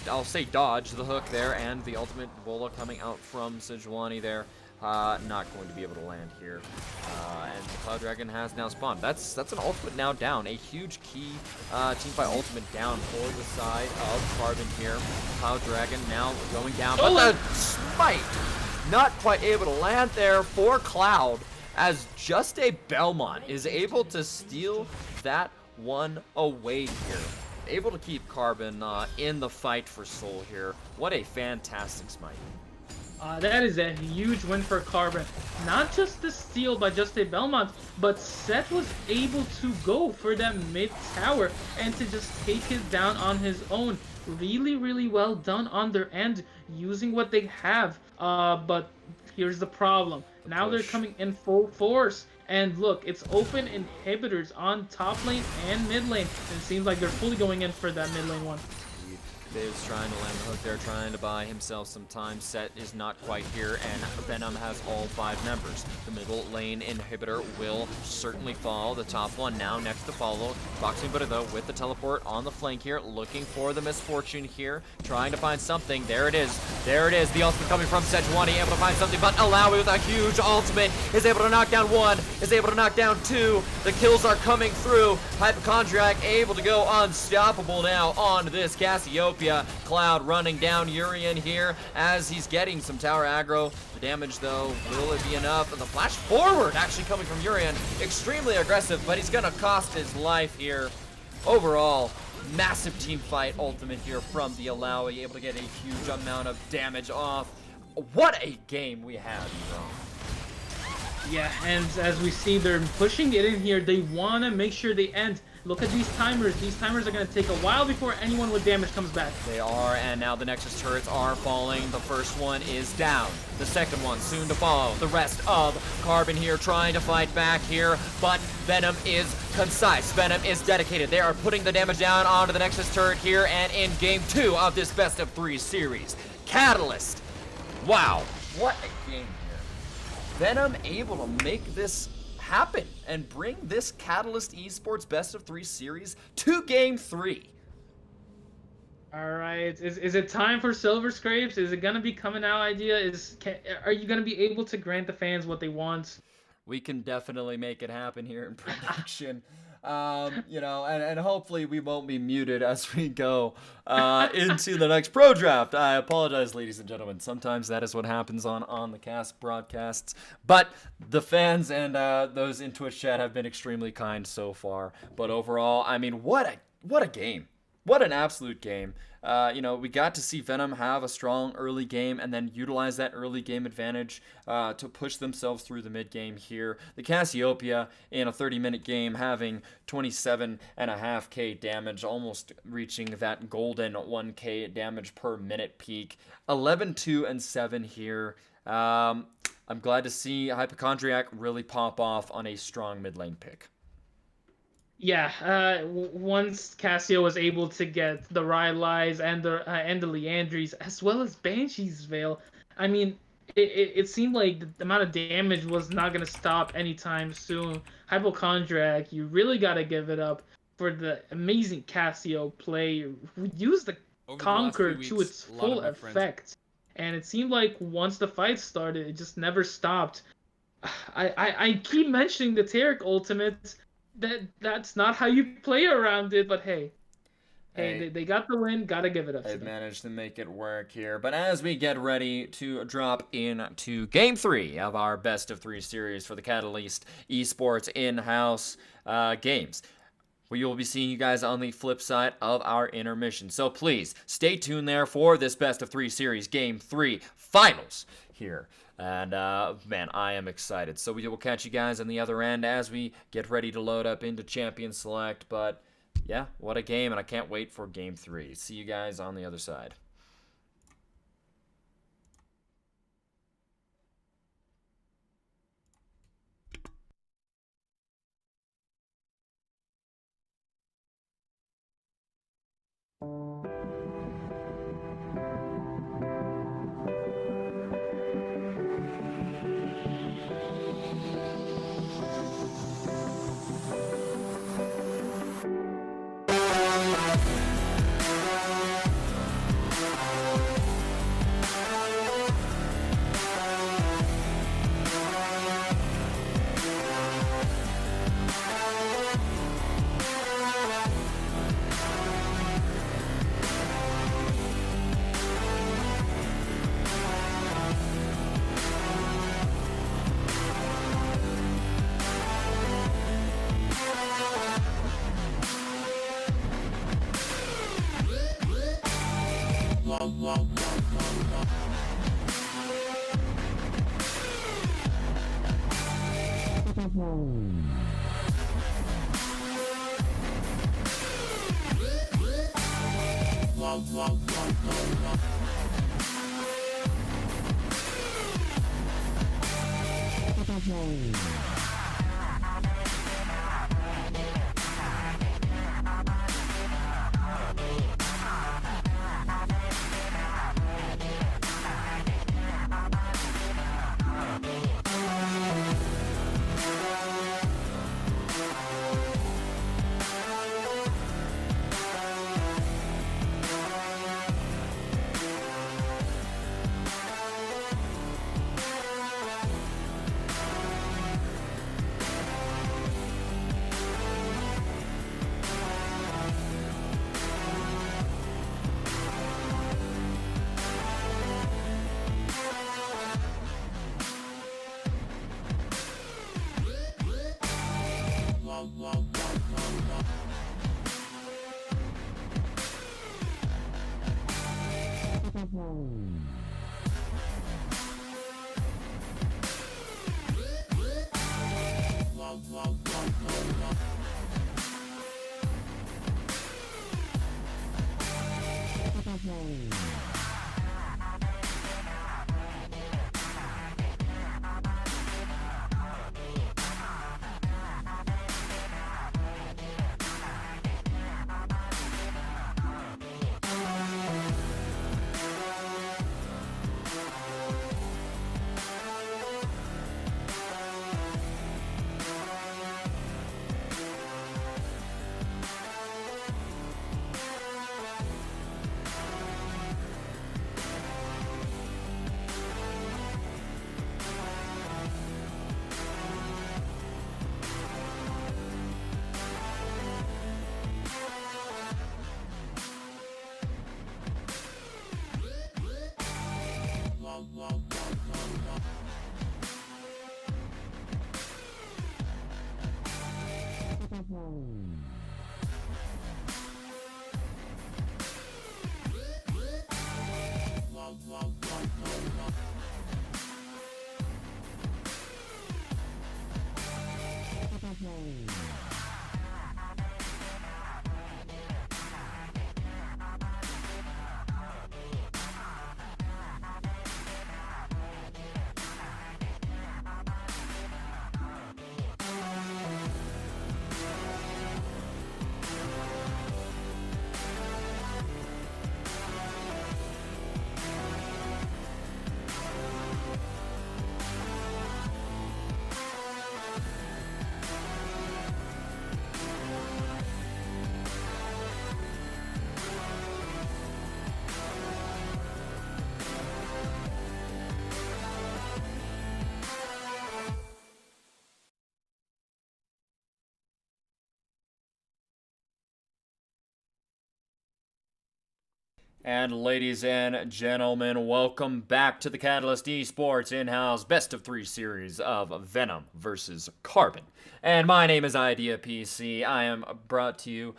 A: I'll say dodge the hook there, and the ultimate bola coming out from Sejuani there. Not going to be able to land here. And the Cloud Dragon has now spawned. That's an ultimate now down. A huge key teamfight ultimate down for the side of Carbon here. Cloud Dragon now going down. But the smite not quite able to land there for Cloud, as just a Belmont is able to steal that one away here. Able to keep Carbon in the fight for Soul here. What a fantastic smite.
B: That is a huge win for Carbon. Not just the steal by just a Belmont, but Seth was able to go for that mid tower and to just take it down on his own. Really well done on their end, using what they have. But here's the problem. Now they're coming in full force. And look, it's open inhibitors on top lane and mid lane. And it seems like they're fully going in for that mid lane one.
A: Is trying to land the hook there, trying to buy himself some time. Set is not quite here, and Venom has all 5 members. The middle lane inhibitor will certainly fall. The top one now next to follow. Boxing Buddha, though, with the teleport on the flank here, looking for the misfortune here, trying to find something. There it is. There it is. The ultimate coming from Sejuani, able to find something, but Alawi with a huge ultimate is able to knock down 1, is able to knock down 2. The kills are coming through. Hypochondriac able to go unstoppable now on this Cassiopeia. Cloud running down Urian here as he's getting some tower aggro. The damage, though, will it be enough? And the flash forward actually coming from Urian. Extremely aggressive, but he's going to cost his life here. Overall, massive team fight ultimate here from the Alawi, able to get a huge amount of damage off. What a game we had, bro.
B: Yeah, and as we see, they're pushing it in here. They want to make sure they end Look at these timers. These timers are going to take a while before anyone with damage comes back.
A: They are, and now the Nexus turrets are falling. The first one is down. The second one soon to follow. The rest of Carbon here trying to fight back here, but Venom is concise. Venom is dedicated. They are putting the damage down onto the Nexus turret here, and in game 2 of this best of 3 series, Catalyst. Wow, what a game here. Venom able to make this happen and bring this Catalyst Esports best of 3 series to game 3.
B: All right, is it time for Silver Scrapes? Is it gonna be coming out idea? Are you gonna be able to grant the fans what they want?
A: We can definitely make it happen here in production. You know, and hopefully we won't be muted as we go into the next pro draft. I apologize, ladies and gentlemen. Sometimes that is what happens on the cast broadcasts. But the fans and those in Twitch chat have been extremely kind so far. But overall, I mean, what a game. What an absolute game. You know, we got to see Venom have a strong early game and then utilize that early game advantage to push themselves through the mid game here. The Cassiopeia in a 30-minute game having 27.5k damage, almost reaching that golden 1k damage per minute peak. 11, 2, and 7 here. I'm glad to see Hypochondriac really pop off on a strong mid lane pick.
B: Yeah, once Cassio was able to get the Rylai's and the Leandries, as well as Banshee's Veil, I mean, it seemed like the amount of damage was not going to stop anytime soon. Hypochondriac, you really got to give it up for the amazing Cassio play. We used the Conquer to its full effect. And it seemed like once the fight started, it just never stopped. I keep mentioning the Taric ultimate. That's not how you play around it, but hey, they got the win, gotta give it up to them.
A: They managed to make it work here. But as we get ready to drop into game 3 of our best of 3 series for the Catalyst Esports in-house games, we will be seeing you guys on the flip side of our intermission. So please stay tuned there for this best of 3 series game 3 finals here. And, man, I am excited. So we will catch you guys on the other end as we get ready to load up into Champion Select. But, yeah, what a game, and I can't wait for Game 3. See you guys on the other side. And ladies and gentlemen, welcome back to the Catalyst Esports in-house best of 3 series of Venom versus Carbon. And my name is Idea PC. I am brought to you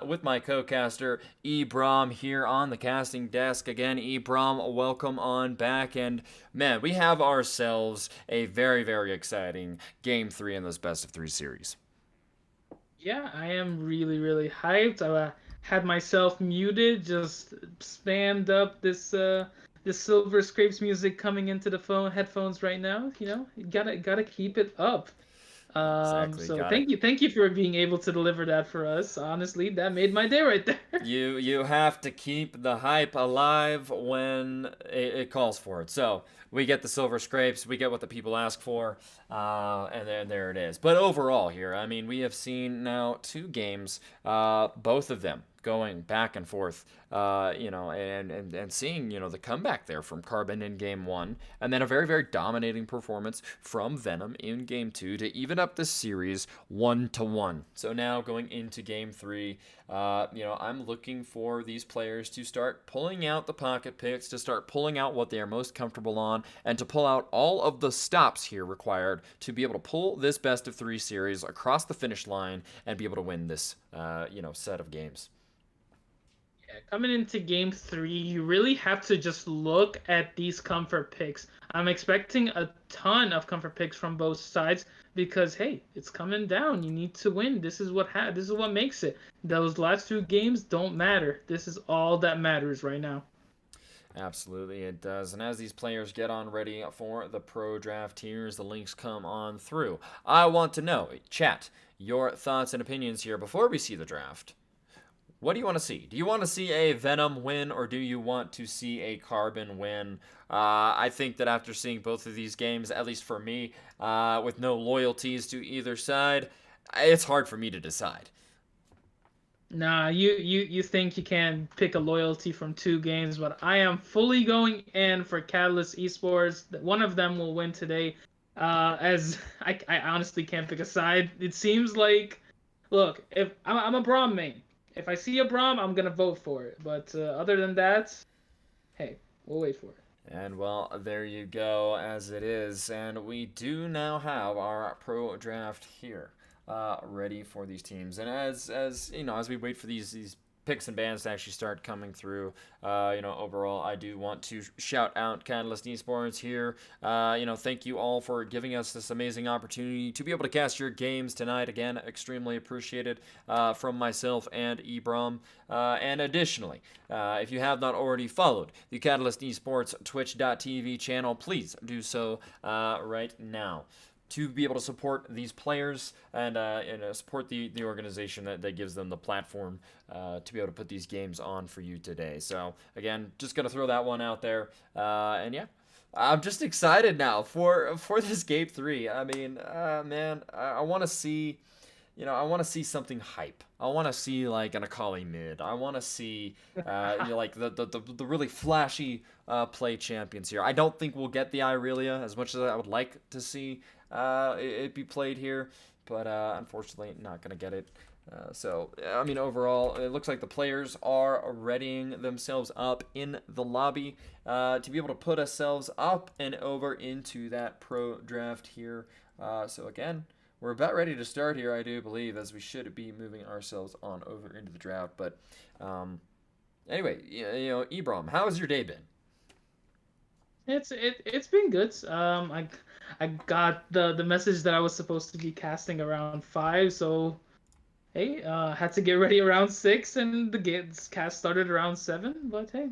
A: with my co-caster Ebrom here on the casting desk. Again, Ebrom, welcome on back. And man, we have ourselves a very, very exciting Game 3 in this best of 3 series.
B: Yeah, I am really, really hyped. I had myself muted, just spammed up this Silver Scrapes music coming into the headphones right now. You gotta keep it up.
A: Exactly,
B: So
A: got it.
B: thank you for being able to deliver that for us. Honestly, that made my day right there.
A: You have to keep the hype alive when it calls for it. So we get the silver scrapes, we get what the people ask for, and then there it is. But overall, here, I mean, we have seen now 2 games, both of them going back and forth, and seeing the comeback there from Carbon in game 1, and then a very, very dominating performance from Venom in game 2 to even up this series 1-1. So now going into game 3, I'm looking for these players to start pulling out the pocket picks, to start pulling out what they are most comfortable on, and to pull out all of the stops here required to be able to pull this best of 3 series across the finish line and be able to win this, set of games.
B: Coming into game 3, you really have to just look at these comfort picks. I'm expecting a ton of comfort picks from both sides because hey, it's coming down. You need to win. This is what makes it. Those last 2 games don't matter. This is all that matters right now.
A: Absolutely, it does. And as these players get on ready for the pro draft here, as the links come on through, I want to know, chat, your thoughts and opinions here before we see the draft. What do you want to see? Do you want to see a Venom win, or do you want to see a Carbon win? I think that after seeing both of these games, at least for me, with no loyalties to either side, it's hard for me to decide.
B: Nah, you think you can pick a loyalty from 2 games, but I am fully going in for Catalyst Esports. One of them will win today. As I honestly can't pick a side. It seems like, look, if I'm a Braum main. If I see a Braum, I'm gonna vote for it. But other than that, hey, we'll wait for it.
A: And well, there you go, as it is. And we do now have our pro draft here, ready for these teams. And as we wait for these picks and bans to actually start coming through, overall, I do want to shout out Catalyst Esports here. Thank you all for giving us this amazing opportunity to be able to cast your games tonight. Again, extremely appreciated from myself and Ebrom. And additionally, if you have not already followed the Catalyst Esports Twitch.tv channel, please do so right now, to be able to support these players and support the organization that gives them the platform to be able to put these games on for you today. So again, just gonna throw that one out there, and yeah, I'm just excited now for this game 3. I mean, man, I want to see. I want to see something hype. I want to see like an Akali mid. I want to see like the really flashy play champions here. I don't think we'll get the Irelia as much as I would like to see it be played here, but unfortunately not going to get it. So, I mean, overall, it looks like the players are readying themselves up in the lobby to be able to put ourselves up and over into that pro draft here. So again, we're about ready to start here, I do believe, as we should be moving ourselves on over into the draft. But anyway, Ebrom, how has your day been?
B: It's been good. I got the message that I was supposed to be casting around 5, so hey, had to get ready around 6, and the cast started around 7. But hey,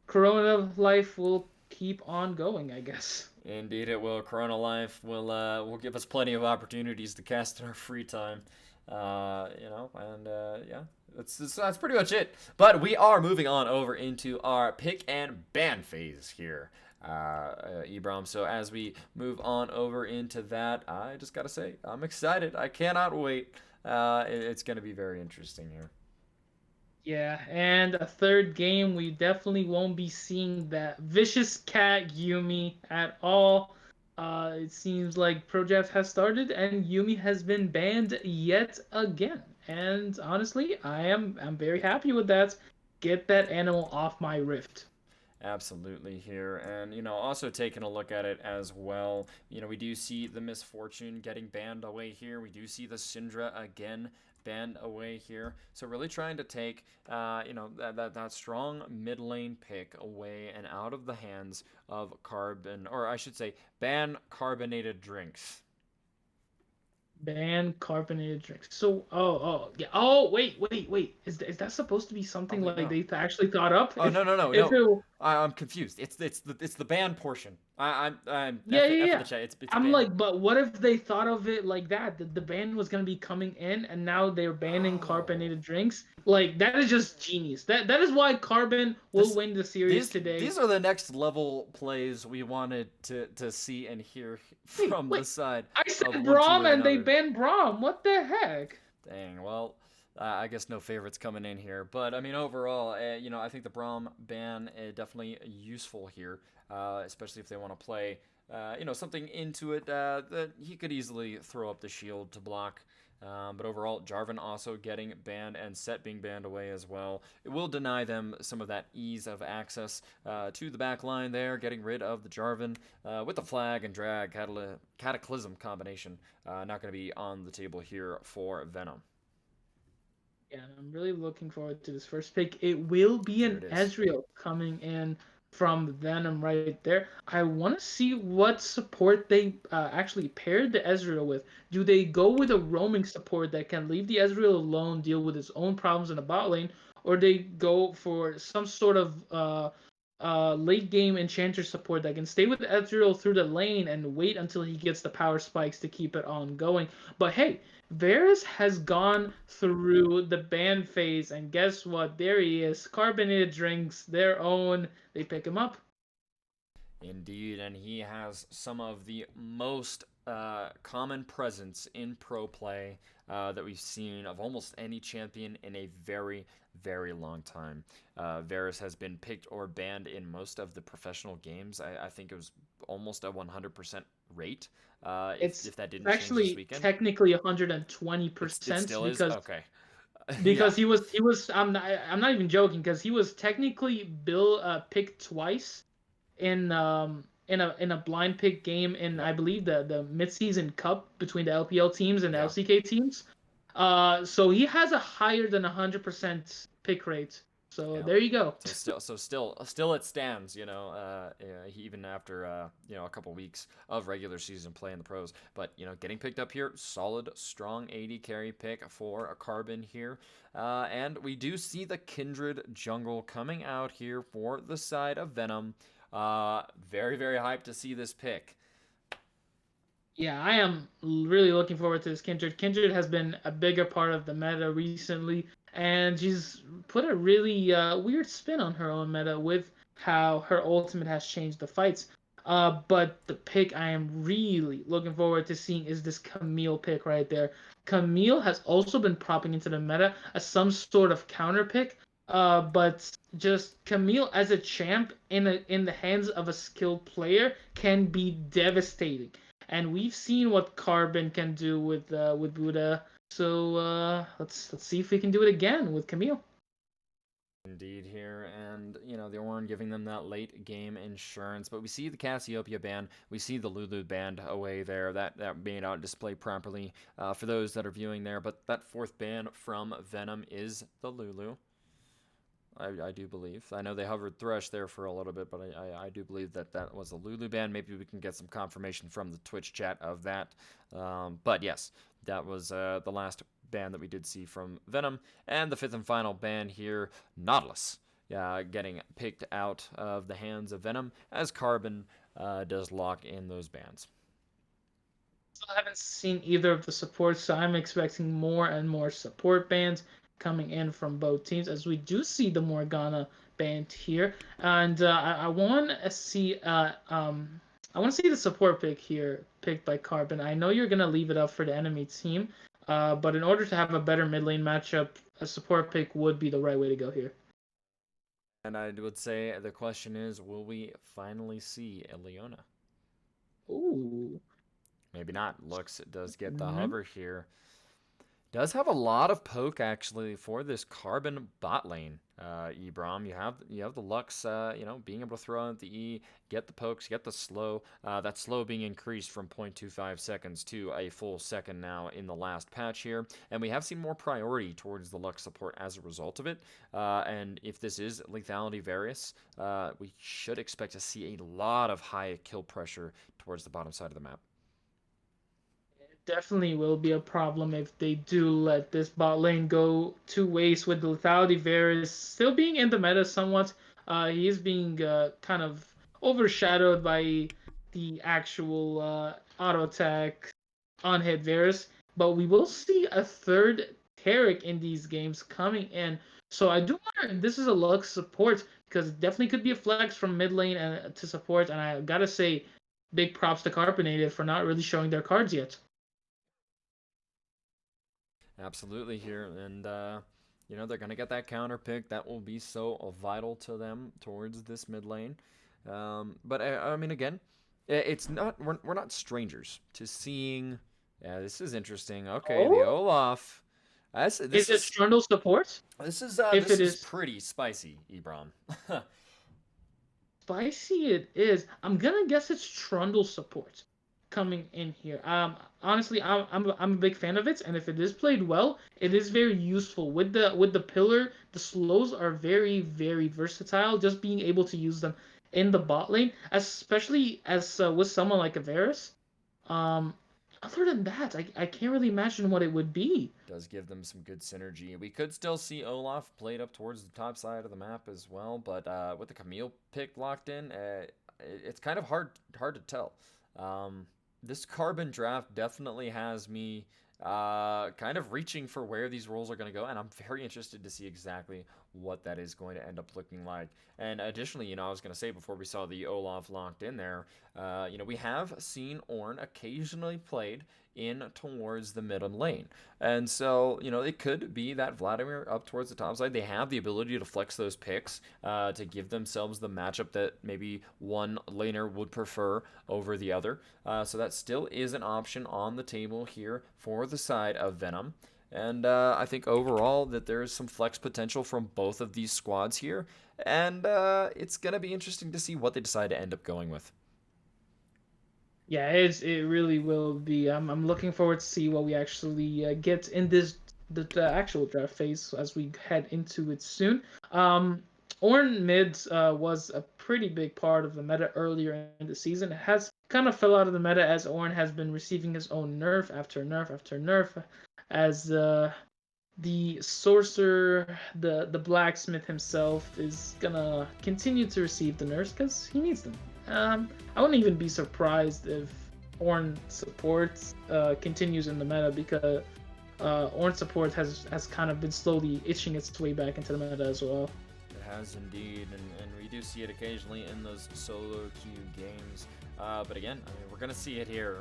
B: Corona life will keep on going, I guess.
A: Indeed, it will. Corona life will give us plenty of opportunities to cast in our free time. Yeah, that's pretty much it. But we are moving on over into our pick and ban phase here, Ebrom. So as we move on over into that, I just gotta say, I'm excited. I cannot wait. It's gonna be very interesting here.
B: Yeah, and a third game, we definitely won't be seeing that vicious cat Yumi at all. It seems like Project has started and Yumi has been banned yet again. And honestly, I'm very happy with that. get that animal off my Rift.
A: Absolutely here. And, also taking a look at it as well, we do see the Misfortune getting banned away here. We do see the Syndra again banned away here. So really trying to take, that strong mid lane pick away and out of the hands of carbon, or I should say, ban carbonated drinks.
B: Ban carbonated drinks. So, yeah. Oh, wait. Is that supposed to be
A: Oh
B: something
A: wait,
B: like
A: no.
B: they actually thought up?
A: Oh no no no
B: If
A: no!
B: it,
A: I'm confused. It's the ban portion. I'm
B: yeah, yeah,
A: F in the
B: yeah.
A: chat. It's
B: I'm
A: ban.
B: like, but what if they thought of it like that? The ban was gonna be coming in, and now they're banning
A: Oh.
B: carbonated drinks. Like that is just genius. That is why Carbon will
A: This
B: win the series
A: these
B: today.
A: these are the next level plays we wanted to see and hear
B: Wait,
A: from the
B: wait.
A: side
B: I
A: of
B: said
A: one team
B: Braum,
A: or
B: and they
A: another.
B: banned Braum. What the heck?
A: Dang. Well, I guess no favorites coming in here, but I mean overall, I think the Braum ban definitely useful here, especially if they want to play, something into it that he could easily throw up the shield to block. But overall, Jarvan also getting banned and Set being banned away as well. It will deny them some of that ease of access to the back line there, getting rid of the Jarvan with the flag and drag cataclysm combination. Not going to be on the table here for Venom.
B: Yeah, I'm really looking forward to this first pick. It will be
A: Here
B: an
A: it is.
B: Ezreal coming in from Venom right there. I want to see what support they actually paired the Ezreal with. Do they go with a roaming support that can leave the Ezreal alone, deal with his own problems in the bot lane, or they go for some sort of late game enchanter support that can stay with Ezreal through the lane and wait until he gets the power spikes to keep it on going? But hey, Varus has gone through the ban phase, and guess what? There he is. Carbonated drinks, their own. They pick him up.
A: Indeed, and he has some of the most common presence in pro play that we've seen of almost any champion in a very, very long time. Varus has been picked or banned in most of the professional games. I think it was almost a 100% rate.
B: It's
A: If that didn't change this
B: actually
A: weekend,
B: technically
A: it
B: 120%
A: still is
B: because
A: okay. Yeah,
B: he was I'm not even joking because he was technically picked twice in a blind pick game in
A: yep,
B: I believe the midseason cup between the LPL teams and the
A: yeah.
B: LCK teams. So he has a higher than 100% pick rate. So
A: Yeah.
B: there you go.
A: So still it stands, even after a couple weeks of regular season play in the pros. But getting picked up here, solid, strong AD carry pick for a Carbon here, and we do see the Kindred jungle coming out here for the side of Venom. Very very hyped to see this pick.
B: Yeah, I am really looking forward to this Kindred. Kindred has been a bigger part of the meta recently, and she's put a really weird spin on her own meta with how her ultimate has changed the fights. But the pick I am really looking forward to seeing is this Camille pick right there. Camille has also been propping into the meta as some sort of counter pick, but just Camille as a champ in the hands of a skilled player can be devastating, and we've seen what Carbon can do with Buddha. So let's see if we can do it again with Camille.
A: Indeed, here, and the Ornn giving them that late game insurance. But we see the Cassiopeia ban, we see the Lulu band away there. That being out display properly for those that are viewing there. But that fourth ban from Venom is the Lulu. I do believe. I know they hovered Thresh there for a little bit, but I do believe that was a Lulu ban. Maybe we can get some confirmation from the Twitch chat of that. But yes, that was the last ban that we did see from Venom. And the fifth and final ban here, Nautilus. Getting picked out of the hands of Venom as Carbon does lock in those bans.
B: I haven't seen either of the supports, so I'm expecting more and more support bans coming in from both teams, as we do see the Morgana band here, and I want to see I want to see the support pick here picked by Carbon. I know you're gonna leave it up for the enemy team, but in order to have a better mid lane matchup, a support pick would be the right way to go here.
A: And I would say the question is, will we finally see a Leona?
B: Ooh.
A: Maybe not. Looks does get the
B: Mhm.
A: hover here. Does have a lot of poke actually for this Carbon bot lane. Ebrom, you have the Lux, being able to throw out the E, get the pokes, get the slow. That slow being increased from 0.25 seconds to a full second now in the last patch here, and we have seen more priority towards the Lux support as a result of it. And if this is lethality various, we should expect to see a lot of high kill pressure towards the bottom side of the map.
B: Definitely will be a problem if they do let this bot lane go to waste with the lethality Varus still being in the meta somewhat. He is being kind of overshadowed by the actual auto attack on hit Varus, but we will see a third Taric in these games coming in. So I do wonder if this is a Lux support because it definitely could be a flex from mid lane and to support. And I gotta say, big props to Carbonated for not really showing their cards yet.
A: Absolutely here, and they're gonna get that counter pick that will be so vital to them towards this mid lane. But I mean, again, it's not we're not strangers to seeing. Yeah, this is interesting. Okay, the Olaf. This
B: Is it Strundle support?
A: This is
B: If
A: this
B: it
A: is
B: is
A: pretty spicy, Ebron.
B: spicy, it is. I'm gonna guess it's Trundle support coming in here. Honestly, I'm a big fan of it, and if it is played well, it is very useful. With the pillar, the slows are very very versatile. Just being able to use them in the bot lane, especially as with someone like Varus. Um, Other than that, I can't really imagine what it would be.
A: Does give them some good synergy. We could still see Olaf played up towards the top side of the map as well, but with the Camille pick locked in, it's kind of hard to tell. This Carbon draft definitely has me kind of reaching for where these roles are going to go, and I'm very interested to see exactly what that is going to end up looking like. And additionally, I was going to say before we saw the Olaf locked in there, we have seen Ornn occasionally played in towards the mid lane. And so, it could be that Vladimir up towards the top side, they have the ability to flex those picks to give themselves the matchup that maybe one laner would prefer over the other. So that still is an option on the table here for the side of Venom. And I think overall that there is some flex potential from both of these squads here. And it's going to be interesting to see what they decide to end up going with.
B: Yeah, it really will be. I'm looking forward to see what we actually get in the actual draft phase as we head into it soon. Ornn mid was a pretty big part of the meta earlier in the season. It has kind of fell out of the meta as Ornn has been receiving his own nerf after nerf after nerf, as the sorcerer, the blacksmith himself, is gonna continue to receive the nerfs because he needs them. I wouldn't even be surprised if Ornn support continues in the meta because Ornn support has kind of been slowly itching its way back into the meta as well.
A: It has indeed, and we do see it occasionally in those solo queue games. But again, I mean, we're going to see it here,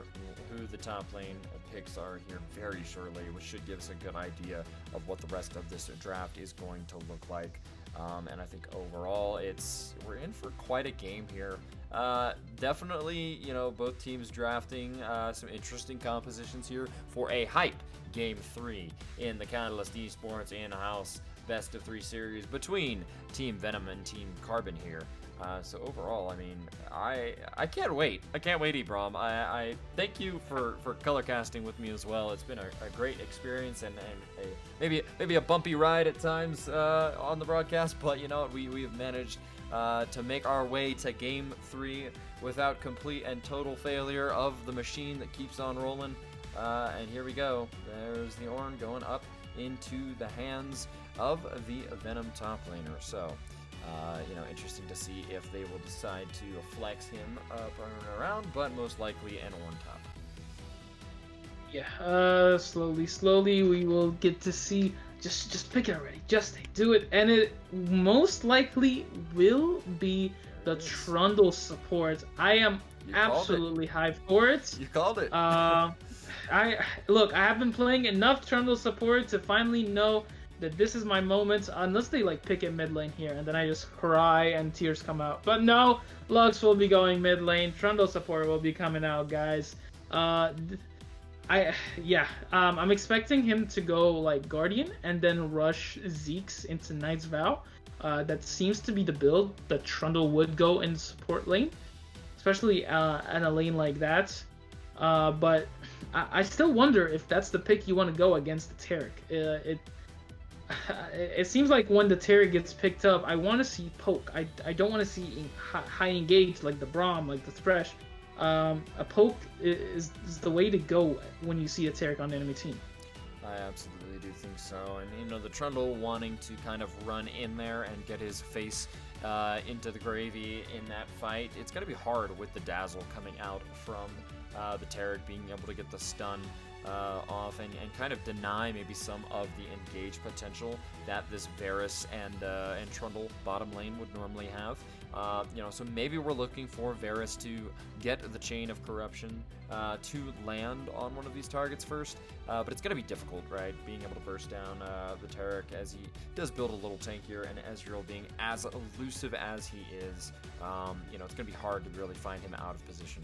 A: who the top lane picks are here very shortly, which should give us a good idea of what the rest of this draft is going to look like. And I think overall, we're in for quite a game here. Definitely, both teams drafting some interesting compositions here for a hype Game 3 in the Catalyst Esports in-house best of 3 series between Team Venom and Team Carbon here. So overall, I mean, I can't wait. I can't wait, Ebrom. I thank you for color casting with me as well. It's been a great experience and maybe a bumpy ride at times on the broadcast, but we've managed to make our way to Game 3 without complete and total failure of the machine that keeps on rolling. And here we go. There's the Ornn going up into the hands of the Venom top laner. So, interesting to see if they will decide to flex him up and around, but most likely an Ornn top.
B: Yeah, slowly we will get to see. Just pick it already. Just do it, and it most likely will be the Trundle support. I am absolutely hyped for it.
A: You called it.
B: I have been playing enough Trundle support to finally know that this is my moment, unless they pick it mid lane here and then I just cry and tears come out. But no, Lux will be going mid lane, Trundle support will be coming out, guys. I yeah, I'm expecting him to go like Guardian and then rush Zeke's into Knight's Vow. That seems to be the build that Trundle would go in support lane, especially in a lane like that. But I still wonder if that's the pick you want to go against the Taric. It seems like when the Taric gets picked up, I want to see poke. I don't want to see high engage like the Braum, like the Thresh. A poke is the way to go when you see a Taric on the enemy team.
A: I absolutely do think so. And, you know, the Trundle wanting to kind of run in there and get his face into the gravy in that fight, it's going to be hard with the Dazzle coming out from the Taric being able to get the stun off and kind of deny maybe some of the engage potential that this Varus and Trundle bottom lane would normally have. You know, so maybe we're looking for Varus to get the Chain of Corruption to land on one of these targets first, but it's going to be difficult, right? Being able to burst down the Taric as he does build a little tankier, and Ezreal being as elusive as he is, you know, it's going to be hard to really find him out of position.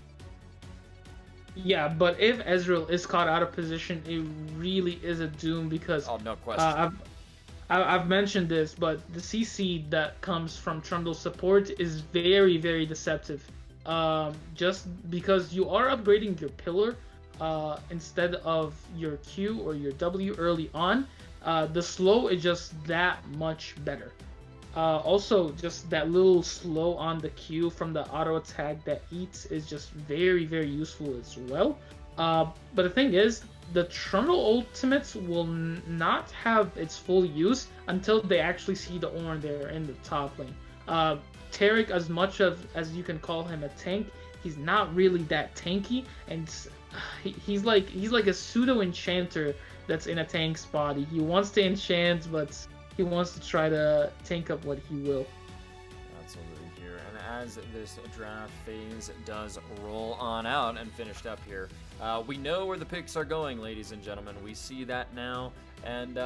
B: Yeah, but if Ezreal is caught out of position, it really is a doom because
A: Oh, no question.
B: I've mentioned this, but the CC that comes from Trundle support is very, very deceptive. Just because you are upgrading your pillar instead of your Q or your W early on, the slow is just that much better. Also, just that little slow on the Q from the auto attack that eats is just very, very useful as well. But the thing is, the Trundle ultimates will not have its full use until they actually see the Ornn there in the top lane. Taric, as much as you can call him a tank, he's not really that tanky, and he's like a pseudo enchanter that's in a tank's body. He wants to enchant, but he wants to try to tank up what he will.
A: Absolutely here. And as this draft phase does roll on out and finished up here, we know where the picks are going, ladies and gentlemen. We see that now. And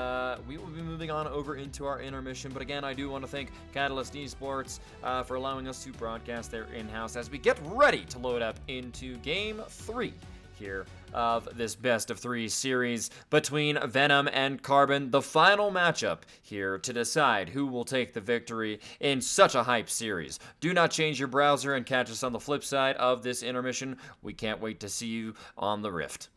A: we will be moving on over into our intermission. But again, I do want to thank Catalyst Esports for allowing us to broadcast their in-house as we get ready to load up into Game 3 here of this best of 3 series between Venom and Carbon, the final matchup here to decide who will take the victory in such a hype series. Do not change your browser and catch us on the flip side of this intermission. We can't wait to see you on the Rift.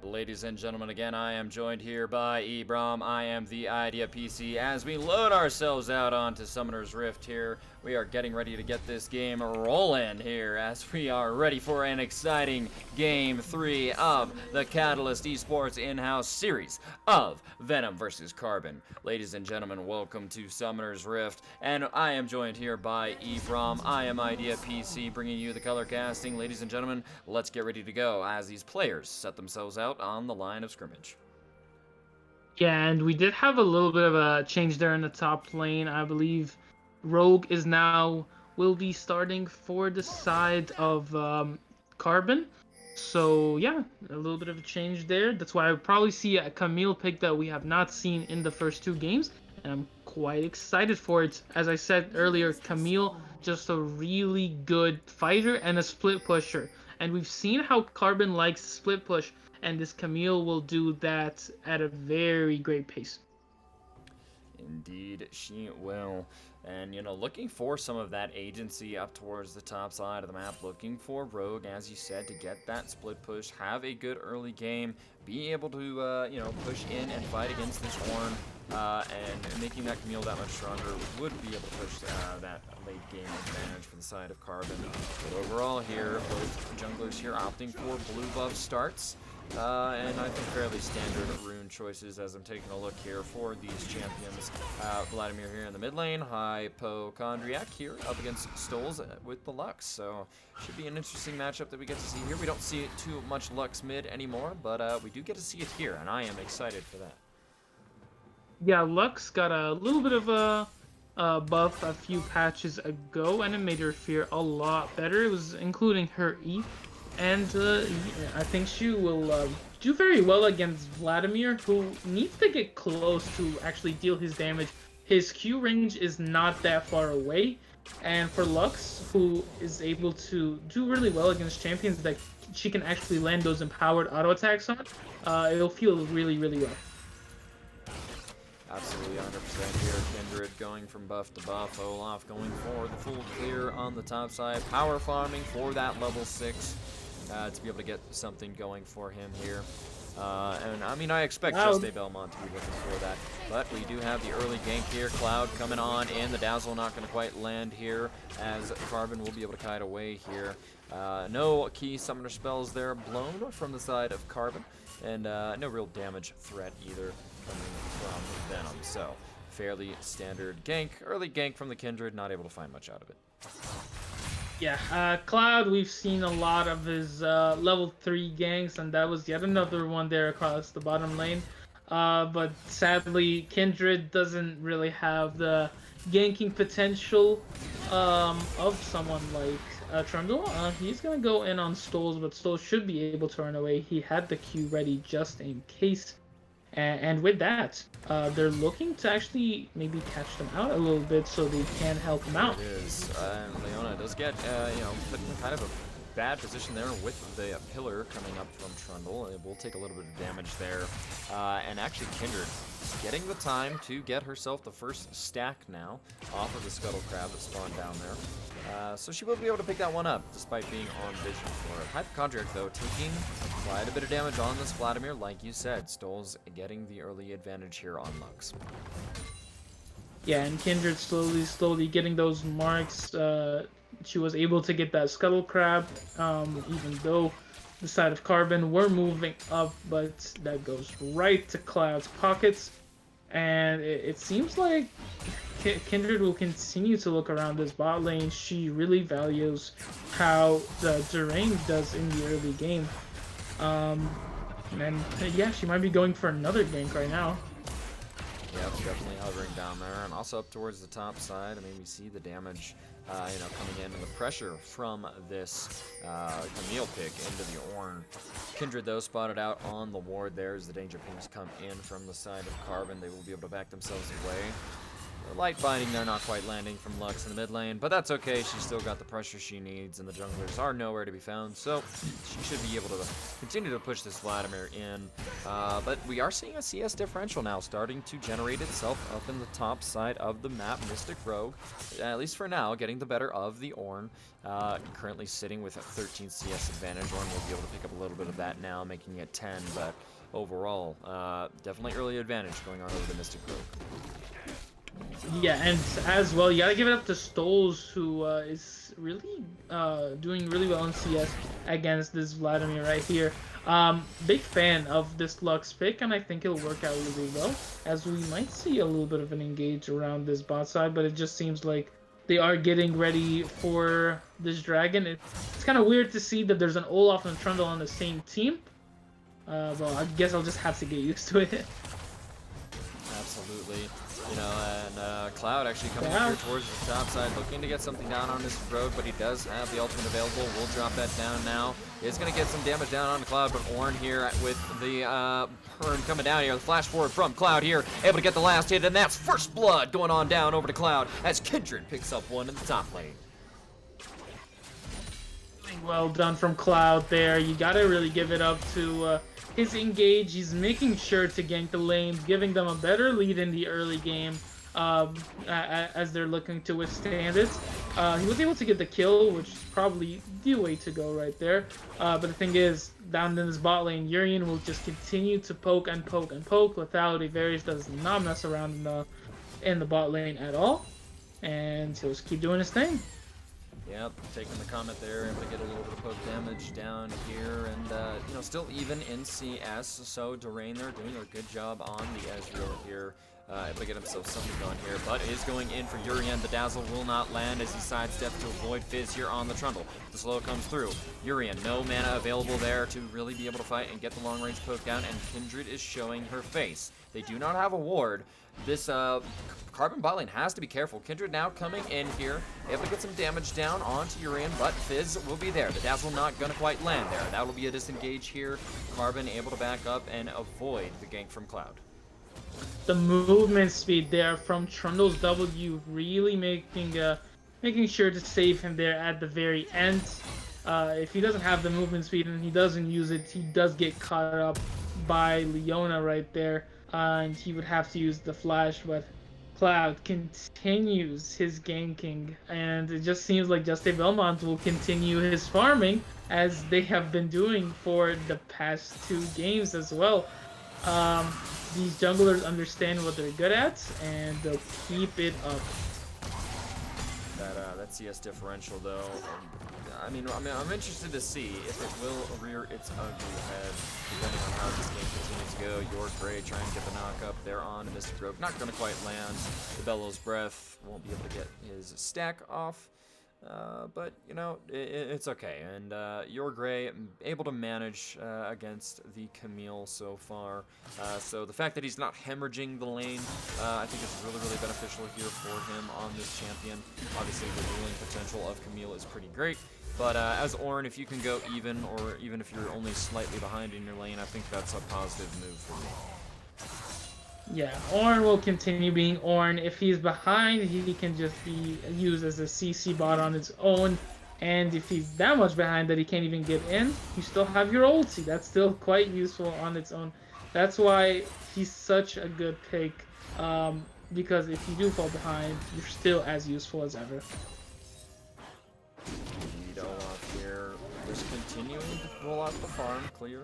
A: Ladies and gentlemen, again, I am joined here by Ebrom. I am the Idea PC. As we load ourselves out onto Summoner's Rift here, we are getting ready to get this game rolling here as we are ready for an exciting Game 3 of the Catalyst Esports in-house series of Venom vs. Carbon. Ladies and gentlemen, welcome to Summoner's Rift, and I am joined here by Ebrom. I am Idea PC, bringing you the color casting. Ladies and gentlemen, let's get ready to go as these players set themselves out on the line of scrimmage.
B: Yeah, and we did have a little bit of a change there in the top lane. I believe Rogue will be starting for the side of Carbon. So yeah, a little bit of a change there. That's why I would probably see a Camille pick that we have not seen in the first two games, and I'm quite excited for it. As I said earlier, Camille, just a really good fighter and a split pusher. And we've seen how Carbon likes split push, and this Camille will do that at a very great pace.
A: Indeed, she will. And, you know, looking for some of that agency up towards the top side of the map, looking for Rogue, as you said, to get that split push, have a good early game, be able to, you know, push in and fight against this Horn, and making that Camille that much stronger would be able to push that late game advantage for the side of Carbon. But overall here, both junglers here opting for blue buff starts. And I think fairly standard rune choices as I'm taking a look here for these champions. Vladimir here in the mid lane, Hypochondriac here up against Stoles with the Lux. So should be an interesting matchup that we get to see here. We don't see it too much Lux mid anymore, but we do get to see it here, and I am excited for that.
B: Yeah, Lux got a little bit of a buff a few patches ago, and it made her feel a lot better. It was including her E. And I think she will do very well against Vladimir, who needs to get close to actually deal his damage. His Q range is not that far away. And for Lux, who is able to do really well against champions that she can actually land those empowered auto attacks on, it'll feel really, really well.
A: Absolutely 100% here. Kindred going from buff to buff. Olaf going for the full clear on the top side. Power farming for that level 6. To be able to get something going for him here. And I mean, I expect Just a Belmont to be looking for that. But we do have the early gank here. Cloud coming on in. The Dazzle not going to quite land here, as Carbon will be able to kite away here. No key summoner spells there blown from the side of Carbon. And no real damage threat either coming from Venom. So fairly standard gank. Early gank from the Kindred. Not able to find much out of it.
B: Yeah, Cloud, we've seen a lot of his level 3 ganks, and that was yet another one there across the bottom lane. But sadly, Kindred doesn't really have the ganking potential of someone like Trundle. He's gonna go in on Stoles, but Stoles should be able to run away. He had the Q ready just in case. And with that, they're looking to actually maybe catch them out a little bit so they can help them out.
A: It is. And Leona does get, put in kind of a bad position there with the pillar coming up from Trundle. It will take a little bit of damage there. And actually Kindred getting the time to get herself the first stack now off of the Scuttle Crab that spawned down there. So she will be able to pick that one up despite being on vision for it. Hypochondriac though taking quite a bit of damage on this Vladimir, like you said. Stoles getting the early advantage here on Lux.
B: Yeah, and Kindred slowly getting those marks. She was able to get that Scuttle Crab, even though the side of Carbon were moving up, but that goes right to Cloud's pockets. And it seems like Kindred will continue to look around this bot lane. She really values how the Deranged does in the early game. And yeah, she might be going for another gank right now.
A: Yep, definitely hovering down there, and also up towards the top side. I mean, we see the damage, coming in, and the pressure from this Camille pick into the Ornn. Kindred, though, spotted out on the ward there as the danger pings come in from the side of Carbon. They will be able to back themselves away. The light binding there not quite landing from Lux in the mid lane, but that's okay. She's still got the pressure she needs, and the junglers are nowhere to be found, so she should be able to continue to push this Vladimir in. But we are seeing a CS differential now starting to generate itself up in the top side of the map. Mystic Rogue, at least for now, getting the better of the Ornn. Currently sitting with a 13 CS advantage. Ornn will be able to pick up a little bit of that now, making it 10, but overall, definitely early advantage going on over the Mystic Rogue.
B: Yeah, and as well, you gotta give it up to Stoles, who is really doing really well in CS against this Vladimir right here. Big fan of this Lux pick, and I think it'll work out really well, as we might see a little bit of an engage around this bot side, but it just seems like they are getting ready for this dragon. It's kind of weird to see that there's an Olaf and Trundle on the same team. Well, I guess I'll just have to get used to it.
A: Absolutely. And Cloud actually coming up here towards the top side, looking to get something down on this road, but he does have the ultimate available. We'll drop that down now. It's going to get some damage down on Cloud, but Ornn here with the Burn coming down here. The flash forward from Cloud here, able to get the last hit, and that's first blood going on down over to Cloud as Kindred picks up one in the top lane.
B: Well done from Cloud there. You gotta really give it up to his engage. He's making sure to gank the lane, giving them a better lead in the early game as they're looking to withstand it. He was able to get the kill, which is probably the way to go right there. But the thing is, down in this bot lane, Urian will just continue to poke and poke and poke. Lethality Varys does not mess around in the bot lane at all. And he'll just keep doing his thing.
A: Yep, taking the comment there, able to get a little bit of poke damage down here, and still even in CS. So Durain there doing a good job on the Ezreal here, able to get himself something going here, but is going in for Urian. The dazzle will not land as he sidesteps to avoid Fizz here on the Trundle. The slow comes through. Urian, no mana available there to really be able to fight and get the long range poke down, and Kindred is showing her face. They do not have a ward. This Carbon bot lane has to be careful. Kindred now coming in here, able to get some damage down onto Urian, but Fizz will be there. The dazzle not gonna quite land there. That will be a disengage here. Carbon able to back up and avoid the gank from Cloud.
B: The movement speed there from Trundle's W really making sure to save him there at the very end. If he doesn't have the movement speed and he doesn't use it, he does get caught up by Leona right there, and he would have to use the flash, but Cloud continues his ganking, and it just seems like Juste Belmont will continue his farming as they have been doing for the past 2 games as well. These junglers understand what they're good at, and they'll keep it up.
A: That CS differential though, I'm interested to see if it will rear its ugly head depending on how this game continues to go. York Gray trying to get the knock up there on Mystic Rogue, not going to quite land. The Bellows Breath won't be able to get his stack off. But it's okay, and Your Gray able to manage against the Camille so far. So the fact that he's not hemorrhaging the lane, I think is really, really beneficial here for him on this champion. Obviously, the dueling potential of Camille is pretty great, But as Ornn, if you can go even, or even if you're only slightly behind in your lane, I think that's a positive move for me.
B: Yeah, Ornn will continue being Ornn. If he's behind, he can just be used as a CC bot on its own. And if he's that much behind that he can't even get in, you still have your ulti. That's still quite useful on its own. That's why he's such a good pick. Because if you do fall behind, you're still as useful as ever.
A: Vito off here, just continuing to roll out the farm, clear.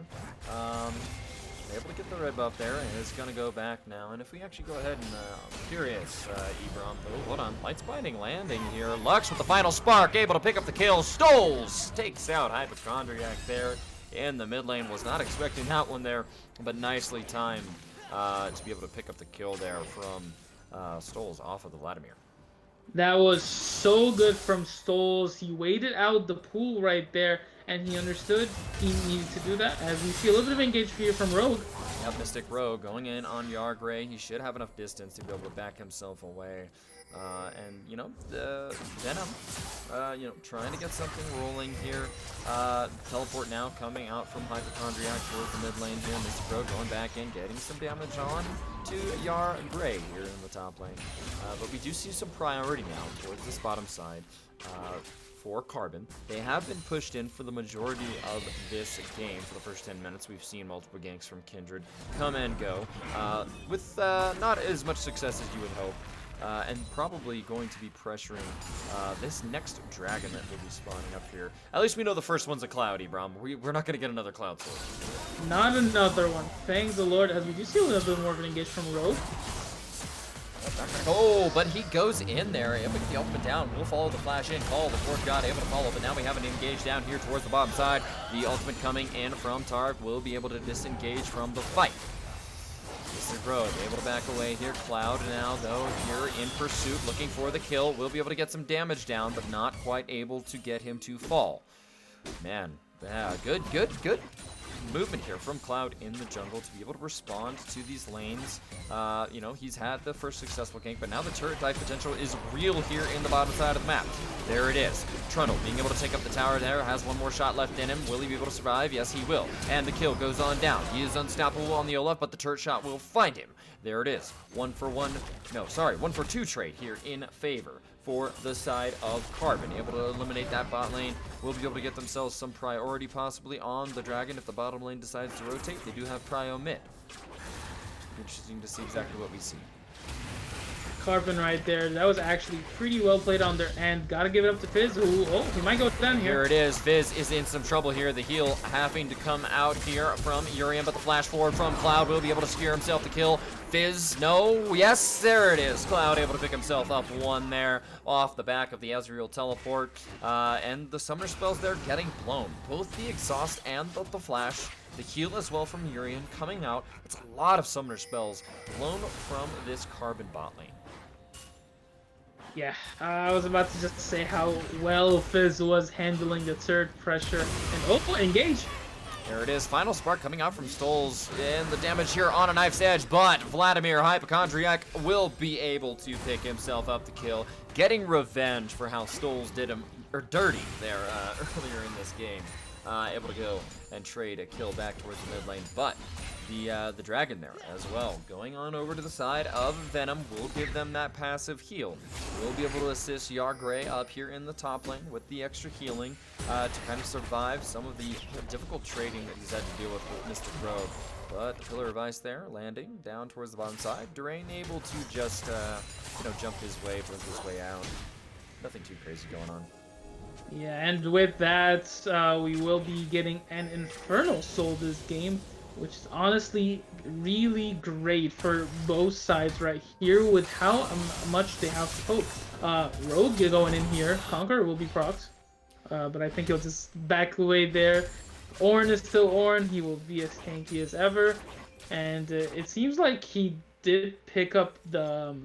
A: Able to get the red buff there, and it's going to go back now. And if we actually go ahead and, I'm curious, Ebron, oh, hold on, Light's Binding landing here. Lux with the final spark, able to pick up the kill. Stoles takes out Hypochondriac there in the mid lane. Was not expecting that one there, but nicely timed to be able to pick up the kill there from Stoles off of the Vladimir.
B: That was so good from Stoles. He waited out the pool right there, and he understood he needed to do that. As we see a little bit of engage here from Rogue.
A: Yep, Mystic Rogue going in on Yargray. He should have enough distance to be able to back himself away. And, you know, the Venom, you know, trying to get something rolling here. Teleport now coming out from Hypochondriac towards the mid lane here. Mystic Rogue going back in, getting some damage on to Yargray here in the top lane. But we do see some priority now towards this bottom side. For Carbon. They have been pushed in for the majority of this game. For the first 10 minutes, we've seen multiple ganks from Kindred come and go, with not as much success as you would hope, and probably going to be pressuring this next dragon that will be spawning up here. At least we know the first one's a Cloud, Ebron. We're not going to get another Cloud sword.
B: Not another one. Thank the Lord, as we do see a little bit more of an engage from Rogue.
A: Oh, but he goes in there, able to get the ultimate down. We'll follow the flash in, call the fourth god, able to follow, but now we have an engage down here towards the bottom side. The ultimate coming in from Tark will be able to disengage from the fight. Mr. Rogue able to back away here. Cloud now, though, here in pursuit, looking for the kill. Will be able to get some damage down, but not quite able to get him to fall. Man, yeah, good movement here from Cloud in the jungle to be able to respond to these lanes. You know, he's had the first successful gank, but now the turret dive potential is real here in the bottom side of the map. There it is. Trundle being able to take up the tower there, has one more shot left in him. Will he be able to survive? Yes, he will. And the kill goes on down. He is unstoppable on the Olaf, but the turret shot will find him. There it is. 1 for 2 trade here in favor for the side of Carbon. Able to eliminate that bot lane. Will be able to get themselves some priority possibly on the dragon if the bottom lane decides to rotate. They do have prio mid. Interesting to see exactly what we see.
B: Carbon right there. That was actually pretty well played on their end. Gotta give it up to Fizz. Ooh, oh, he might go down here.
A: Here it is. Fizz is in some trouble here. The heal having to come out here from Urian, but the flash forward from Cloud will be able to secure himself the kill. Fizz, no, yes, there it is. Cloud able to pick himself up one there off the back of the Ezreal teleport. And the summoner spells there getting blown. Both the exhaust and the flash. The heal as well from Urian coming out. It's a lot of summoner spells blown from this Carbon bot lane.
B: Yeah, I was about to just say how well Fizz was handling the turret pressure. And oh, engage.
A: There it is. Final spark coming out from Stoles. And the damage here on a knife's edge. But Vladimir Hypochondriac will be able to pick himself up the kill. Getting revenge for how Stoles did him dirty there earlier in this game. Able to go and trade a kill back towards the mid lane. But the dragon there as well. Going on over to the side of Venom will give them that passive heal. We'll be able to assist Yargray up here in the top lane with the extra healing to kind of survive some of the difficult trading that he's had to deal with Mystic Rogue. But the Pillar of Ice there, landing down towards the bottom side. Durain able to just, you know, jump his way, blink his way out. Nothing too crazy going on.
B: Yeah, and with that, we will be getting an Infernal Soul this game, which is honestly really great for both sides right here with how much they have to poke. Rogue going in here. Conqueror will be procs, but I think he'll just back away there. Ornn is still Ornn. He will be as tanky as ever. And it seems like he did pick up the,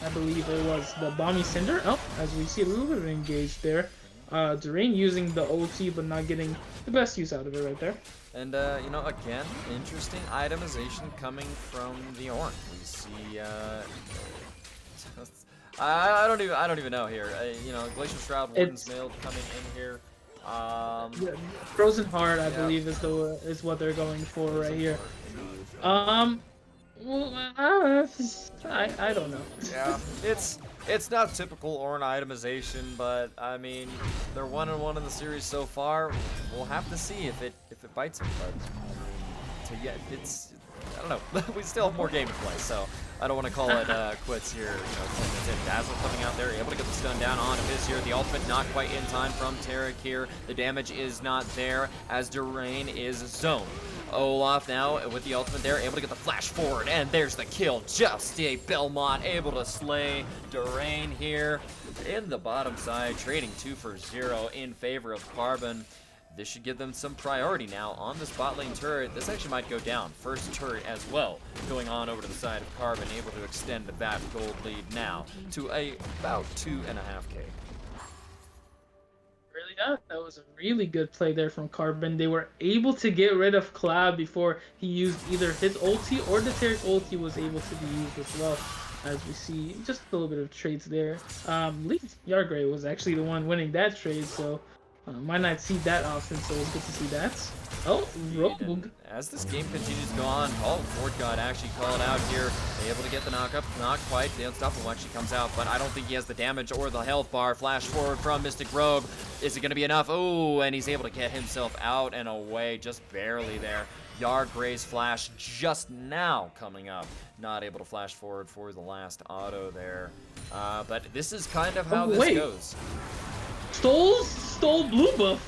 B: I believe it was the Balmy Cinder. Oh, as we see a little bit of engage there. Durain using the ulti, but not getting the best use out of it right there.
A: And you know, again, interesting itemization coming from the Ornn. We see, I don't even know here. You know, Glacial Shroud, Warden's Mail coming in here.
B: Yeah, Frozen Heart, I
F: Yeah.
B: believe, is what they're going for right here.
F: Indeed.
B: Well, I don't know.
F: Yeah, it's not typical Ornn itemization, but I mean, they're 1-1 in the series so far. We'll have to see if it bites them. But I mean, it's I don't know. We still have more game to play, so I don't want to call it quits here. You know, 10 minutes in. Dazzle coming out there, able to get the stun down on Fizz here. The ultimate not quite in time from Tarek here. The damage is not there as Durain is zoned. Olaf now with the ultimate there, able to get the flash forward, and there's the kill. Just a Belmont able to slay Durain here in the bottom side, trading 2 for 0 in favor of Carbon. This should give them some priority now on this bot lane turret. This actually might go down. First turret as well, going on over to the side of Carbon, able to extend that gold lead now to about 2.5K.
B: Really, that was a really good play there from Carbon. They were able to get rid of Cloud before he used either his ulti or the Tarek ulti was able to be used as well. As we see, just a little bit of trades there. Yargray was actually the one winning that trade, so might not see that often, so it's good to see that. Oh, Rogue.
F: As this game continues to go on, Ford got actually called out here. Able to get the knock up, not quite. The unstoppable actually comes out, but I don't think he has the damage or the health bar. Flash forward from Mystic Rogue. Is it going to be enough? Oh, and he's able to get himself out and away, just barely there. Yargray's flash just now coming up. Not able to flash forward for the last auto there. But this is kind of how this goes.
B: Stole blue buff.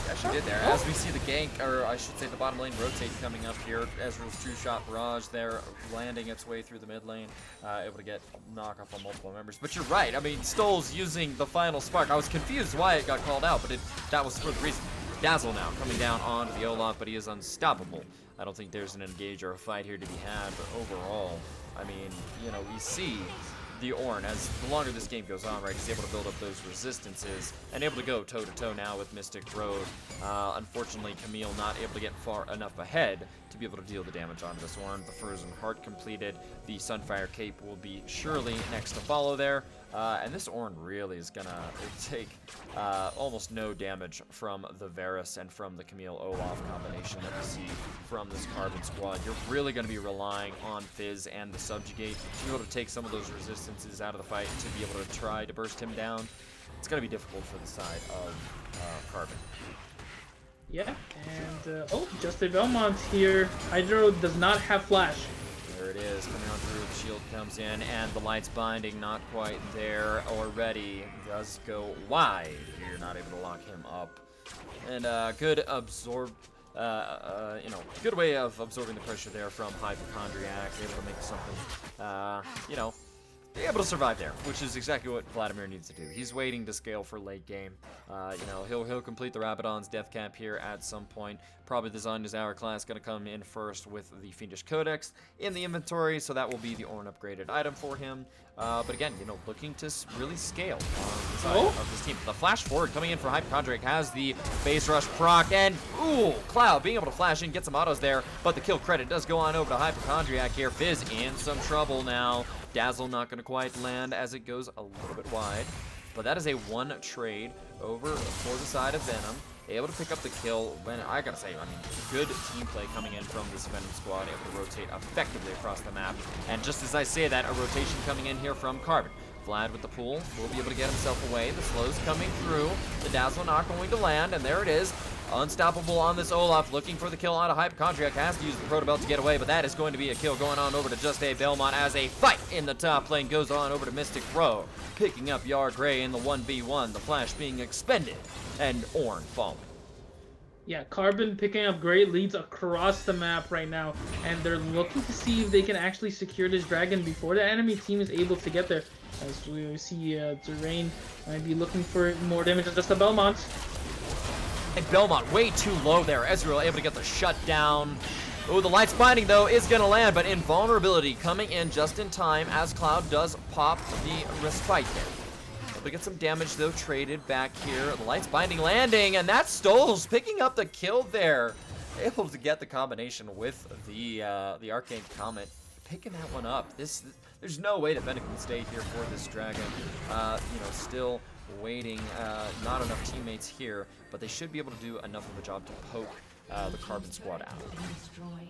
F: Yeah, she did there. As we see the gank, or I should say the bottom lane rotate coming up here. Ezreal's true shot barrage there, landing its way through the mid lane, able to get knock off on multiple members. But you're right. I mean, Stoll's using the final spark. I was confused why it got called out, but that was for the reason. Dazzle now coming down onto the Olaf, but he is unstoppable. I don't think there's an engage or a fight here to be had, but overall, I mean, you know, we see the Ornn, as the longer this game goes on, right, he's able to build up those resistances and able to go toe-to-toe now with Mystic Road. Unfortunately, Camille not able to get far enough ahead to be able to deal the damage onto this Ornn. The Frozen Heart completed. The Sunfire Cape will be surely next to follow there. And this Ornn really is gonna take almost no damage from the Varus and from the Camille Olaf combination that we see from this Carbon squad. You're really gonna be relying on Fizz and the Subjugate to be able to take some of those resistances out of the fight to be able to try to burst him down. It's gonna be difficult for the side of Carbon.
B: Yeah, and just a Belmont here. Hydro does not have flash.
F: There it is, coming on through, the shield comes in, and the light's binding, not quite there already. Does go wide. You're not able to lock him up. And good good way of absorbing the pressure there from Hypochondriac, able to make something, able to survive there, which is exactly what Vladimir needs to do. He's waiting to scale for late game. He'll complete the Rabadon's death cap here at some point. Probably the Zonya's Hour class going to come in first with the Fiendish Codex in the inventory, so that will be the Ornn upgraded item for him. But again, looking to really scale on the side of this team. The flash forward coming in for Hypochondriac has the base rush proc, and Cloud being able to flash in, get some autos there, but the kill credit does go on over to Hypochondriac here. Fizz in some trouble now. Dazzle not going to quite land as it goes a little bit wide. But that is a one trade over for the side of Venom. Able to pick up the kill. I gotta say, good team play coming in from this Venom squad. Able to rotate effectively across the map. And just as I say that, a rotation coming in here from Carbon. Vlad with the pool will be able to get himself away. The slow's coming through. The Dazzle not going to land, and there it is. Unstoppable on this Olaf, looking for the kill out of Hypochondriac. Has to use the Protobelt to get away, but that is going to be a kill going on over to Just a Belmont as a fight in the top lane goes on over to Mystic Row. Picking up Yargray in the 1v1, the flash being expended, and Ornn falling.
B: Yeah, Carbon picking up great leads across the map right now, and they're looking to see if they can actually secure this dragon before the enemy team is able to get there. As we see Durain might be looking for more damage than just a Belmont.
F: And Belmont way too low there. Ezreal able to get the shutdown. Oh, the light's binding though is gonna land, but invulnerability coming in just in time as Cloud does pop the respite there. Able to get some damage though, traded back here. The light's binding landing, and that's Stoll's picking up the kill there. Able to get the combination with the Arcane Comet, picking that one up. There's no way that Venom can stay here for this dragon. Still waiting. Not enough teammates here, but they should be able to do enough of a job to poke the Carbon squad out.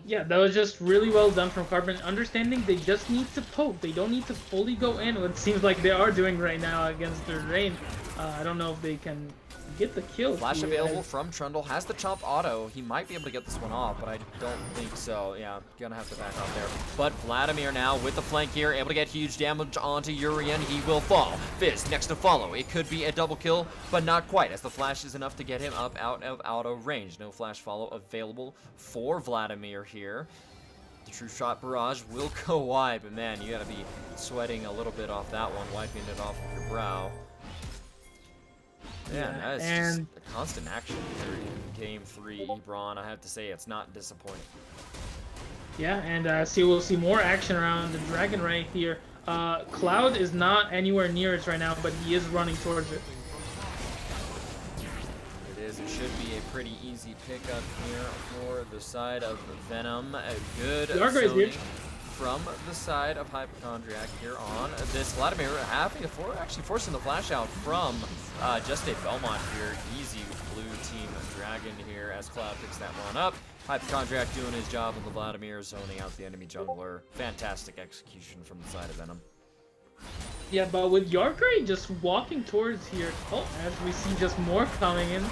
B: Yeah, that was just really well done from Carbon. Understanding they just need to poke. They don't need to fully go in, what it seems like they are doing right now against their Rain. I don't know if they can get the kill.
F: Flash
B: here.
F: available from Trundle. Has the chomp auto. He might be able to get this one off, but I don't think so. Yeah, gonna have to back off there. But Vladimir now with the flank here, able to get huge damage onto Urian. He will fall. Fizz next to follow. It could be a double kill, but not quite, as the flash is enough to get him up out of auto range. No flash follow available for Vladimir here. The true shot barrage will go wide, but man, you gotta be sweating a little bit off that one, wiping it off of your brow. Man, that is just a constant action here in Game 3, Ebron. I have to say, it's not disappointing.
B: Yeah, and we'll see more action around the Dragon right here. Cloud is not anywhere near it right now, but he is running towards it.
F: It is. It should be a pretty easy pickup here for the side of Venom. A good zoning from the side of Hypochondriac here on this. Vladimir having to actually forcing the flash out from just a Belmont here. Easy blue team Dragon here as Cloud picks that one up. Hypochondriac doing his job on the Vladimir, zoning out the enemy jungler. Fantastic execution from the side of Venom.
B: Yeah, but with Yargray just walking towards here, as we see just more coming in.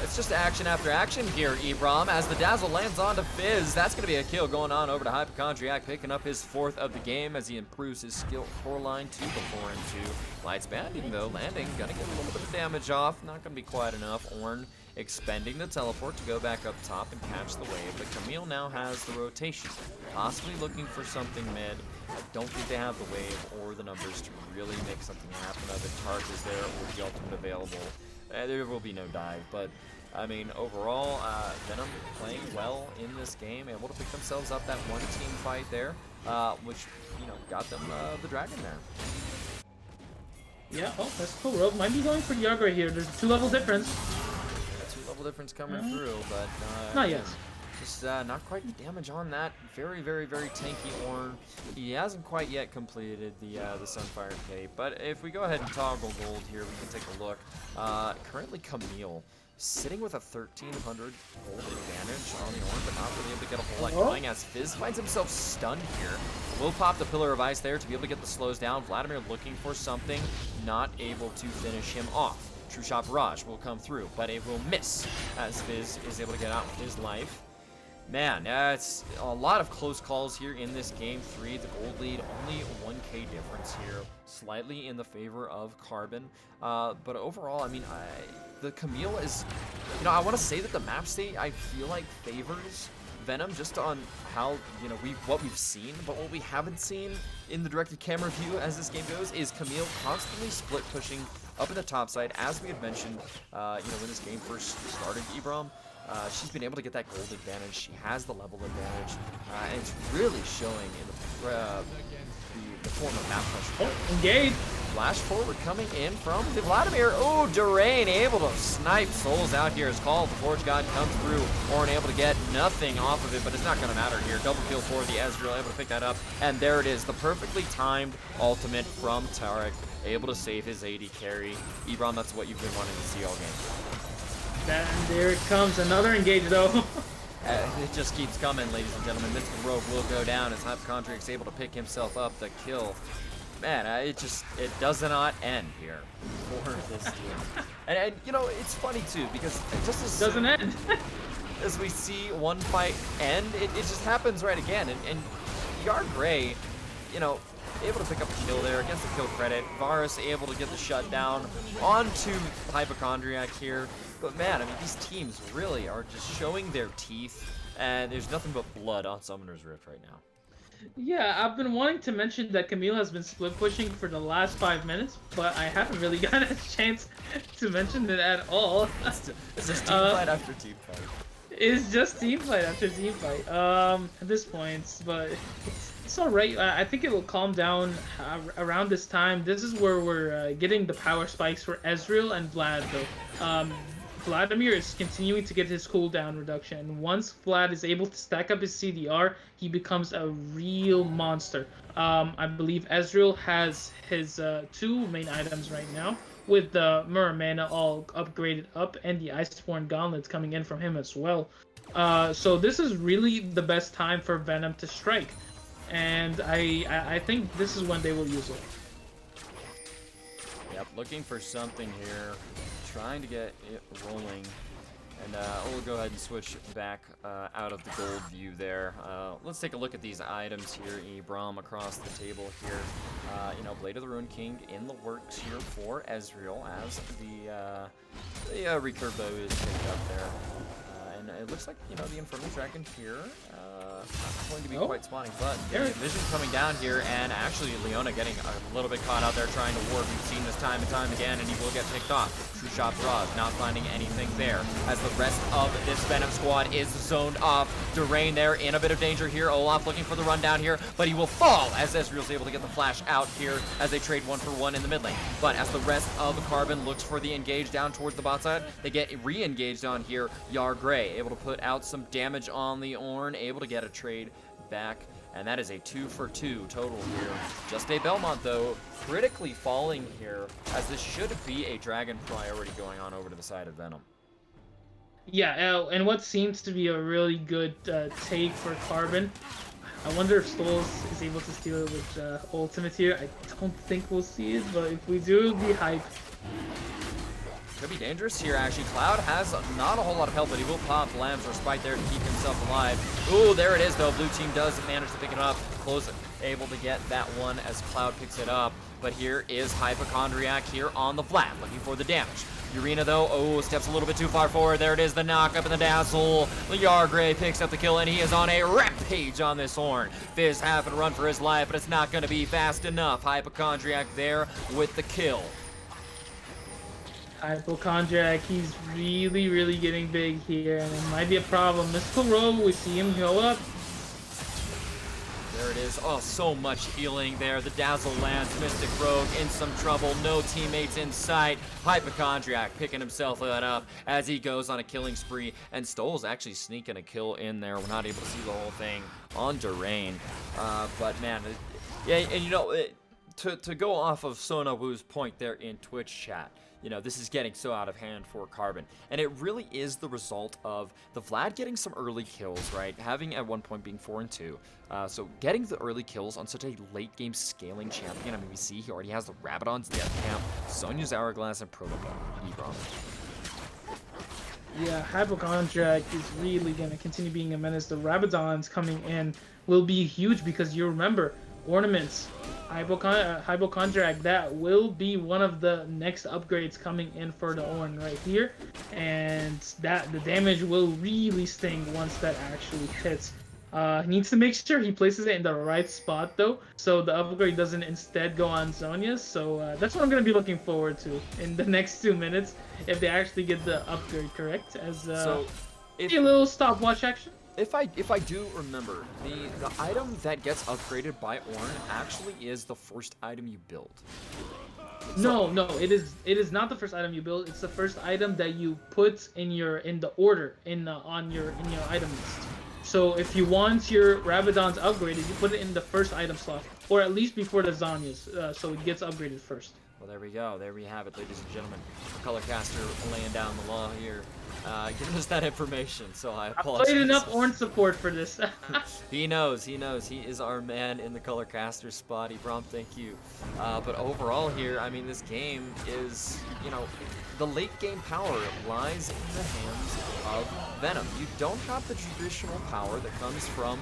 F: It's just action after action here, Ebron, as the Dazzle lands onto Fizz. That's going to be a kill going on over to Hypochondriac, picking up his 4th of the game as he improves his skill core line to the 4-2. Lights banding, though, landing. Going to get a little bit of damage off. Not going to be quite enough. Ornn expending the teleport to go back up top and catch the wave. But Camille now has the rotation, possibly looking for something mid. I don't think they have the wave or the numbers to really make something happen of it. Charge is there with the ultimate available. There will be no dive, but I mean, overall, Venom playing well in this game, able to pick themselves up that one team fight there, which, you know, got them the dragon there.
B: Yeah, that's cool. Rogue might be going for Yargray here. There's a 2-level difference.
F: Yeah, 2-level difference coming through, but
B: not yet.
F: Just not quite the damage on that. Very, very, very tanky Ornn. He hasn't quite yet completed the Sunfire Cape, but if we go ahead and toggle gold here, we can take a look. Currently, Camille sitting with a 1,300 gold advantage on the Ornn, but not really able to get a whole lot going as Fizz finds himself stunned here. Will pop the Pillar of Ice there to be able to get the slows down. Vladimir looking for something, not able to finish him off. True Shot Barrage will come through, but it will miss as Fizz is able to get out with his life. Man, it's a lot of close calls here in this Game 3. The gold lead, only 1k difference here, slightly in the favor of Carbon. But overall, I mean, the Camille is, you know, I want to say that the map state, I feel like, favors Venom just on how, you know, what we've seen, but what we haven't seen in the directed camera view as this game goes is Camille constantly split pushing up in the top side, as we had mentioned, you know, when this game first started, Ebron. She's been able to get that gold advantage. She has the level advantage, and it's really showing in the form of map pressure.
B: Oh, engage!
F: Flash forward coming in from the Vladimir. Oh, Durain able to snipe souls out here as called. The Forge God comes through. Ornn able to get nothing off of it, but it's not going to matter here. Double kill for the Ezreal, able to pick that up. And there it is, the perfectly timed ultimate from Tarek, able to save his AD carry. Ebron, that's what you've been wanting to see all game.
B: And there it comes, another engage though.
F: It just keeps coming, ladies and gentlemen. Mythical Rogue will go down as Hypochondriac's able to pick himself up the kill. Man, it does not end here for this team. And you know, it's funny too, because just as
B: doesn't end.
F: as we see one fight end, it just happens right again. And Yargray, you know, able to pick up a kill there, against the kill credit. Varus able to get the shutdown onto Hypochondriac here. But man, I mean, these teams really are just showing their teeth, and there's nothing but blood on Summoner's Rift right now.
B: Yeah, I've been wanting to mention that Camille has been split pushing for the last 5 minutes, but I haven't really gotten a chance to mention it at all.
F: It's just team fight after team fight.
B: It's just team fight after team fight. At this point, but it's alright. I think it will calm down around this time. This is where we're getting the power spikes for Ezreal and Vlad, though. Vladimir is continuing to get his cooldown reduction, and once Vlad is able to stack up his CDR, he becomes a real monster. I believe Ezreal has his 2 main items right now. with the Muramana all upgraded up and the Iceborne gauntlets coming in from him as well. So this is really the best time for Venom to strike, and I think this is when they will use it.
A: Yep, looking for something here, trying to get it rolling. And we'll go ahead and switch back out of the gold view there. Let's take a look at these items here, Ebram, across the table here. You know, Blade of the Ruined King in the works here for Ezreal as the recurve bow is picked up there. And it looks like, you know, the Infernal Dragon here not going to be quite spawning, but
B: There-
A: Vision coming down here, and actually Leona getting a little bit caught out there trying to warp. We've seen this time and time again, and he will get picked off. True Shot Braz not finding anything there, as the rest of this Venom squad is zoned off. Durain there in a bit of danger here. Olaf looking for the rundown here, but he will fall as Ezreal's able to get the flash out here as they trade 1-for-1 in the mid lane. But as the rest of Carbon looks for the engage down towards the bot side, they get re-engaged on here. Yar Grey able to put out some damage on the Ornn, able to get a trade back, and that is a 2-for-2 total here. Just a Belmont, though, critically falling here, as this should be a dragon priority going on over to the side of Venom.
B: Yeah, and what seems to be a really good take for Carbon. I wonder if Stoles is able to steal it with ultimate here. I don't think we'll see it, but if we do, it'll be hype.
A: Could be dangerous here, actually. Cloud has not a whole lot of health, but he will pop Lamb's Respite there to keep himself alive. Ooh, there it is, though. Blue team does manage to pick it up. Close it. Able to get that one as Cloud picks it up. But here is Hypochondriac here on the flat, looking for the damage. Urena, though, steps a little bit too far forward. There it is, the knock up in the dazzle. Yar Grey picks up the kill, and he is on a rampage on this Ornn. Fizz having to run for his life, but it's not going to be fast enough. Hypochondriac there with the kill.
B: Hypochondriac, he's really getting big here, and it might be a problem. Mystical Rogue, we see him go up.
A: There it is. Oh, so much healing there. The Dazzle lands. Mystic Rogue in some trouble. No teammates in sight. Hypochondriac picking himself up as he goes on a killing spree. And Stole's actually sneaking a kill in there. We're not able to see the whole thing on Durain. But man, yeah, and you know, to go off of Sona Wu's point there in Twitch chat, you know, this is getting so out of hand for Carbon. And it really is the result of the Vlad getting some early kills, right? Having at one point being 4-2. So getting the early kills on such a late game scaling champion. I mean, we see he already has the Rabadon's Death Camp, Sonya's Hourglass, and Protoball. Ebron.
B: Yeah, Hypochondriac is really going to continue being a menace. The Rabadons coming in will be huge because you remember, ornaments, Hypochondriac, that will be one of the next upgrades coming in for the Ornn right here, and that the damage will really sting once that actually hits. He needs to make sure he places it in the right spot though, so the upgrade doesn't instead go on Zhonya. So that's what I'm going to be looking forward to in the next 2 minutes, if they actually get the upgrade correct, as
A: So,
B: a little stopwatch action.
A: If I do remember, the item that gets upgraded by Ornn actually is the first item you build.
B: No, it is not the first item you build. It's the first item that you put in the order on your item list. So if you want your Rabadons upgraded, you put it in the first item slot, or at least before the Zhonya's, so it gets upgraded first.
A: Well, there we go. There we have it, ladies and gentlemen. Colorcaster laying down the law here, giving us that information. So I
B: I
A: apologize.
B: played enough Ornn support for this.
A: He knows. He is our man in the Colorcaster spot. Ebron, thank you. But overall here, I mean, this game is, you know, the late game power lies in the hands of Venom. You don't have the traditional power that comes from,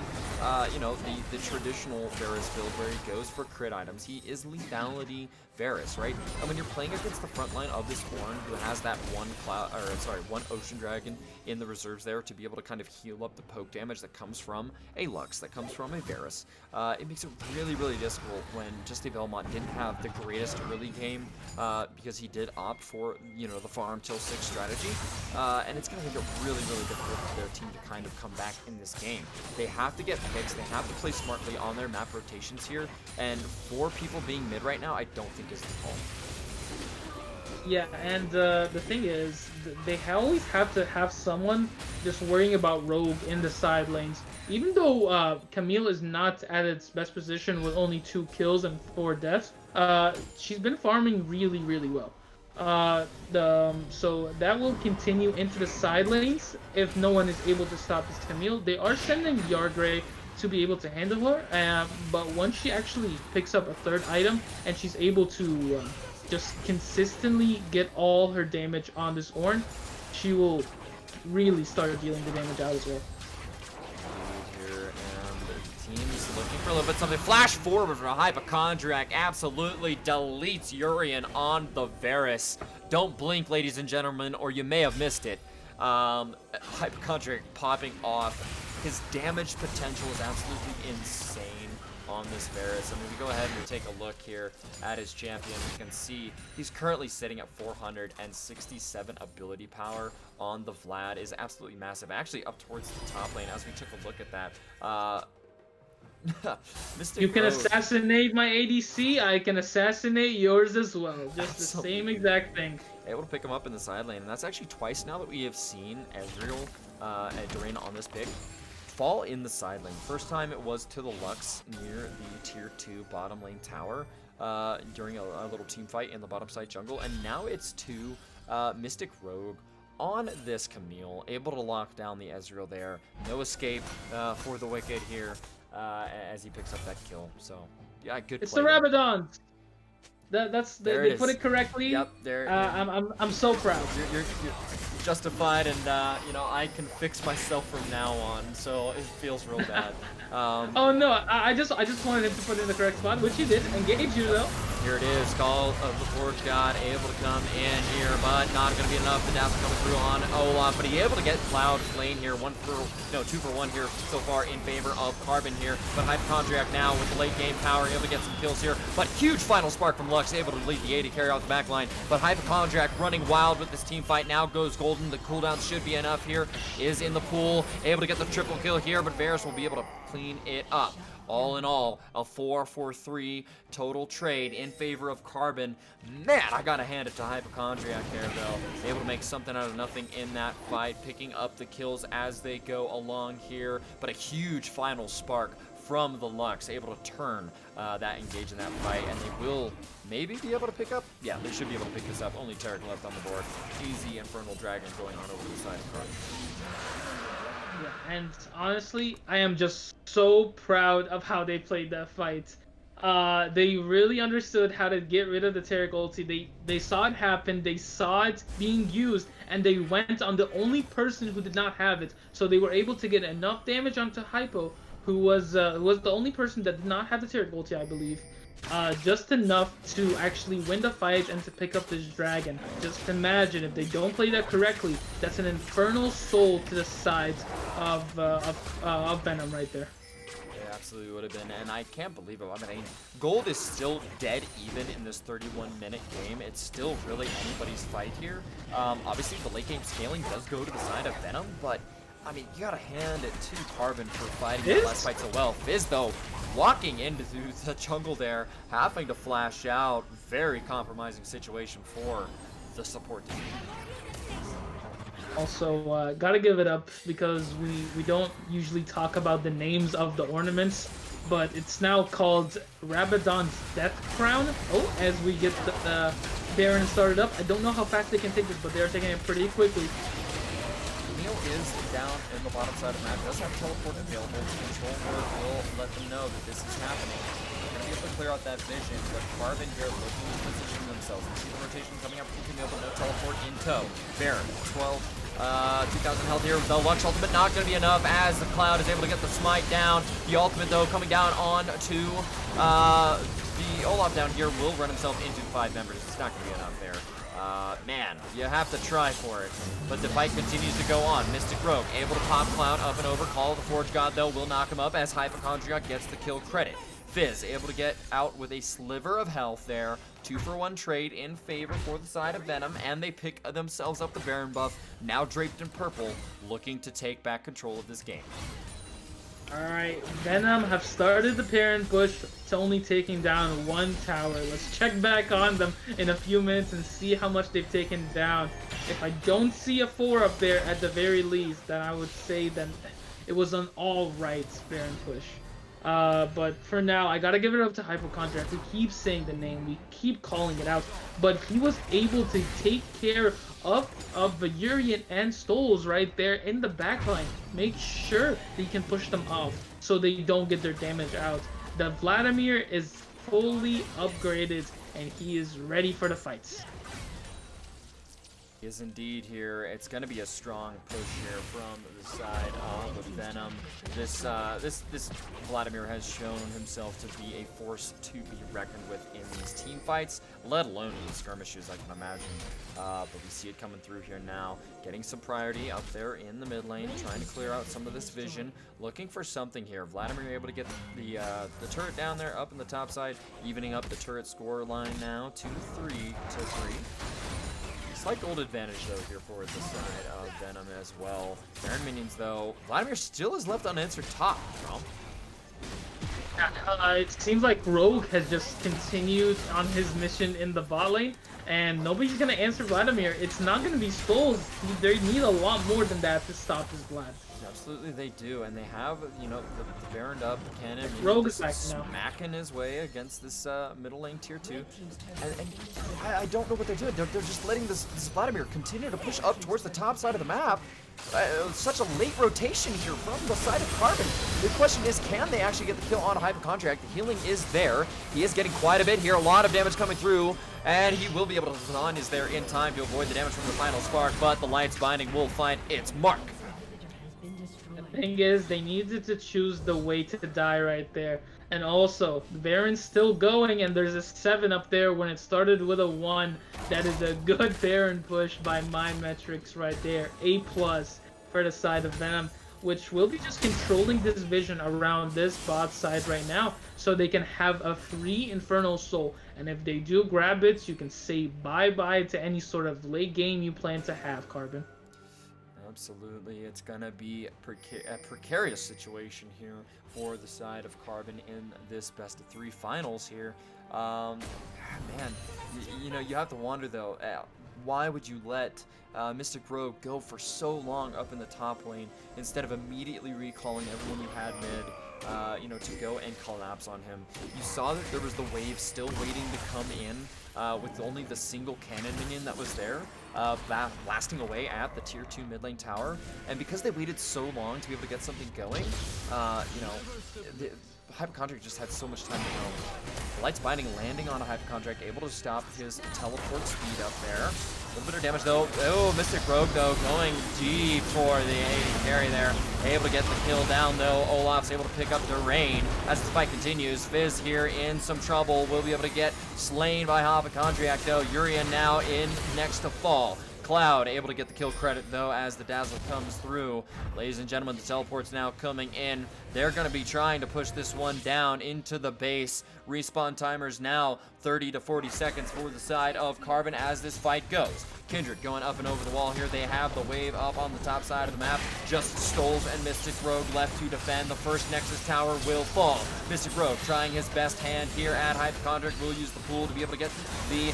A: you know, the traditional Varus build where he goes for crit items. He is lethality Varus, right? And when you're playing against the front line of this Ornn, who has that one Ocean Dragon in the reserves there to be able to kind of heal up the poke damage that comes from a Lux, that comes from a Varus, it makes it really difficult when Just a Belmont didn't have the greatest early game because he did opt for, you know, the farm till 6 strategy, and it's going to make it really difficult for their team to kind of come back in this game. They have to get picks, they have to play smartly on their map rotations here, and 4 people being mid right now, I don't think is the call.
B: Yeah, and the thing is, they always have to have someone just worrying about Rogue in the side lanes. Even though Camille is not at its best position with only 2 kills and 4 deaths, she's been farming really well. So that will continue into the side lanes if no one is able to stop this Camille. They are sending Yardray to be able to handle her, but once she actually picks up a third item and she's able to just consistently get all her damage on this Ornn, she will really start dealing the damage out as well.
F: Here, and the team's looking for a little bit something. Flash forward for a Hypochondriac. Absolutely deletes Urian on the Varus. Don't blink, ladies and gentlemen, or you may have missed it. Hypochondriac popping off. His damage potential is absolutely insane on this Varus. I mean, we go ahead and we take a look here at his champion. We can see he's currently sitting at 467 ability power on the Vlad. Is absolutely massive. Actually, up towards the top lane as we took a look at that.
B: You can assassinate my ADC, I can assassinate yours as well. Just the same exact thing.
F: Able to pick him up in the side lane, and that's actually twice now that we have seen Ezreal and Duran on this pick fall in the side lane. First time it was to the Lux near the tier 2 bottom lane tower during a little team fight in the bottom side jungle, and now it's to Mystic Rogue on this Camille, able to lock down the Ezreal there. No escape for the Wicked here as he picks up that kill. So yeah, good.
B: It's the Rabadon. They put it correctly.
F: Yep, there.
B: I'm so proud.
F: You're justified, and you know, I can fix myself from now on, so it feels real bad.
B: Oh no, I just wanted him to put it in the correct spot, which he did. Engage you though.
F: Here it is, Call of the Forge God able to come in here, but not going to be enough. The dazzle coming through on Olaf, but he able to get Cloud Flame here, 2 for 1 here so far in favor of Carbon here. But Hypochondriac now with the late game power, able to get some kills here. But huge final spark from Lux, able to lead the A to carry out the back line. But Hypochondriac running wild with this team fight. Now goes Golden. The cooldown should be enough here. Is in the pool, able to get the triple kill here, but Varus will be able to clean it up. All in all, a 4-for-3 total trade in favor of Carbon. Man, I gotta hand it to Hypochondriac there, though. Able to make something out of nothing in that fight, picking up the kills as they go along here. But a huge final spark from the Lux, able to turn that engage in that fight, and they will maybe be able to pick up. Yeah, they should be able to pick this up. Only Tarek left on the board. Easy Infernal Dragon going on over the side of Carbon.
B: Yeah, and honestly, I am just so proud of how they played that fight. They really understood how to get rid of the Tarek ulti. They saw it happen, they saw it being used, and they went on the only person who did not have it. So they were able to get enough damage onto Hypo, who was the only person that did not have the Tarek ulti, I believe. Just enough to actually win the fight and to pick up this dragon. Just imagine if they don't play that correctly, that's an infernal soul to the sides of Venom right there.
F: Yeah, absolutely would have been, and I can't believe it. I mean, gold is still dead even in this 31-minute game. It's still really anybody's fight here. Obviously, the late game scaling does go to the side of Venom, but I mean, you gotta hand it to Carbon for fighting that last fight so well. Fizz, though, walking into the jungle there, having to flash out. Very compromising situation for the support team.
B: Also, gotta give it up because we don't usually talk about the names of the ornaments, but it's now called Rabadon's Death Crown. Oh, as we get the Baron started up. I don't know how fast they can take this, but they're taking it pretty quickly.
F: Is down in the bottom side of the map. Does have teleport available. Control word will let them know that this is happening. They're going to be able to clear out that vision, but Carbon here looking to position themselves. We see the rotation coming up from Camille, but no teleport in tow. Baron, 12, 2,000 health here. The Lux ultimate not going to be enough as the Cloud is able to get the smite down. The ultimate, though, coming down on to the Olaf down here will run himself into 5 members. It's not going to be enough there. Man, you have to try for it. But the fight continues to go on. Mystic Rogue able to pop Cloud up and over. Call of the Forge God, though, will knock him up as Hypochondriac gets the kill credit. Fizz able to get out with a sliver of health there. 2-for-1 trade in favor for the side of Venom, and they pick themselves up the Baron buff, now draped in purple, looking to take back control of this game.
B: Alright, Venom have started the parent push to only taking down 1 tower. Let's check back on them in a few minutes and see how much they've taken down. If I don't see a 4 up there at the very least, then I would say that it was an alright parent push. But for now, I gotta give it up to Hypochondriac. We keep saying the name, we keep calling it out, but he was able to take care of the Urian and Stoles right there in the backline. Make sure that he can push them off so they don't get their damage out. The Vladimir is fully upgraded and he is ready for the fights.
A: Is indeed here. It's going to be a strong push here from the side of Venom. This Vladimir has shown himself to be a force to be reckoned with in these team fights, let alone in the skirmishes, I can imagine. But we see it coming through here now, getting some priority up there in the mid lane, trying to clear out some of this vision, looking for something here. Vladimir able to get the turret down there up in the top side, evening up the turret score line now to 3-3. Slight gold advantage, though, here for the side of Venom as well. Baron minions, though. Vladimir still is left unanswered top, bro.
B: It seems like Rogue has just continued on his mission in the bot lane, and nobody's gonna answer Vladimir. It's not gonna be Stoles. They need a lot more than that to stop his Vlad.
A: Absolutely, they do, and they have, you know, the Baroned up cannon.
B: Rogue is back now.
A: Smacking his way against this middle lane tier 2. And I don't know what they're doing. They're just letting this Vladimir continue to push up towards the top side of the map. Such a late rotation here from the side of Carbon. The question is, can they actually get the kill on a Hypochondriac? The healing is there. He is getting quite a bit here. A lot of damage coming through. And he will be able to hold on. Is there in time to avoid the damage from the final spark. But the Light's Binding will find its mark.
B: The thing is, they needed to choose the way to die right there. And also, the Baron's still going, and there's a 7 up there when it started with a 1. That is a good Baron push by my metrics right there. A+ for the side of Venom, which will be just controlling this vision around this bot side right now, so they can have a free Infernal Soul. And if they do grab it, you can say bye-bye to any sort of late game you plan to have, Carbon.
A: Absolutely, it's gonna be a precarious situation here for the side of Carbon in this best of 3 finals here. Man, you know, you have to wonder though, why would you let Mystic Rogue go for so long up in the top lane instead of immediately recalling everyone you had mid, you know, to go and collapse on him? You saw that there was the wave still waiting to come in with only the single cannon minion that was there, blasting away at the tier 2 mid lane tower, and because they waited so long to be able to get something going, you know, the Hypochondriac just had so much time to go. Light's Binding landing on a Hypochondriac, able to stop his teleport speed up there. A little bit of damage though. Oh, Mystic Rogue though going deep for the AD carry there. Able to get the kill down though. Olaf's able to pick up the rain as the fight continues. Fizz here in some trouble. Will be able to get slain by Hypochondriac though. Urian now in next to fall. Cloud able to get the kill credit though as the Dazzle comes through. Ladies and gentlemen, the teleport's now coming in. They're going to be trying to push this one down into the base. Respawn timers now 30 to 40 seconds for the side of Carbon as this fight goes. Kindred going up and over the wall here. They have the wave up on the top side of the map. Just Stoles and Mystic Rogue left to defend. The first Nexus tower will fall. Mystic Rogue trying his best hand here at Hypochondriac. Will use the pool to be able to get the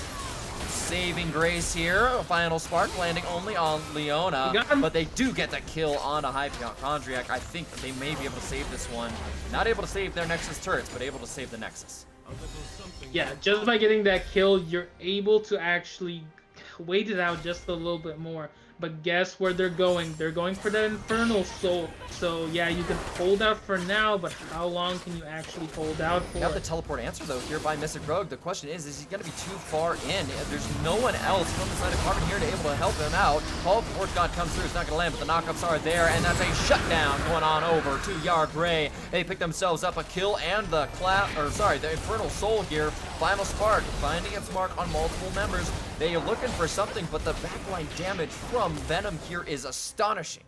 A: saving grace here. A final spark landing only on Leona, but they do get the kill on a Hypochondriac. I think they may be able to save this one. Not able to save their Nexus turrets, but able to save the Nexus.
B: Yeah, just by getting that kill, you're able to actually wait it out just a little bit more. But guess where they're going? They're going for that Infernal Soul. So yeah, you can hold out for now, but how long can you actually hold out for?
A: Got the teleport answer though here by Mystic Rogue. The question is he going to be too far in? There's no one else from the side of Carbon here to able to help him out. Call of Force God comes through. It's not going to land, but the knockups are there, and that's a shutdown going on over to Yard Ray. They pick themselves up a kill and the the Infernal Soul here. Final spark finding its mark on multiple members. They are looking for something, but the backline damage from Venom here is astonishing.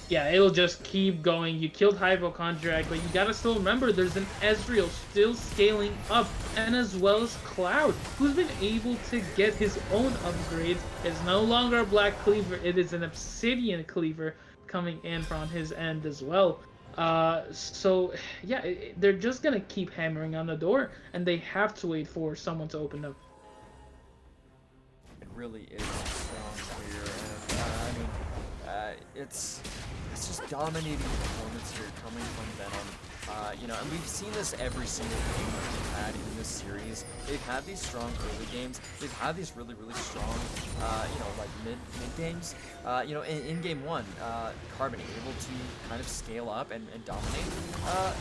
B: Yeah, it'll just keep going. You killed Hypochondriac, but you gotta still remember there's an Ezreal still scaling up, and as well as Cloud, who's been able to get his own upgrades. It's no longer a Black Cleaver, it is an Obsidian Cleaver coming in from his end as well. So yeah, they're just gonna keep hammering on the door, and they have to wait for someone to open up.
A: It really is strong here, and it's just dominating performance here coming from Venom. And we've seen this every single game that we've had in this series. They've had these strong early games. They've had these really, really strong, like mid games. In game one, Carbon able to kind of scale up and dominate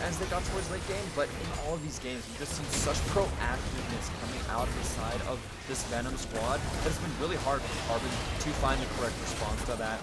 A: as they got towards late game. But in all of these games, we've just seen such proactiveness coming out of the side of this Venom squad that it's been really hard for Carbon to find the correct response to that.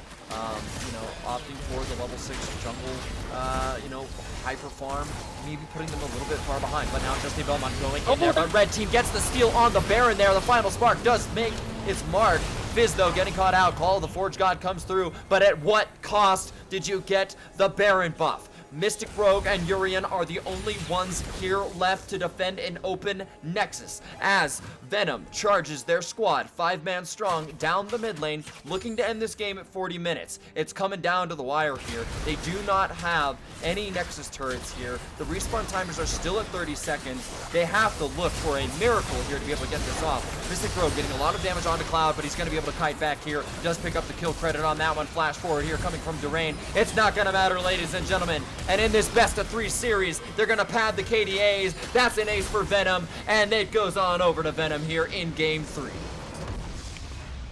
A: Opting for the level 6 jungle, hyper farm, maybe putting them a little bit far behind. But now Justin Belmont going in there, but red team gets the steal on the Baron there. The final spark does make its mark. Fizz, though, getting caught out. Call of the Forge God comes through, but at what cost did you get the Baron buff? Mystic Rogue and Urian are the only ones here left to defend an open Nexus as Venom charges their squad, 5-man strong, down the mid lane, looking to end this game at 40 minutes. It's coming down to the wire here. They do not have any Nexus turrets here. The respawn timers are still at 30 seconds. They have to look for a miracle here to be able to get this off. Mystic Rogue getting a lot of damage onto Cloud, but he's going to be able to kite back here. Does pick up the kill credit on that one. Flash forward here coming from Durain. It's not going to matter, ladies and gentlemen. And in this best of 3 series, they're going to pad the KDAs. That's an ace for Venom, and it goes on over to Venom here in game 3.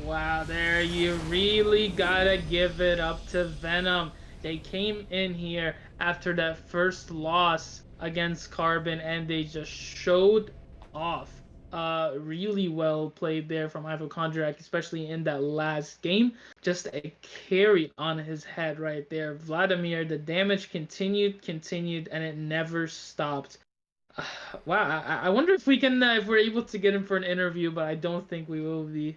B: Wow, there you really gotta give it up to Venom. They came in here after that first loss against Carbon, and they just showed off. Really well played there from Hypochondriac, especially in that last game. Just a carry on his head right there. Vladimir, the damage continued, and it never stopped. Wow, I wonder if we can, if we're able to get him for an interview, but I don't think we will be.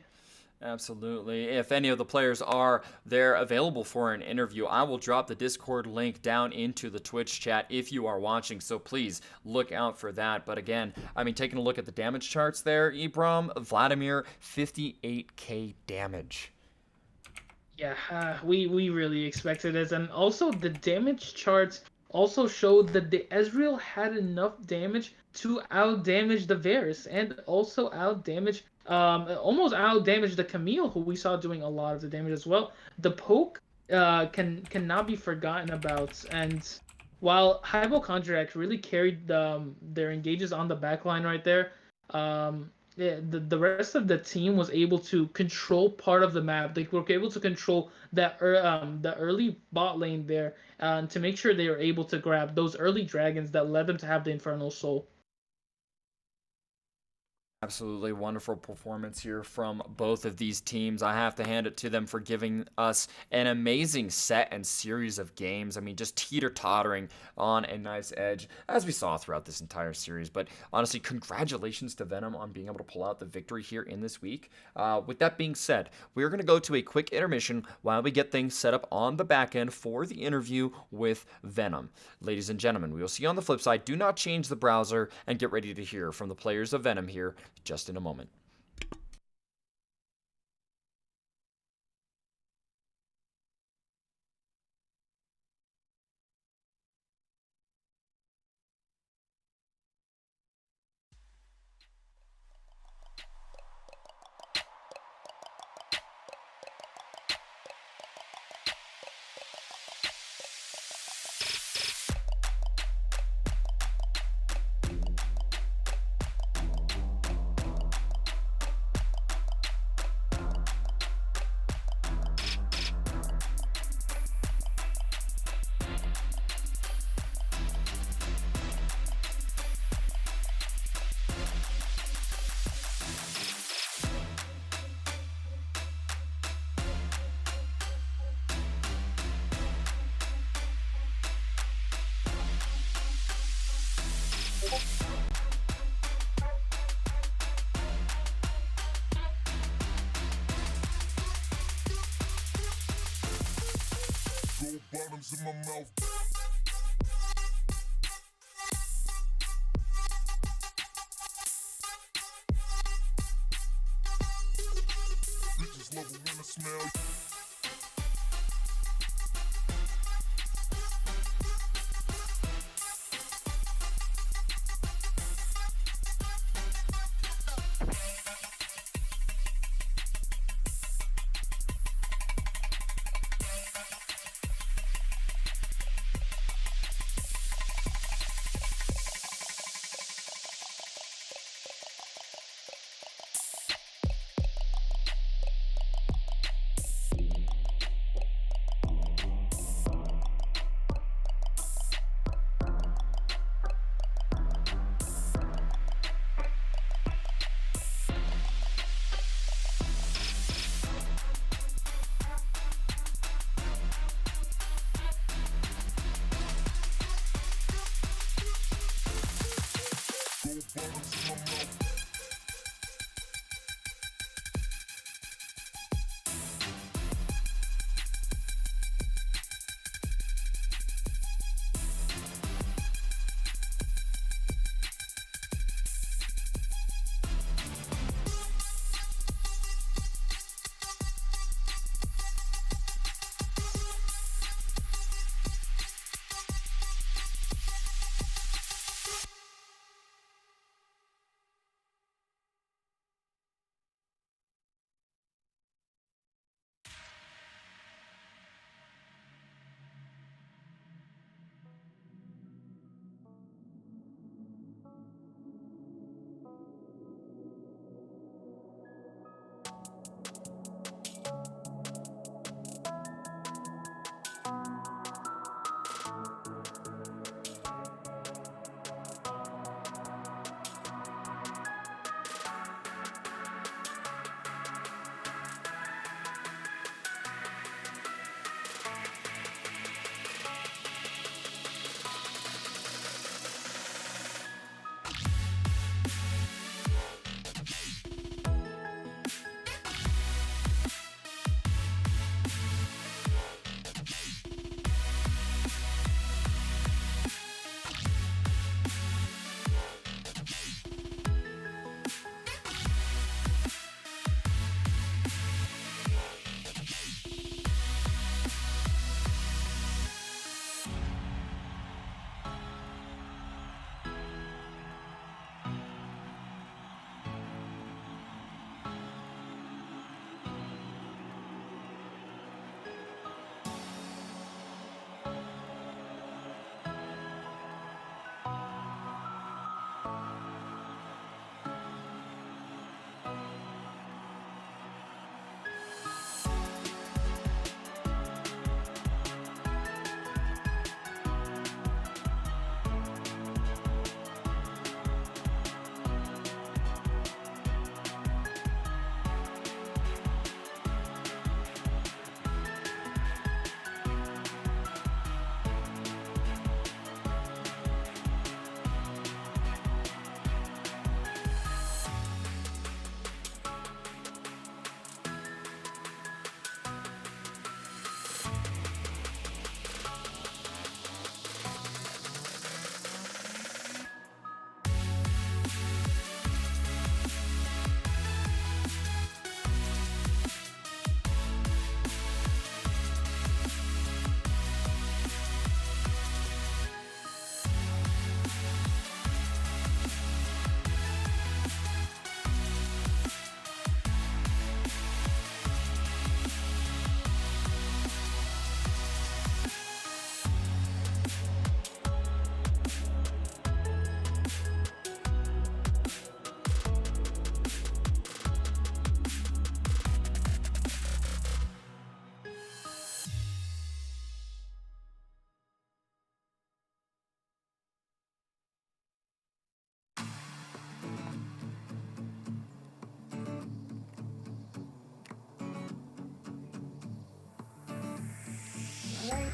A: Absolutely. If any of the players are there available for an interview, I will drop the Discord link down into the Twitch chat if you are watching, so please look out for that. But again, taking a look at the damage charts there, Ibram, Vladimir, 58k damage.
B: Yeah, we really expected this, and also the damage charts also showed that the Ezreal had enough damage to out-damage the Varus, and also out-damage, almost out-damage the Camille, who we saw doing a lot of the damage as well. The poke cannot be forgotten about, and while Hypochondriac really carried their engages on the backline right there, the rest of the team was able to control part of the map. They were able to control the early bot lane there, to make sure they were able to grab those early dragons that led them to have the Infernal Soul.
A: Absolutely wonderful performance here from both of these teams. I have to hand it to them for giving us an amazing set and series of games. Just teeter-tottering on a nice edge, as we saw throughout this entire series. But honestly, congratulations to Venom on being able to pull out the victory here in this week. With that being said, we're going to go to a quick intermission while we get things set up on the back end for the interview with Venom. Ladies and gentlemen, we will see you on the flip side. Do not change the browser and get ready to hear from the players of Venom here just in a moment.
E: Gold bottoms in my mouth. Bitches love it when I smell.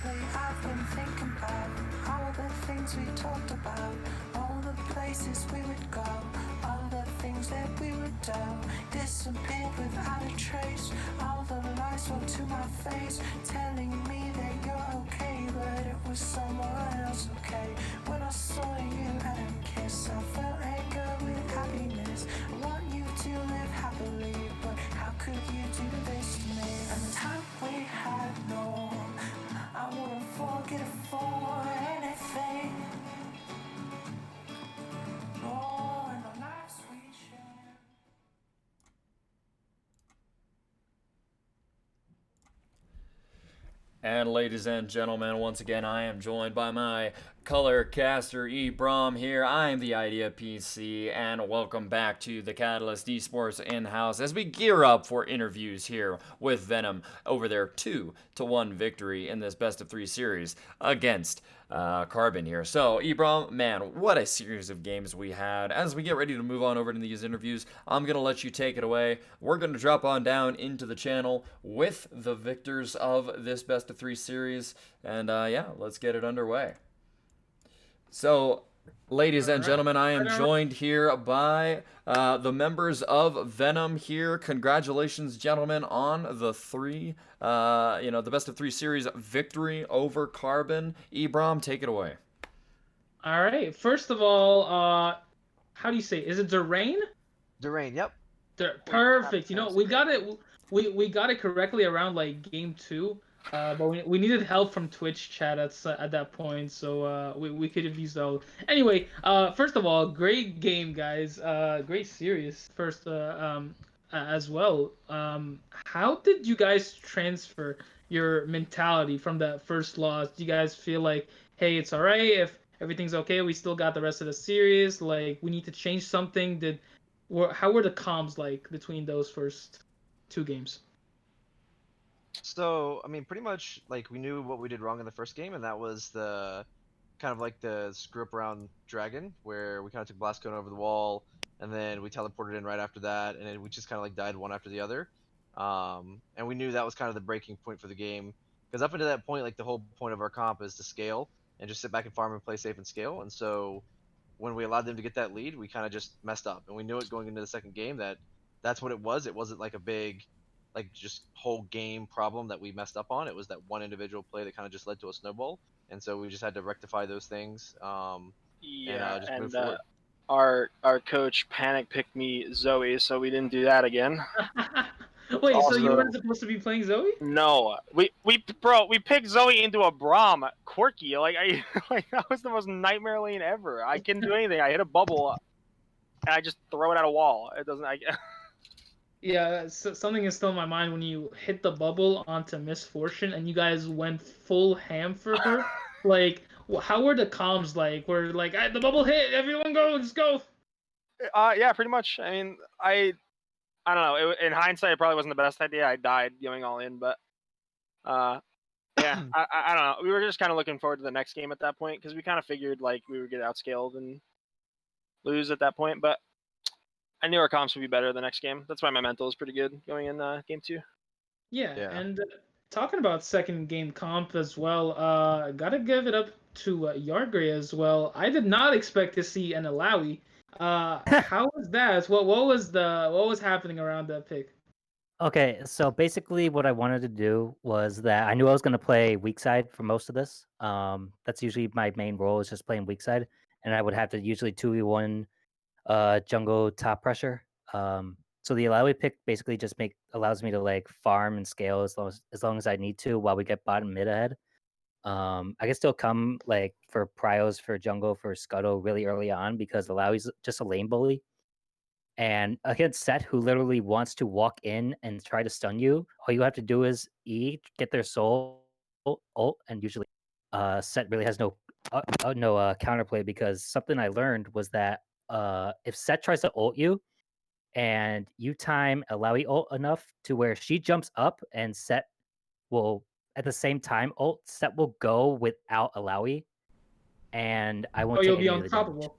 C: lately I've been thinking about all the things we talked about, all the places we would go, all the things that we would do, disappeared without a trace. All the lies spoke to my face, telling me that you're okay, but it was someone else, okay. When I saw you and kiss, I felt anger with happiness. I want you to live happily, but how could you do this to me? And the time we had, no, I wouldn't forget it for anything. Oh, and the lives we shared.
A: And ladies and gentlemen, once again, I am joined by my color caster Ebrom here. I am the Idea PC, and welcome back to the Catalyst Esports in-house as we gear up for interviews here with Venom over their 2-1 victory in this best of 3 series against Carbon here. So, Ebrom, man, what a series of games we had. As we get ready to move on over to these interviews, I'm going to let you take it away. We're going to drop on down into the channel with the victors of this best of 3 series, and yeah, let's get it underway. So, ladies and gentlemen, I am joined here by the members of Venom here. Congratulations, gentlemen, on the the best of 3 series victory over Carbon. Ebrom, take it away.
B: All right. First of all, how do you say? Is it Durain?
G: Durain, yep.
B: Perfect. You know, we got it. We got it correctly around like game 2. But we needed help from Twitch chat at that point, so we could have used all. Anyway, first of all, great game, guys. Great series. First, as well. How did you guys transfer your mentality from that first loss? Do you guys feel like, hey, it's all right if everything's okay? We still got the rest of the series. Like, we need to change something. How were the comms like between those first 2 games?
G: So, I mean, pretty much, like, we knew what we did wrong in the first game, and that was the kind of like the screw up around Dragon, where we kind of took Blast Cone over the wall, and then we teleported in right after that, and then we just kind of like died one after the other. And we knew that was kind of the breaking point for the game, because up until that point, like, the whole point of our comp is to scale and just sit back and farm and play safe and scale. And so, when we allowed them to get that lead, we kind of just messed up, and we knew it going into the second game that that's what it was. It wasn't like a big like just whole game problem that we messed up on. It was that one individual play that kind of just led to a snowball, and so we just had to rectify those things. Just move forward.
H: Our coach panic picked me Zoe, so we didn't do that again.
B: Wait, so you
H: Also-
B: weren't supposed to be playing Zoe?
H: No, we picked Zoe into a Braum Quirky. Like that was the most nightmare lane ever. I couldn't do anything. I hit a bubble, and I just throw it at a wall. It doesn't.
B: Yeah, so something is still in my mind when you hit the bubble onto Misfortune and you guys went full ham for her. Like, how were the comms like? Were like, the bubble hit, everyone go, let's go.
H: Yeah, pretty much. I mean, I don't know. In hindsight, it probably wasn't the best idea. I died going all in, but yeah, I don't know. We were just kind of looking forward to the next game at that point because we kind of figured like we would get outscaled and lose at that point. But I knew our comps would be better the next game. That's why my mental is pretty good going in game 2.
B: Yeah,
G: Yeah.
B: and talking about second game comp as well, gotta give it up to Yargray as well. I did not expect to see an Alawi. How was that? What was happening around that pick?
I: Okay, so basically what I wanted to do was that I knew I was going to play weak side for most of this. That's usually my main role is just playing weak side, and I would have to usually 2v1 jungle top pressure. So the Alawi pick basically just allows me to like farm and scale as long as I need to while we get bottom mid ahead. I can still come like for pryos for jungle for scuttle really early on because Alawi's just a lane bully. And against Set, who literally wants to walk in and try to stun you, all you have to do is E, get their soul, ult, and usually Set really has no counterplay because something I learned was that if Set tries to ult you and you time Alawi ult enough to where she jumps up and Set will at the same time ult, Set will go without Alawi, and I won't
B: Oh,
I: take
B: you'll be
I: any of the damage.
B: unstoppable.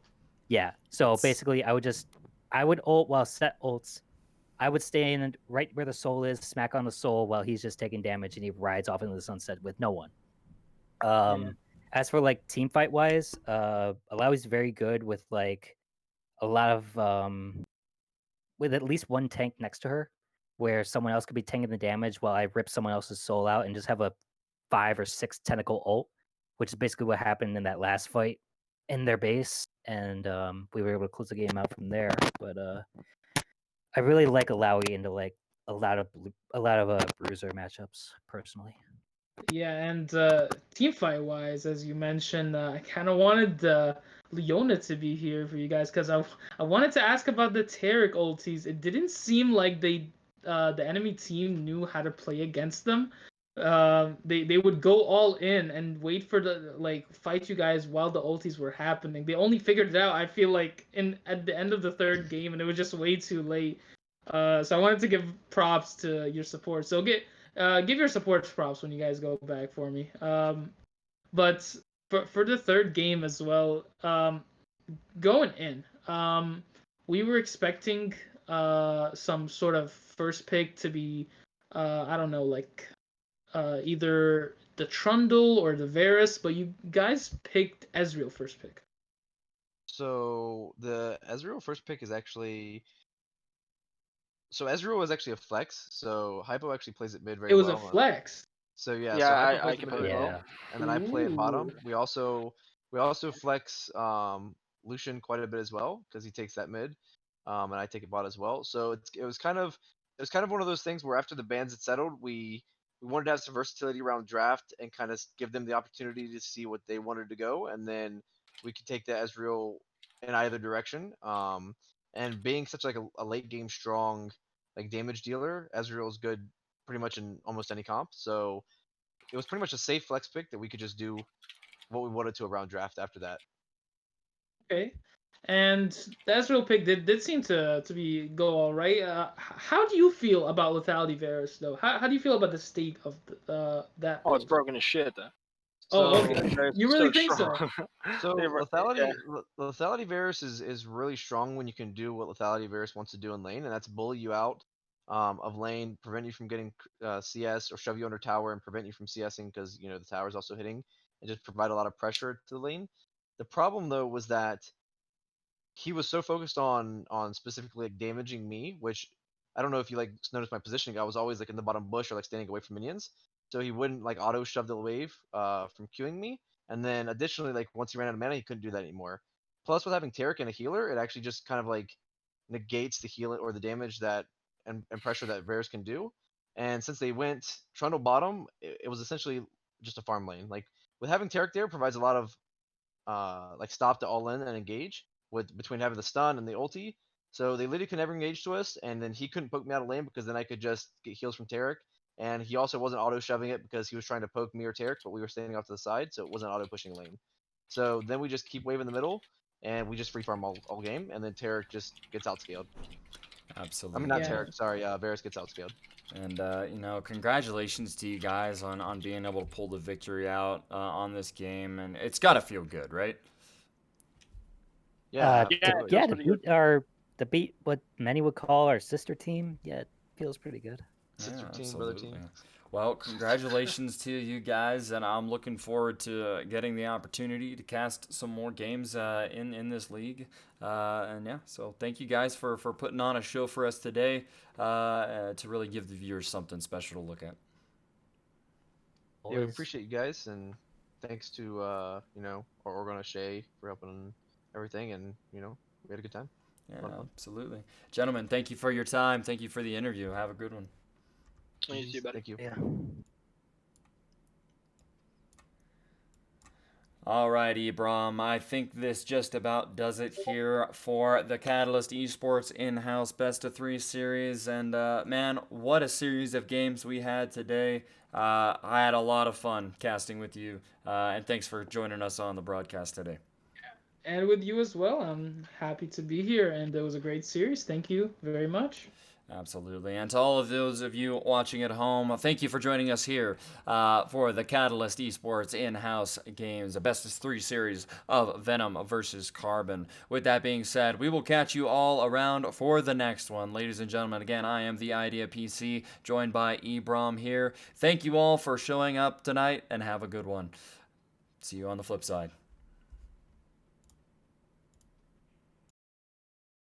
I: Yeah, so basically I would ult while Set ults. I would stay in right where the soul is, smack on the soul while he's just taking damage, and he rides off into the sunset with no one. As for like team fight wise, Alawi's very good with like a lot of with at least one tank next to her, where someone else could be tanking the damage while I rip someone else's soul out and just have a 5 or 6 tentacle ult, which is basically what happened in that last fight in their base, and we were able to close the game out from there. But I really like Alawi into like a lot of bruiser matchups personally.
B: Yeah, and team fight wise, as you mentioned, I kind of wanted Leona to be here for you guys because I wanted to ask about the Taric ultis. It didn't seem like the enemy team knew how to play against them. They would go all in and wait for the like fight you guys while the ultis were happening. They only figured it out, I feel like, in at the end of the third game, and it was just way too late. So I wanted to give props to your support. So give your support props when you guys go back for me. But for the third game as well, going in, we were expecting some sort of first pick to be I don't know, like either the Trundle or the Varus, but you guys picked Ezreal first pick.
G: So the Ezreal first pick is actually Ezreal was actually a flex. So Hypo actually plays it mid very
B: It was a
G: well.
B: flex.
G: So yeah,
H: Yeah,
G: so Hypo
H: I
G: plays it mid
H: completely
G: very
H: agree.
G: well, and then I play at bottom.
B: Ooh.
G: We also flex Lucian quite a bit as well because he takes that mid, and I take it bot as well. So it was kind of one of those things where after the bans had settled, we wanted to have some versatility around draft and kind of give them the opportunity to see what they wanted to go, and then we could take the Ezreal in either direction. And being such like a late game strong like damage dealer, Ezreal is good pretty much in almost any comp. So it was pretty much a safe flex pick that we could just do what we wanted to around draft after that.
B: Okay. And the Ezreal pick did seem to be go all right. How do you feel about Lethality Varus though? How do you feel about the state of that
H: Oh, it's
B: build?
H: broken as shit though.
B: Oh,
G: So
B: okay.
H: Varus
B: You
H: is
B: really
H: so
B: think
H: strong.
B: so?
G: So
H: Yeah.
G: lethality Varus is really strong when you can do what lethality Varus wants to do in lane, and that's bully you out of lane, prevent you from getting CS, or shove you under tower and prevent you from CSing because the tower is also hitting, and just provide a lot of pressure to the lane. The problem though was that he was so focused on specifically like damaging me, which I don't know if you like noticed my positioning. I was always like in the bottom bush or like standing away from minions, so he wouldn't like auto shove the wave from queuing me. And then additionally, like once he ran out of mana, he couldn't do that anymore. Plus, with having Taric and a healer, it actually just kind of like negates the healing or the damage that and pressure that Varus can do. And since they went Trundle bottom, it was essentially just a farm lane. Like with having Taric there provides a lot of like stop to all in and engage with between having the stun and the ulti. So they literally could never engage to us, and then he couldn't poke me out of lane because then I could just get heals from Taric. And he also wasn't auto shoving it because he was trying to poke me or Taric, but we were standing off to the side, so it wasn't auto pushing lane. So then we just keep wave in the middle, and we just free farm all game, and then Taric just gets outscaled.
A: Absolutely.
G: I mean, not
B: Yeah.
G: Taric, sorry, Varus gets outscaled.
A: And congratulations to you guys on being able to pull the victory out on this game, and it's got to feel good, right?
G: Yeah,
H: Yeah,
G: absolutely.
I: Yeah,
H: feels
I: to
H: pretty good.
I: beat what many would call our sister team. Yeah, it feels pretty good.
G: Sister
A: Yeah,
G: team, brother
A: absolutely.
G: team.
A: Well, congratulations to you guys, and I'm looking forward to getting the opportunity to cast some more games in this league. And yeah, so thank you guys for putting on a show for us today to really give the viewers something special to look at.
G: Yeah, we
I: Always.
G: appreciate you guys, and thanks to our Organa Shay for helping everything, and we had a good time.
A: Yeah,
G: A lot of fun.
A: absolutely. Gentlemen, thank you for your time. Thank you for the interview. Have a good one.
H: You too, buddy.
G: Thank you.
I: Yeah.
A: Alright, Ibram, I think this just about does it here for the Catalyst Esports in-house best of 3 series. And man, what a series of games we had today. I had a lot of fun casting with you, and thanks for joining us on the broadcast today.
B: And with you as well. I'm happy to be here, and it was a great series. Thank you very much.
A: Absolutely. And to all of those of you watching at home, thank you for joining us here for the Catalyst Esports in-house games, a best of 3 series of Venom versus Carbon. With that being said, we will catch you all around for the next one. Ladies and gentlemen, again, I am the Idea PC, joined by Ibram here. Thank you all for showing up tonight, and have a good one. See you on the flip side.